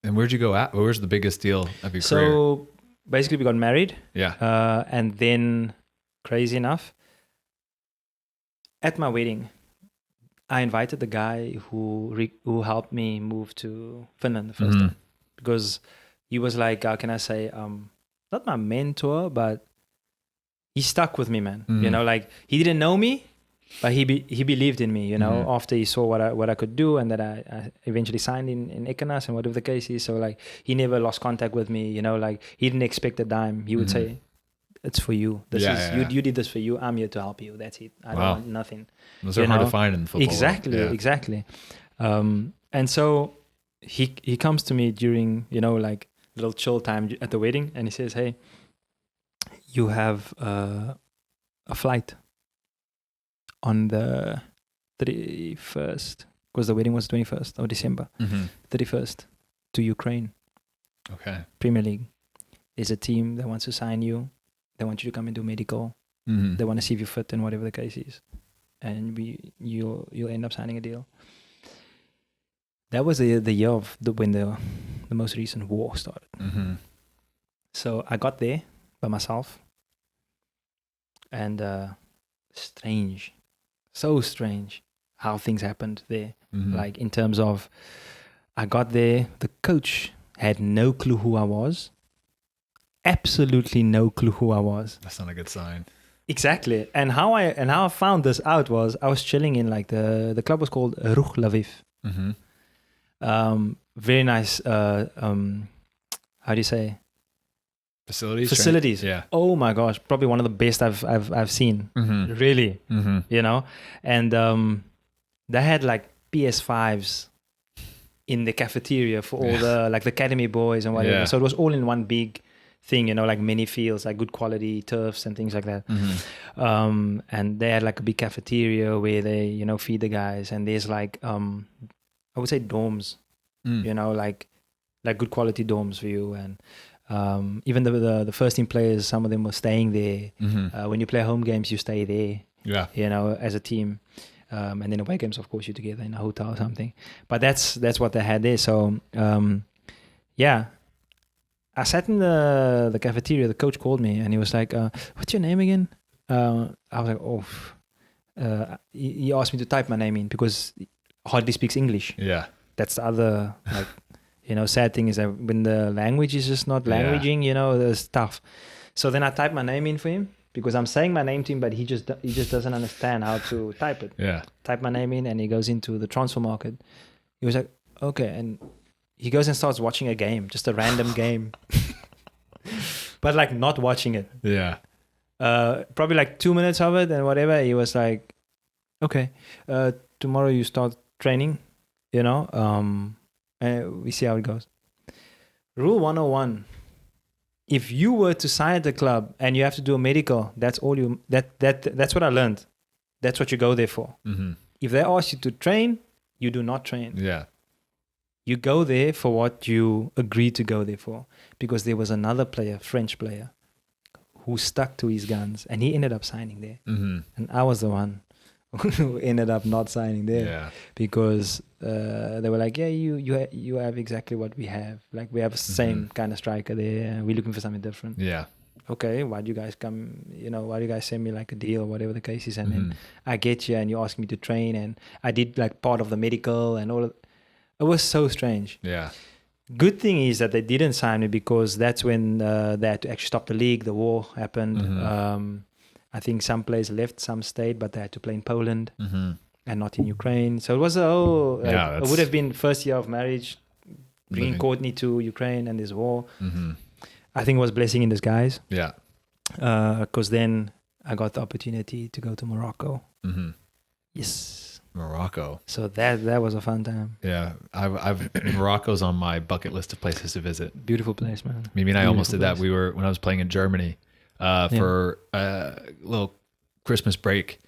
And where'd you go at? Where's the biggest deal of your career? So basically, we got married. Yeah. And then, crazy enough, at my wedding, I invited the guy who helped me move to Finland the first time, because he was like, how can I say? Not my mentor, but he stuck with me, man. You know, like he didn't know me, but he believed in me, you know, after he saw what I could do, and that I eventually signed in Ekenas and whatever the case is. So like he never lost contact with me, you know, like he didn't expect a dime. He would say, it's for you. You did this for you. I'm here to help you. That's it. I don't want nothing. Those are hard to find in football. Exactly. And so he comes to me during, you know, like little chill time at the wedding, and he says, hey, you have a flight on the 31st, because the wedding was 21st of December, 31st, to Ukraine. Okay. Premier League. There's a team that wants to sign you. They want you to come and do medical. They want to see if you're fit and whatever the case is. And you'll end up signing a deal. That was the year of when the most recent war started. So I got there by myself, and so strange how things happened there. Like in terms of, I got there, the coach had no clue who I was, absolutely no clue who I was. That's not a good sign. Exactly. And how I found this out was I was chilling in like the club was called Ruch Lviv. Very nice. How do you say? Facilities. Right? Yeah. Oh my gosh, probably one of the best I've seen. Really. You know, and they had like PS5s in the cafeteria for all the like the academy boys and whatever. So it was all in one big thing, you know, like many fields, like good quality turfs and things like that. And they had like a big cafeteria where they, you know, feed the guys. And there's like I would say dorms, you know, like good quality dorms for you. And even the first team players, some of them were staying there. When you play home games, you stay there, you know, as a team. And then away games, of course, you're together in a hotel or something. But that's what they had there. So, yeah. I sat in the cafeteria. The coach called me and he was like, what's your name again? I was like, he asked me to type my name in because hardly speaks English. Yeah. That's the other, like, you know, sad thing is that when the language is just not languaging, you know, it's tough. So then I typed my name in for him because I'm saying my name to him, but he just doesn't understand how to type it. Yeah. Type my name in and he goes into the transfer market. He was like, okay. And he goes and starts watching a game, just a random game, but like not watching it. Yeah. Probably like 2 minutes of it and whatever. He was like, okay, tomorrow you start training, you know, and we see how it goes. Rule 101. If you were to sign at the club and you have to do a medical, that's all that's what I learned. That's what you go there for. If they ask you to train, you do not train. Yeah. you go there for what you agreed to go there for, because there was another player, French player, who stuck to his guns, and he ended up signing there. And I was the one who ended up not signing there because they were like, yeah, you have exactly what we have. Like, we have the same kind of striker there. We're looking for something different. Yeah. Okay, why do you guys come, why do you guys send me like a deal, whatever the case is, and then I get you and you ask me to train, and I did like part of the medical and all of it. Was so strange. Yeah. Good thing is that they didn't sign me, because that's when they had to actually stop the league. The war happened. I think some players left, some stayed, but they had to play in Poland and not in Ukraine. So it was it would have been first year of marriage, bringing Courtney to Ukraine, and this war. I think it was blessing in disguise. Yeah. Because then I got the opportunity to go to Morocco. Yes. Morocco. So that was a fun time. Yeah. Morocco's on my bucket list of places to visit. Beautiful place, man. Mimi and I almost did that. When I was playing in Germany for a little Christmas break,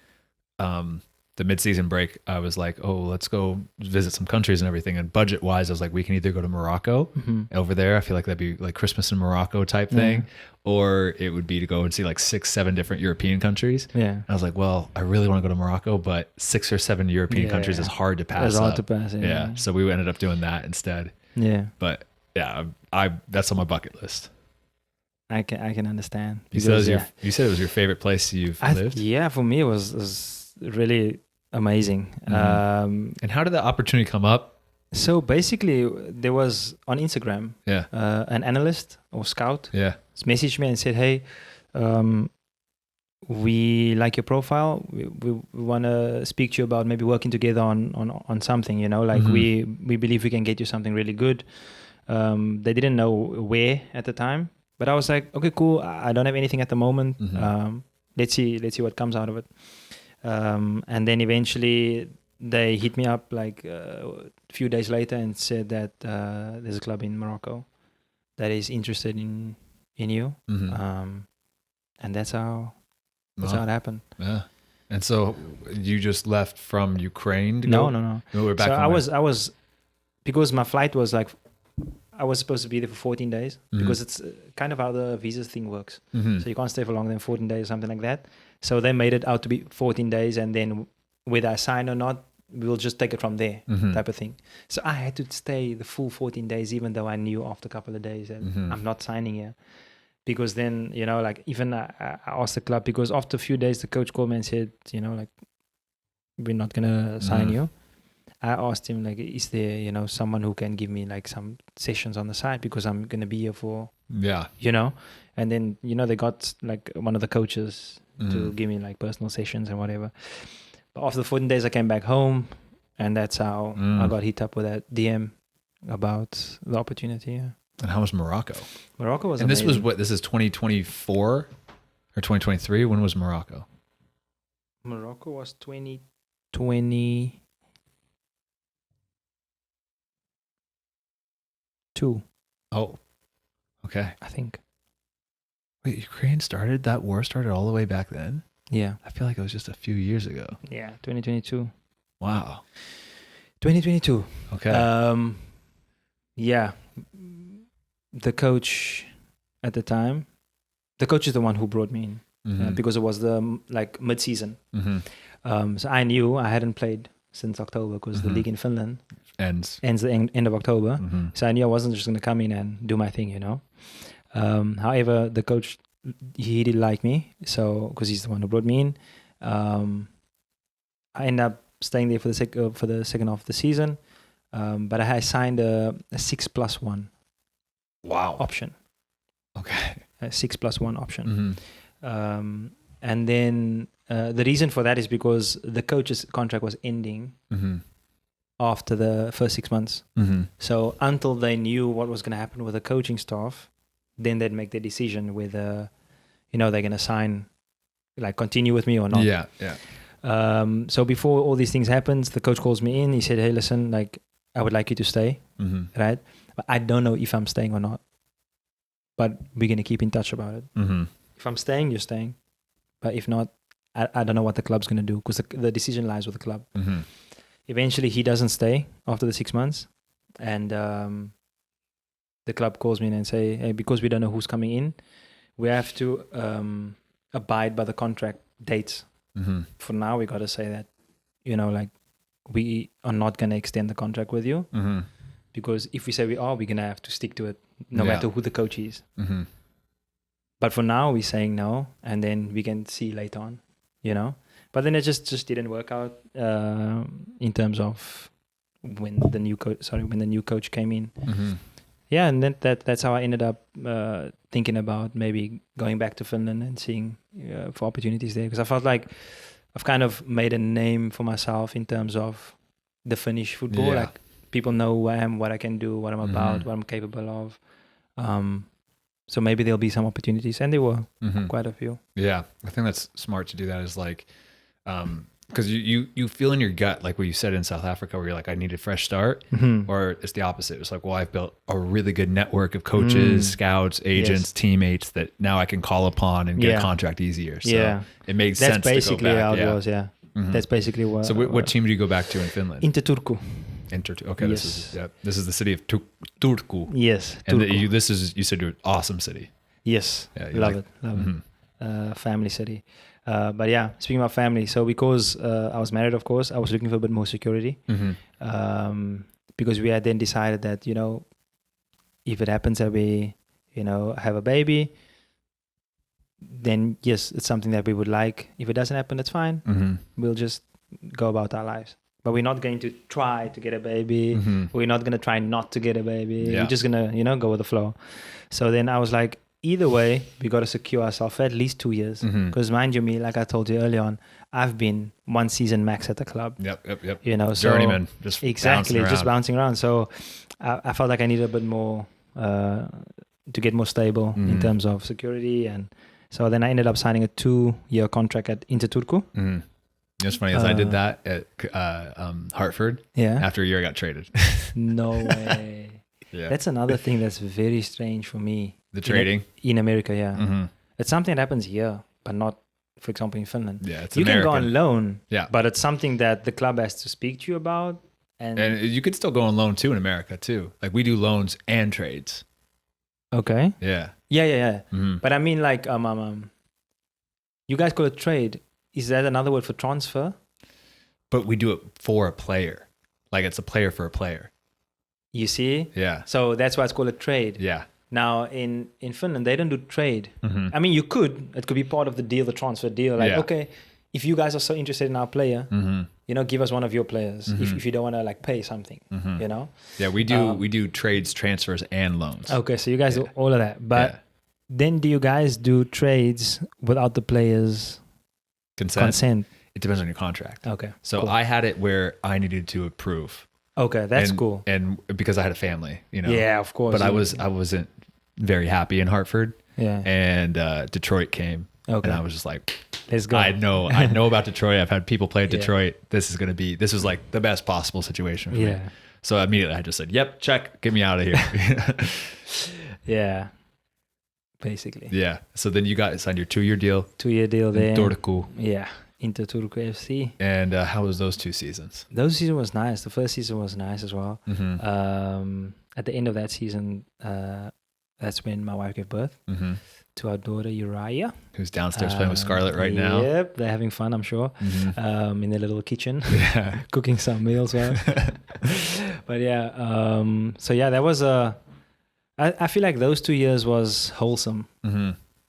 the mid-season break, I was like, oh, let's go visit some countries and everything. And budget-wise, I was like, we can either go to Morocco over there. I feel like that'd be like Christmas in Morocco type thing. Or it would be to go and see like 6-7 different European countries. Yeah. And I was like, well, I really want to go to Morocco, but 6 or 7 European countries is hard to pass. It's hard to pass, yeah. So we ended up doing that instead. Yeah. But yeah, that's on my bucket list. I can understand. You said it was your favorite place you've lived? Yeah, for me it was really amazing. And how did the opportunity come up? So basically, there was on Instagram an analyst or scout messaged me and said, hey, we like your profile. We want to speak to you about maybe working together on something, like we believe we can get you something really good. They didn't know where at the time, but I was like, okay, cool. I don't have anything at the moment. Let's see what comes out of it. And then eventually they hit me up like a few days later and said that there's a club in Morocco that is interested in you. And that's how it happened. Yeah. And so you just left from Ukraine to go? No. You were back. So I was because my flight was like, I was supposed to be there for 14 days because it's kind of how the visa thing works. So you can't stay for longer than 14 days or something like that. So they made it out to be 14 days, and then whether I sign or not, we'll just take it from there, type of thing. So I had to stay the full 14 days, even though I knew after a couple of days that I'm not signing here. Because then, like even I asked the club, because after a few days, the coach called me and said, like, we're not going to sign you. I asked him, like, is there, someone who can give me like some sessions on the side, because I'm going to be here for, and then, they got like one of the coaches to give me like personal sessions and whatever. But after the 14 days, I came back home, and that's how I got hit up with that DM about the opportunity. Yeah. And how was Morocco? Morocco was amazing. And this is 2024 or 2023? When was Morocco? Morocco was 2022. Oh, okay. I think. Wait, that war started all the way back then? Yeah. I feel like it was just a few years ago. Yeah, 2022. Wow. 2022. Okay. Yeah. The coach at the time, the coach is the one who brought me in because it was the like mid-season. So I knew I hadn't played since October, because the league in Finland ends the end of October. So I knew I wasn't just going to come in and do my thing, However, the coach, he did like me, so because he's the one who brought me in. I ended up staying there for the second half of the season, but I signed a 6+1 option. Okay. A 6+1 option. And then the reason for that is because the coach's contract was ending after the first 6 months. So until they knew what was going to happen with the coaching staff, then they'd make the decision whether, they're going to sign, like continue with me or not. Yeah. So before all these things happened, the coach calls me in. He said, hey, listen, like, I would like you to stay, right? But I don't know if I'm staying or not. But we're going to keep in touch about it. If I'm staying, you're staying. But if not, I don't know what the club's going to do, because the decision lies with the club. Eventually, he doesn't stay after the 6 months. And the club calls me and say, hey, because we don't know who's coming in, we have to abide by the contract dates. For now, we got to say that, like, we are not going to extend the contract with you, because if we say we are, we're going to have to stick to it, no matter who the coach is. But for now, we're saying no, and then we can see later on, But then it just didn't work out in terms of when the new coach came in. Yeah, and then that's how I ended up thinking about maybe going back to Finland and seeing for opportunities there, because I felt like I've kind of made a name for myself in terms of the Finnish football. Yeah. Like, people know who I am, what I can do, what I'm about, what I'm capable of. So maybe there'll be some opportunities, and there were quite a few. Yeah, I think that's smart to do that. Is like, because you feel in your gut, like what you said in South Africa, where you're like, I need a fresh start, or it's the opposite. It's like, well, I've built a really good network of coaches, scouts, agents, teammates that now I can call upon and get a contract easier. So it makes sense to go back. That's basically how it was, That's basically what. So what team do you go back to in Finland? Inter Turku. Okay, Yes. this is the city of Turku. Yes, and Turku. you said you're an awesome city. Yes, love it. Family city. But yeah, speaking about family, so because I was married, of course, I was looking for a bit more security. Because we had then decided that, if it happens that we, have a baby, then yes, it's something that we would like. If it doesn't happen, that's fine. We'll just go about our lives. But we're not going to try to get a baby. We're not going to try not to get a baby. We're just going to, go with the flow. So then I was like, either way, we got to secure ourselves for at least 2 years. Because mind you, me, like I told you early on, I've been 1 season max at the club. Yep. So journeyman, just bouncing around. So I felt like I needed a bit more to get more stable in terms of security. And so then I ended up signing a 2-year contract at Inter Turku. It's funny, as I did that at Hartford. After a year, I got traded. No way. That's another thing that's very strange for me. The trading in America, it's something that happens here, but not, for example, in Finland. It's you American. can go on loan, but it's something that the club has to speak to you about, and you could still go on loan too in America too. Like, we do loans and trades. Okay. Yeah. But I mean, like, you guys call it trade. Is that another word for transfer? But we do it for a player. Like, it's a player for a player. You see? Yeah. So that's why it's called a trade. Yeah. Now, in Finland, they don't do trade. I mean, you could. It could be part of the deal, the transfer deal. Like, okay, if you guys are so interested in our player, give us one of your players. If you don't want to, like, pay something, Yeah, we do trades, transfers, and loans. Okay, so you guys do all of that. But then do you guys do trades without the players' consent? It depends on your contract. Okay. So cool. I had it where I needed to approve. Okay, that's cool. And because I had a family, Yeah, of course. But I wasn't very happy in Hartford. Yeah. And Detroit came. Okay. And I was just like, let's go. I know about Detroit. I've had people play at Detroit. This was like the best possible situation for me. So immediately I just said, yep, check, get me out of here. Yeah. Basically. Yeah. So then you guys signed your 2-year deal. 2-year deal there. Turku. Yeah. Inter Turku FC. And how was those 2 seasons? Those season was nice. The first season was nice as well. At the end of that season, that's when my wife gave birth to our daughter Uriah, who's downstairs playing with Scarlett right now. Yep, they're having fun, I'm sure, in their little kitchen, cooking some meals. Right? But that was I feel like those 2 years was wholesome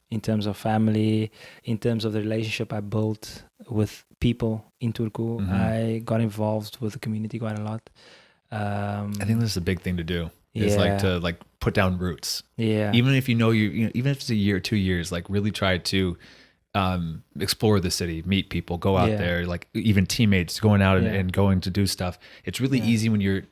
in terms of family, in terms of the relationship I built with people in Turku. I got involved with the community quite a lot. I think this is a big thing to do. Is like to put down roots. Yeah. Even if even if it's a year or 2 years, like really try to explore the city, meet people, go out there, like even teammates going out and going to do stuff. It's really easy when you're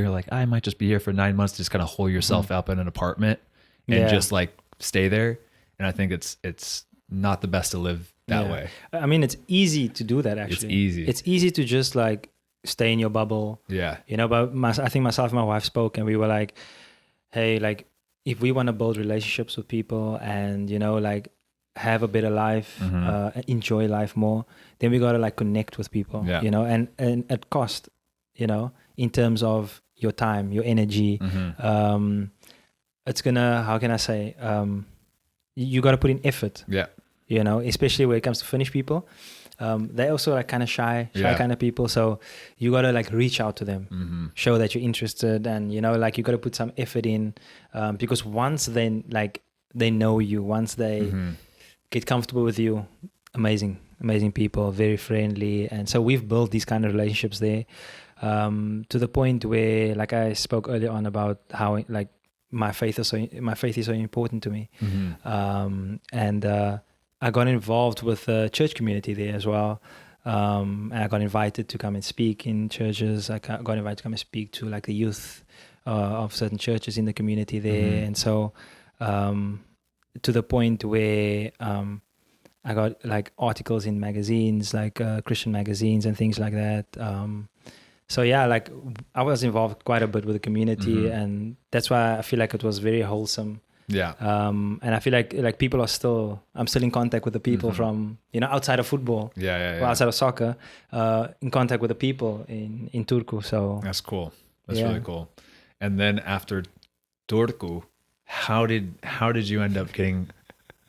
like, I might just be here for 9 months to just kind of hole yourself up in an apartment and just like stay there. And I think it's not the best to live that way. I mean, it's easy to do that actually. It's easy. It's easy to just like stay in your bubble. Yeah. But I think myself and my wife spoke and we were like, hey, like if we want to build relationships with people and, like have a better life, enjoy life more, then we got to like connect with people, and at cost, in terms of, your time, your energy. It's gonna, how can I say, you got to put in effort. Yeah. You know, especially when it comes to Finnish people. They also like kind of shy kind of people. So you got to like reach out to them, show that you're interested, and, you know, like you got to put some effort in, because once then like they know you, once they get comfortable with you, amazing people, very friendly. And so we've built these kind of relationships there, to the point where, like I spoke earlier on about how like my faith is so important to me. And I got involved with the church community there as well. And I got invited to come and speak in churches. I got invited to come and speak to like the youth of certain churches in the community there. And so to the point where I got like articles in magazines, like Christian magazines and things like that. So yeah, like I was involved quite a bit with the community, and that's why I feel like it was very wholesome. Yeah. And I feel like I'm still in contact with the people from, you know, outside of football. Yeah. Outside of soccer, in contact with the people in Turku. So that's cool. That's really cool. And then after Turku, how did you end up getting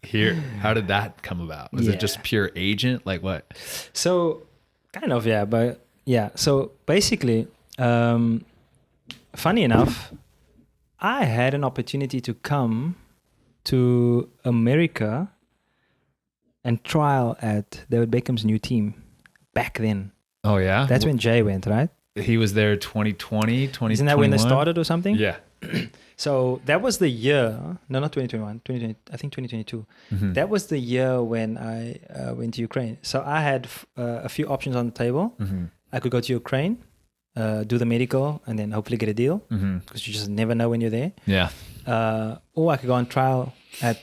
here? How did that come about? Was it just pure agent? Like what? So kind of, yeah. But yeah, so basically, funny enough, I had an opportunity to come to America and trial at David Beckham's new team back then. Oh, yeah? That's when Jay went, right? He was there 2020, 2021? Isn't that when they started or something? Yeah. So that was the year, no, not 2021, 2020, I think 2022. That was the year when I went to Ukraine. So I had a few options on the table. I could go to Ukraine, do the medical, and then hopefully get a deal, because you just never know when you're there. Yeah. Or I could go on trial at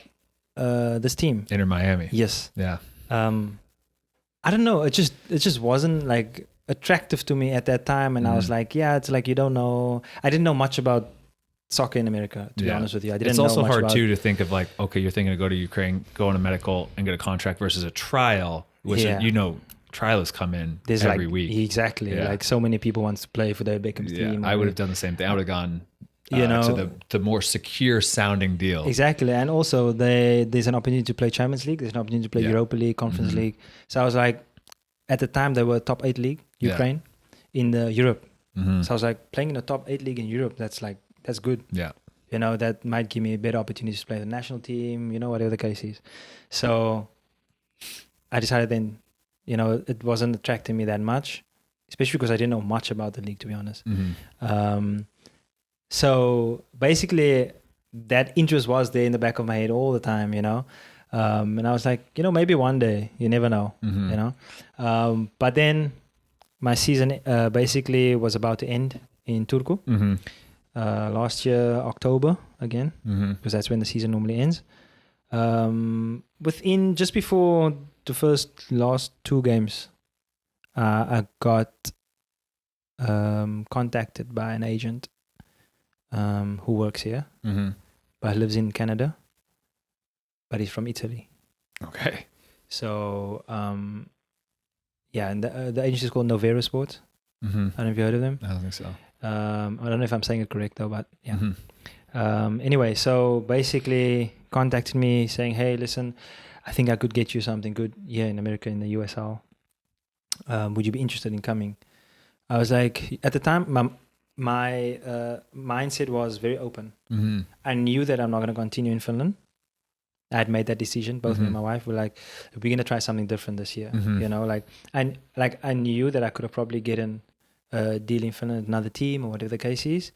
this team. Inter Miami. Yes. Yeah. I don't know. It just wasn't like attractive to me at that time, and I was like, yeah, it's like you don't know. I didn't know much about soccer in America, to be honest with you. I didn't. It's also know much hard about, too to think of like, okay, you're thinking to go to Ukraine, go on a medical, and get a contract versus a trial, which you know, trialists come in every week. Exactly. Yeah. Like so many people want to play for David Beckham's team. I would have done the same thing. I would have gone, you know, to the more secure sounding deal. Exactly. And also there's an opportunity to play Champions League. There's an opportunity to play Europa League, Conference League. So I was like, at the time they were top 8 league, Ukraine, in the Europe. So I was like, playing in the top 8 league in Europe, that's good. Yeah. You know, that might give me a better opportunity to play the national team, you know, whatever the case is. So I decided then, you know, it wasn't attracting me that much, especially because I didn't know much about the league, to be honest. So basically that interest was there in the back of my head all the time, you know. And I was like, you know, maybe one day, you never know, you know. But then my season basically was about to end in Turku. Last year, October again, because that's when the season normally ends. Just before the last 2 games, I got contacted by an agent who works here, but lives in Canada, but he's from Italy. Okay. So, and the agency is called Novera Sports. I don't know if you heard of them. I don't think so. I don't know if I'm saying it correct though, but yeah. Anyway, so basically contacted me saying, hey, listen, I think I could get you something good here in America, in the USL. Would you be interested in coming? I was like, at the time, my mindset was very open. I knew that I'm not going to continue in Finland. I had made that decision. Both me and my wife were like, we're going to try something different this year. You know, I knew that I could have probably gotten a deal in Finland, another team or whatever the case is.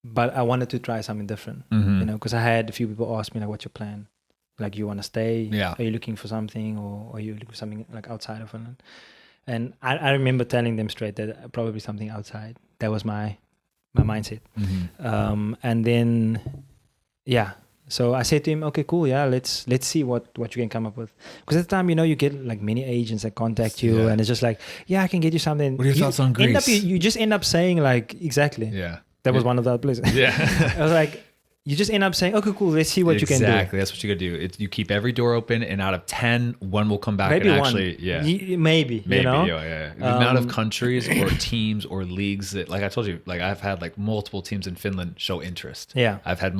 But I wanted to try something different, you know, because I had a few people ask me like, what's your plan? Like, you want to stay? Yeah. Are you looking for something, or are you looking for something like outside of Finland? And I remember telling them straight that probably something outside. That was my mindset. And then, so I said to him, okay, cool, let's see what you can come up with. Because at the time, you know, you get like many agents that contact you, and it's just like, I can get you something. What are your thoughts on Greece? You just end up saying like, exactly. Yeah. That was one of the other places. Yeah. I was like, you just end up saying, okay, cool, let's see what you can do. Exactly. That's what you got to do. You keep every door open, and out of 10, one will come back. Maybe and one. actually, yeah. Maybe, you know? Yeah. The amount of countries or teams or leagues that, like I told you, like I've had like multiple teams in Finland show interest. Yeah. I've had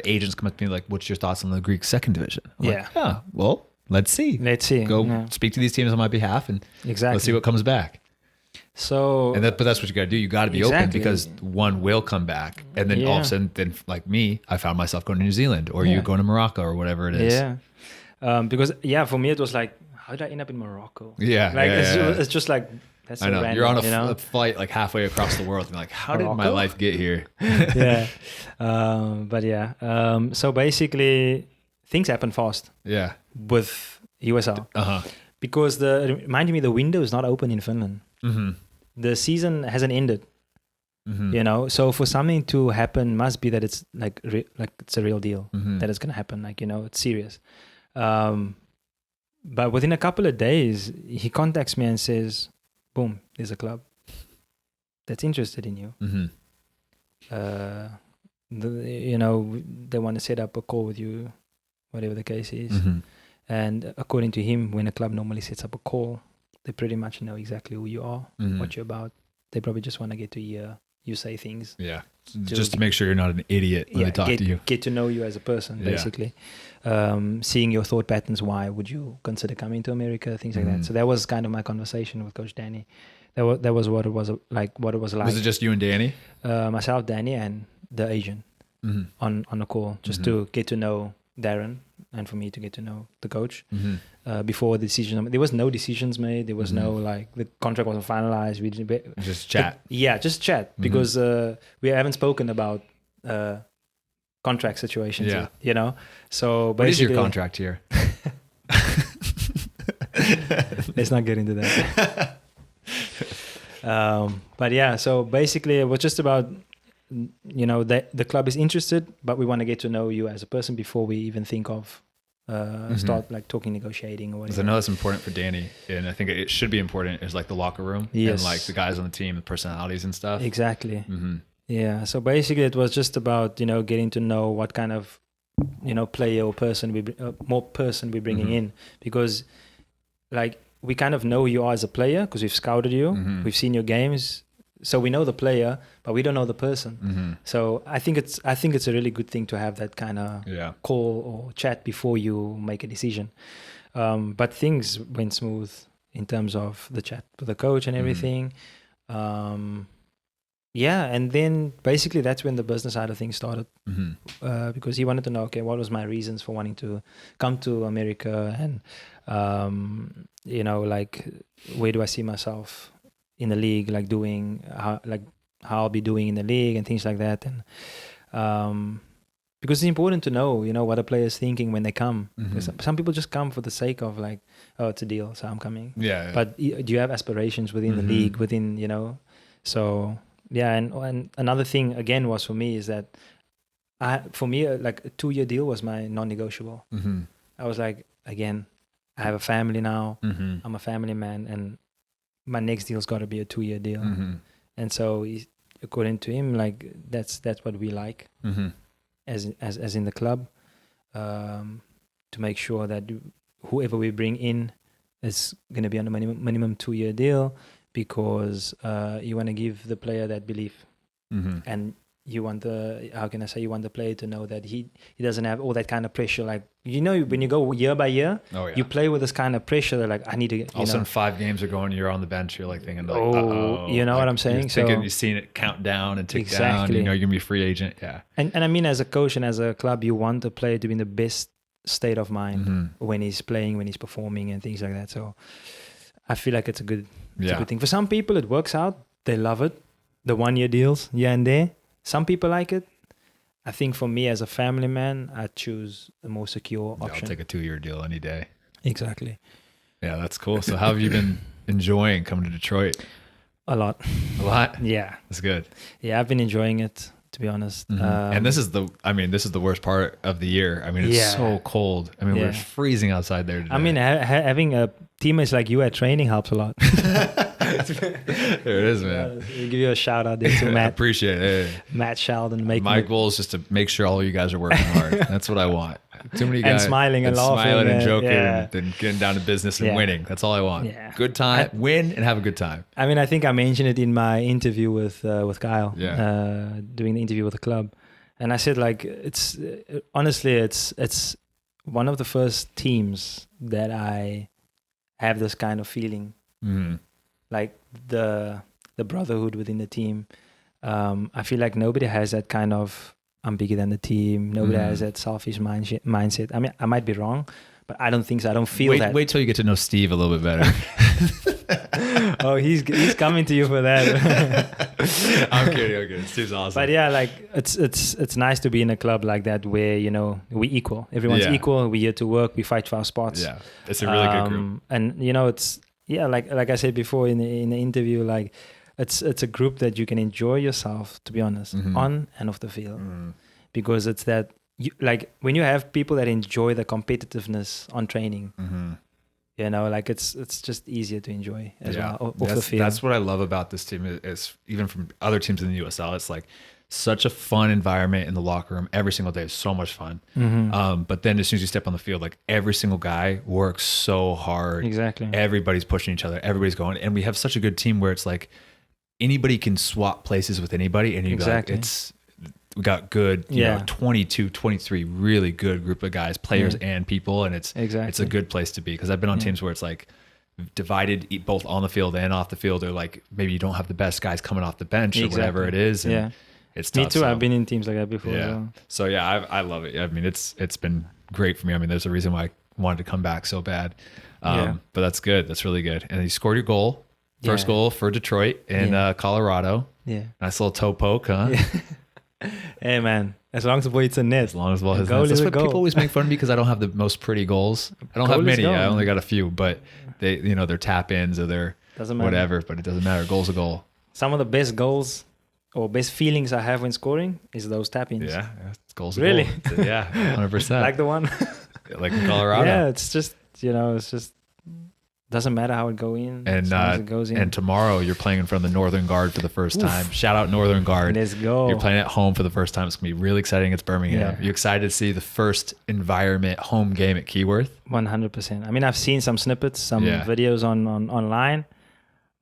agents come up to me like, what's your thoughts on the Greek second division? I'm Yeah. Like, well, let's see. Go speak to these teams on my behalf, and let's see what comes back. So, but that's what you got to do. You got to be open, because one will come back, and then all of a sudden, then like me, I found myself going to New Zealand, or you going to Morocco, or whatever it is. Yeah, because for me it was like, how did I end up in Morocco? Yeah, like it's just like that's. I know random, you're on a flight like halfway across the world, and you're like, how did my life get here? So basically, things happen fast. Yeah, with USL. Because reminding me, the window is not open in Finland. Mm-hmm. The season hasn't ended. Mm-hmm. You know, so for something to happen, must be that it's like it's a real deal, that it's gonna happen. Like, you know, it's serious. But within a couple of days, he contacts me and says, "Boom, there's a club that's interested in you. They want to set up a call with you, whatever the case is." And according to him, when a club normally sets up a call, they pretty much know exactly who you are, what you're about. They probably just want to get to hear you say things. Yeah, just to make sure you're not an idiot when they talk to you. Get to know you as a person, basically. Seeing your thought patterns. Why would you consider coming to America? Things like that. So that was kind of my conversation with Coach Danny. That was what it was like. What it was like. Was it just you and Danny? Myself, Danny, and the agent on a call, just to get to know Darren, and for me to get to know the coach before the decision. There was no decisions made. There was no like the contract wasn't finalized. We didn't just chat. Just chat, because we haven't spoken about contract situations yet, you know. So basically, what is your contract here? Let's not get into that. But yeah, so basically it was just about, you know, that the club is interested, but we want to get to know you as a person before we even think of start like talking, negotiating or whatever. I know that's important for Danny, and I think it should be important, is like the locker room and like the guys on the team, the personalities and stuff. Exactly. Yeah. So basically it was just about, you know, getting to know what kind of, you know, player or person we're bringing in, because like we kind of know who you are as a player because we've scouted you, we've seen your games. So we know the player, but we don't know the person. So I think it's a really good thing to have that kind of call or chat before you make a decision. But things went smooth in terms of the chat with the coach and everything. And then basically that's when the business side of things started, because he wanted to know, okay, what was my reasons for wanting to come to America, and you know, like where do I see myself in the league, like doing how I'll be doing in the league and things like that. And because it's important to know, you know, what a player's thinking when they come. Because some people just come for the sake of like, oh, it's a deal, so I'm coming. Yeah. But do you have aspirations within the league, within, you know? So yeah, and another thing again was for me is that like a 2-year deal was my non-negotiable. I was like, again, I have a family now. I'm a family man, and my next deal's got to be a 2-year deal. And so according to him, like that's what we like as in the club, to make sure that whoever we bring in is going to be on a minimum 2-year deal, because you want to give the player that belief, and you want you want the player to know that he doesn't have all that kind of pressure. Like, you know, when you go year by year, you play with this kind of pressure. They're like, I need to get, all of a sudden 5 games are going, you're on the bench, you're like thinking like, you know, like, what I'm saying? You've seen it count down and tick down, you know, you're gonna be a free agent. And I mean, as a coach and as a club, you want the player to be in the best state of mind when he's playing, when he's performing and things like that. So I feel like it's a good thing. For some people it works out, they love it, the 1-year deals here and there. Some people like it. I think for me as a family man, I choose the more secure option. I'll take a 2-year deal any day. Exactly. Yeah, that's cool. So how have you been enjoying coming to Detroit? A lot. A lot? Yeah. That's good. Yeah, I've been enjoying it, to be honest. And this is the worst part of the year. I mean, it's so cold. I mean, we're freezing outside there today. I mean, having a teammates like you at training helps a lot. There it is, man. We'll give you a shout out there to Matt. Appreciate it. Hey. Matt Sheldon. My goal is just to make sure all of you guys are working hard. That's what I want. Too many guys and smiling and laughing. Smiling and joking and then getting down to business and winning. That's all I want. Yeah. Good time, win and have a good time. I mean, I think I mentioned it in my interview with Kyle, Yeah. doing the interview with the club. And I said, like, it's honestly, it's one of the first teams that I have this kind of feeling, like the brotherhood within the team. I feel like nobody has that kind of I'm bigger than the team. Nobody has that selfish mindset. I mean, I might be wrong, but I don't think so. I don't feel that. Wait till you get to know Steve a little bit better. Oh, he's coming to you for that. I'm kidding. Steve's awesome. But yeah, like it's nice to be in a club like that where, you know, we equal. Everyone's equal. We're here to work. We fight for our spots. Yeah, it's a really good group. And you know, it's like I said before in the interview, like it's a group that you can enjoy yourself, to be honest, on and off the field, because it's that like when you have people that enjoy the competitiveness on training. You know, like it's just easier to enjoy as well off the field. That's what I love about this team is even from other teams in the USL, it's like such a fun environment in the locker room. Every single day is so much fun. But then as soon as you step on the field, like every single guy works so hard. Exactly. Everybody's pushing each other. Everybody's going. And we have such a good team where it's like anybody can swap places with anybody. And you'd be like, we got good, you know, 22, 23 really good group of guys, players and people. And it's a good place to be. Because I've been on teams where it's like divided both on the field and off the field. Or like maybe you don't have the best guys coming off the bench or whatever it is. And it's tough. Me too. I've been in teams like that before. Yeah. As well. So yeah, I love it. I mean, it's been great for me. I mean, there's a reason why I wanted to come back so bad. But that's good. That's really good. And you scored your goal. First goal for Detroit in Colorado. Yeah. Nice little toe poke, huh? Hey man, as long as the boy hits a net. As long as the ball hits a net. That's what people always make fun of me because I don't have the most pretty goals. I don't have many. I only got a few, but they, you know, they're tap ins or they're whatever, but it doesn't matter. Goal's a goal. Some of the best goals or best feelings I have when scoring is those tap ins. Yeah. Goal's a goal. Really? Yeah, 100%. Like the one. Like in Colorado. Yeah, it's just, you know, it's just doesn't matter how it goes in. And it goes in. And tomorrow you're playing in front of the Northern Guard for the first time. Shout out Northern Guard. Let's go. You're playing at home for the first time. It's gonna be really exciting. It's Birmingham. Yeah. You excited to see the first environment home game at Keyworth? 100%. I mean, I've seen some snippets, some videos on online,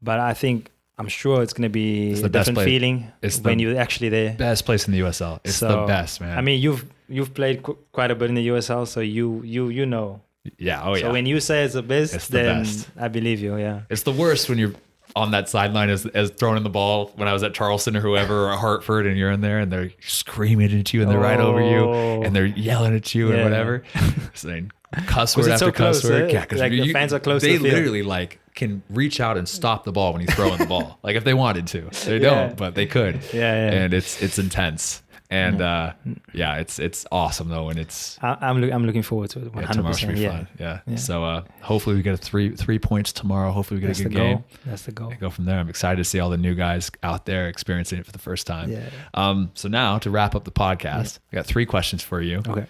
but I'm sure it's gonna be a different feeling when you're actually there. Best place in the USL. It's the best, man. I mean, you've played quite a bit in the USL, so you know. Yeah. So when you say it's the best, then I believe you. Yeah. It's the worst when you're on that sideline as throwing in the ball. When I was at Charleston or whoever or Hartford, and you're in there and they're screaming at you and they're right over you and they're yelling at you and whatever. Saying cuss word after cuss word. Yeah, because like the fans are close. They literally like can reach out and stop the ball when he's throwing the ball. Like if they wanted to, they don't, but they could. Yeah. And it's intense. And it's awesome though, and it's I'm looking forward to it. 100%. Tomorrow should be fun. Yeah. So hopefully we get three points tomorrow. Hopefully we get a good game. That's the goal. And go from there. I'm excited to see all the new guys out there experiencing it for the first time. Yeah. So now to wrap up the podcast, I got 3 questions for you. Okay.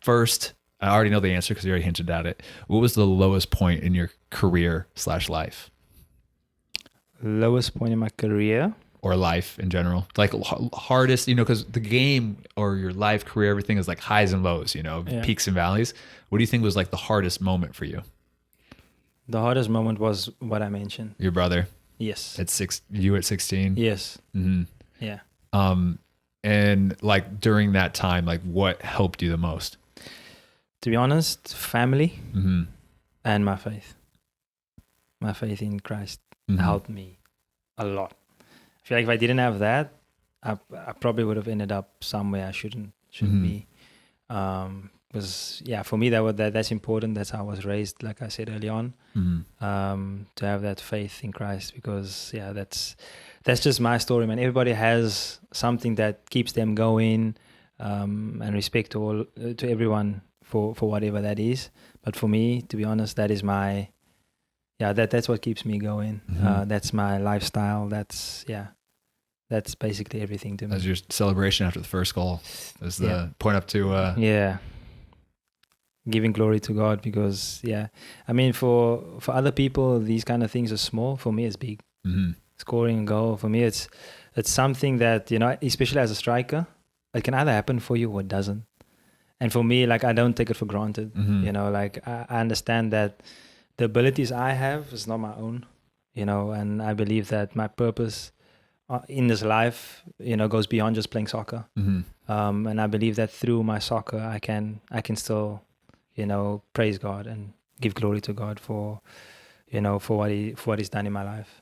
First, I already know the answer because you already hinted at it. What was the lowest point in your career/life? Lowest point in my career. Or life in general, like hardest, you know, because the game or your life, career, everything is like highs and lows, you know, peaks and valleys. What do you think was like the hardest moment for you? The hardest moment was what I mentioned. Your brother. Yes. You at 16. Yes. Mm-hmm. Yeah. And like during that time, like what helped you the most? To be honest, family and my faith. My faith in Christ helped me a lot. I feel like if I didn't have that, I probably would have ended up somewhere I shouldn't be. Because for me that's important. That's how I was raised, like I said early on. To have that faith in Christ, because that's just my story, man. Everybody has something that keeps them going, and respect to everyone for whatever that is. But for me, to be honest, that is my that's what keeps me going. That's my lifestyle. That's basically everything to me. As your celebration after the first goal, as the point up to giving glory to God, because I mean, for other people these kind of things are small. For me it's big. Scoring a goal, for me it's something that, you know, especially as a striker, it can either happen for you or it doesn't. And for me, like, I don't take it for granted. You know, like, I understand that the abilities I have is not my own, you know, and I believe that my purpose in this life, you know, goes beyond just playing soccer. And I believe that through my soccer, I can still, you know, praise God and give glory to God for, you know, for what He's done in my life.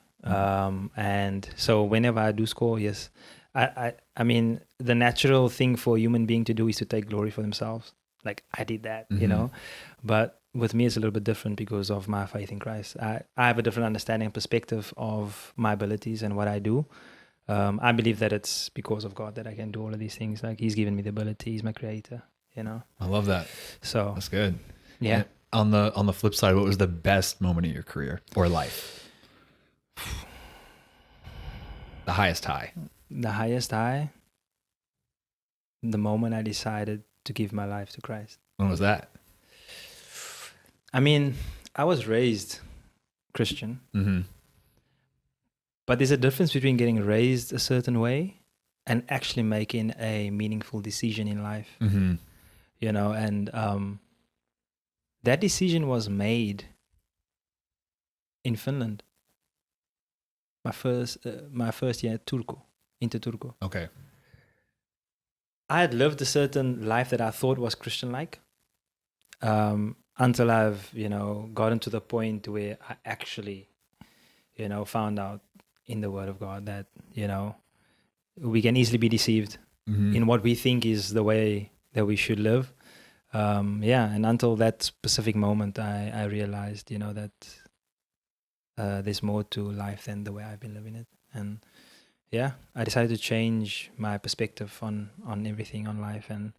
And so whenever I do score, yes, I mean, the natural thing for a human being to do is to take glory for themselves. Like, I did that, you know, but with me it's a little bit different because of my faith in Christ. I have a different understanding and perspective of my abilities and what I do. I believe that it's because of God that I can do all of these things. Like, He's given me the ability. He's my creator, you know. I love that. So that's good. Yeah. And on the flip side, what was the best moment of your career or life? The highest high. The highest high, the moment I decided to give my life to Christ. When was that? I mean, I was raised Christian, but there's a difference between getting raised a certain way and actually making a meaningful decision in life. You know, and that decision was made in Finland. My first year at Turku. Okay. I had lived a certain life that I thought was Christian-like, until I've, you know, gotten to the point where I actually, you know, found out in the Word of God that, you know, we can easily be deceived in what we think is the way that we should live. And until that specific moment, I realized, you know, that there's more to life than the way I've been living it. And I decided to change my perspective on everything, on life. And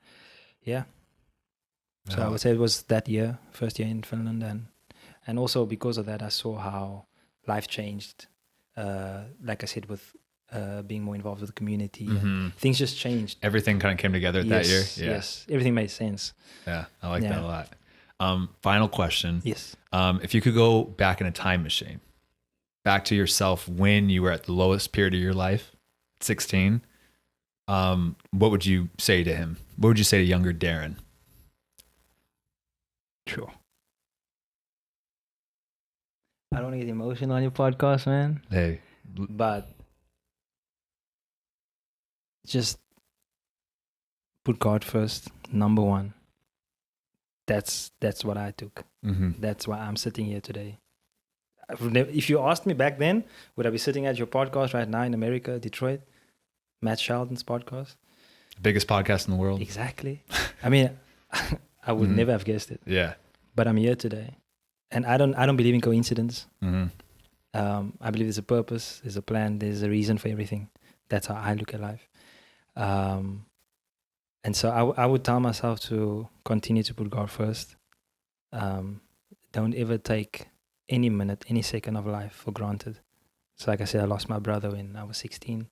so I would say it was that year, first year in Finland. And also because of that, I saw how life changed. Like I said, with being more involved with the community, things just changed. Everything kind of came together that year. Yes, everything made sense. Yeah, I like that a lot. Final question. Yes. If you could go back in a time machine, back to yourself when you were at the lowest period of your life, 16, what would you say to him? What would you say to younger Darren? Sure. I don't want to get emotional on your podcast, man. Hey. But just put God first, number one. That's what I took. That's why I'm sitting here today. If you asked me back then, would I be sitting at your podcast right now in America, Detroit? Matt Sheldon's podcast. Biggest podcast in the world. Exactly. I mean, I would never have guessed it. Yeah. But I'm here today. And I don't believe in coincidence. I believe there's a purpose, there's a plan, there's a reason for everything. That's how I look at life. And so I would tell myself to continue to put God first. Don't ever take any minute, any second of life for granted. So like I said, I lost my brother when I was 16.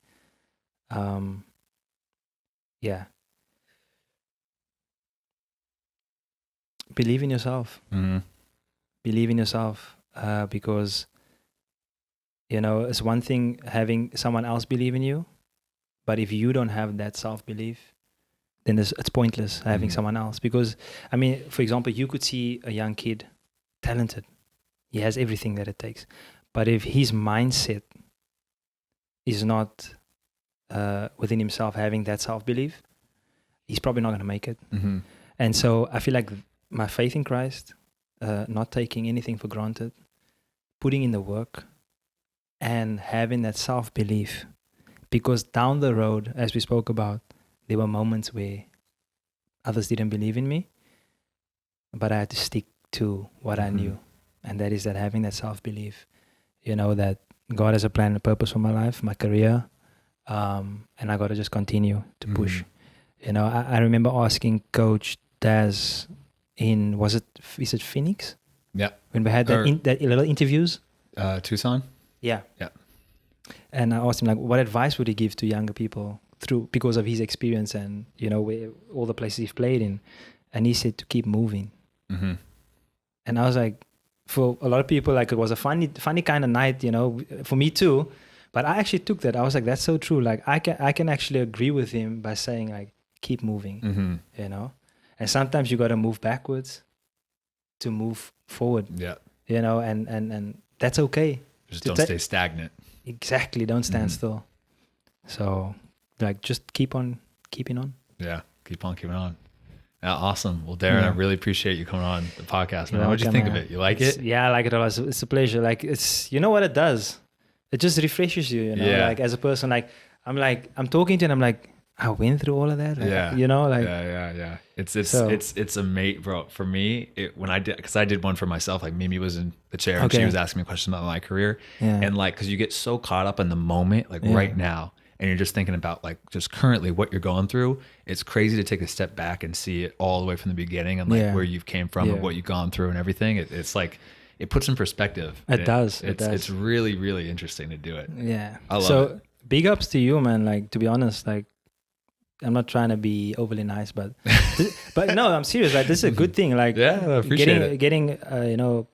Believe in yourself. Believe in yourself, because, you know, it's one thing having someone else believe in you, but if you don't have that self-belief, then it's pointless having someone else. Because, I mean, for example, you could see a young kid, talented. He has everything that it takes. But if his mindset is not within himself having that self-belief, he's probably not going to make it. And so I feel like my faith in Christ, not taking anything for granted, putting in the work, and having that self-belief. Because down the road, as we spoke about, there were moments where others didn't believe in me, but I had to stick to what I knew. And that is that having that self-belief, you know, that God has a plan and a purpose for my life, my career, and I got to just continue to push. You know, I remember asking Coach Daz is it Phoenix? Yeah. When we had that little interviews. Tucson? Yeah. Yeah. And I asked him, like, what advice would he give to younger people because of his experience and, you know, all the places he's played in. And he said to keep moving. Mm-hmm. And I was like, for a lot of people, like it was a funny kind of night, for me too. But I actually took that. I was like, that's so true. Like I can actually agree with him by saying like, keep moving, mm-hmm. And sometimes you got to move backwards to move forward. Yeah. And that's okay. Just don't stay stagnant. Exactly. Don't stand still. So like, just keep on keeping on. Yeah. Keep on keeping on. Yeah, awesome. Well, Darren, I really appreciate you coming on the podcast, man. What did you think of it? You like it? Yeah, I like it a lot. It's a pleasure. Like it's, what it does? It just refreshes you, like as a person, like I'm talking to you and I'm like, I went through all of that. Yeah. Yeah. It's a mate, bro. For me, because I did one for myself, like Mimi was in the chair and she was asking me questions about my career. Yeah. And like, cause you get so caught up in the moment, like right now, and you're just thinking about like just currently what you're going through. It's crazy to take a step back and see it all the way from the beginning and like where you've came from and what you've gone through and everything. It's like, it puts in perspective. It does. It's really, really interesting to do it. Yeah. I love it. Big ups to you, man. Like, to be honest, like, I'm not trying to be overly nice, but but no, I'm serious. Like, this is a good thing. Like, I appreciate it. Getting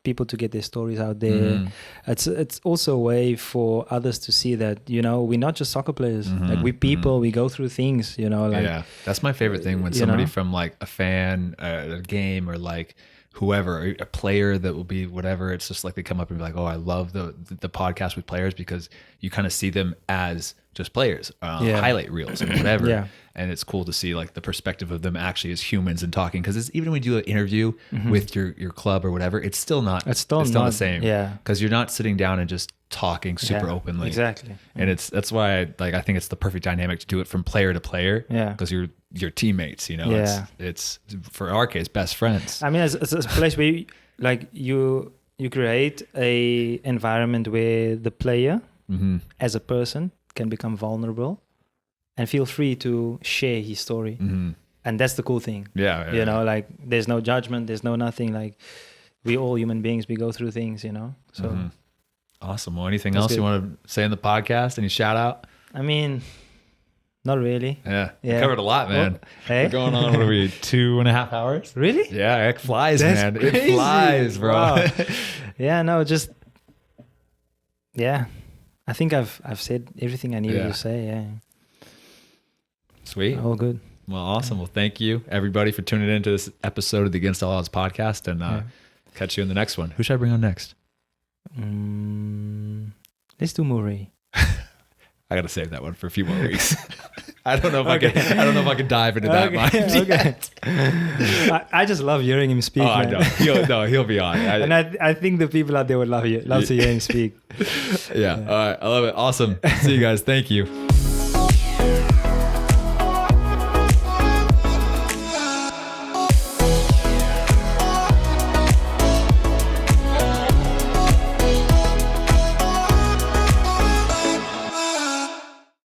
people to get their stories out there. It's also a way for others to see that we're not just soccer players. Like, we're people. We go through things. Like, that's my favorite thing when somebody from like a fan, a game, or like whoever, a player that will be whatever. It's just like they come up and be like, "Oh, I love the podcast with players," because you kind of see them as just players, highlight reels and whatever. And it's cool to see like the perspective of them actually as humans and talking. Because even when you do an interview with your club or whatever, it's still not the same. Yeah, because you're not sitting down and just talking super openly. Exactly. And that's why I think it's the perfect dynamic to do it from player to player. Yeah, because you're teammates. It's for our case best friends. I mean, it's a place where you create a environment where the player as a person can become vulnerable and feel free to share his story. And that's the cool thing. Like there's no judgment, there's no nothing. Like we're all human beings, we go through things, so awesome. Well, anything else you want to say in the podcast? Any shout out? I mean, not really. We covered a lot, man. Well, hey? We're going on, what are we, 2.5 hours? Really? Yeah, it flies, that's man. crazy. It flies, bro. Wow. I think I've said everything I needed to say. Sweet. All good. Well, awesome. Well, thank you everybody for tuning into this episode of the Against All Odds podcast, and catch you in the next one. Who should I bring on next? Let's do Murray. I gotta save that one for a few more weeks. I don't know if I can dive into that mind. Okay. I just love hearing him speak. Oh, man. I know. He'll be on. And I think the people out there would love to hear him speak. Yeah. All right. I love it. Awesome. See you guys. Thank you.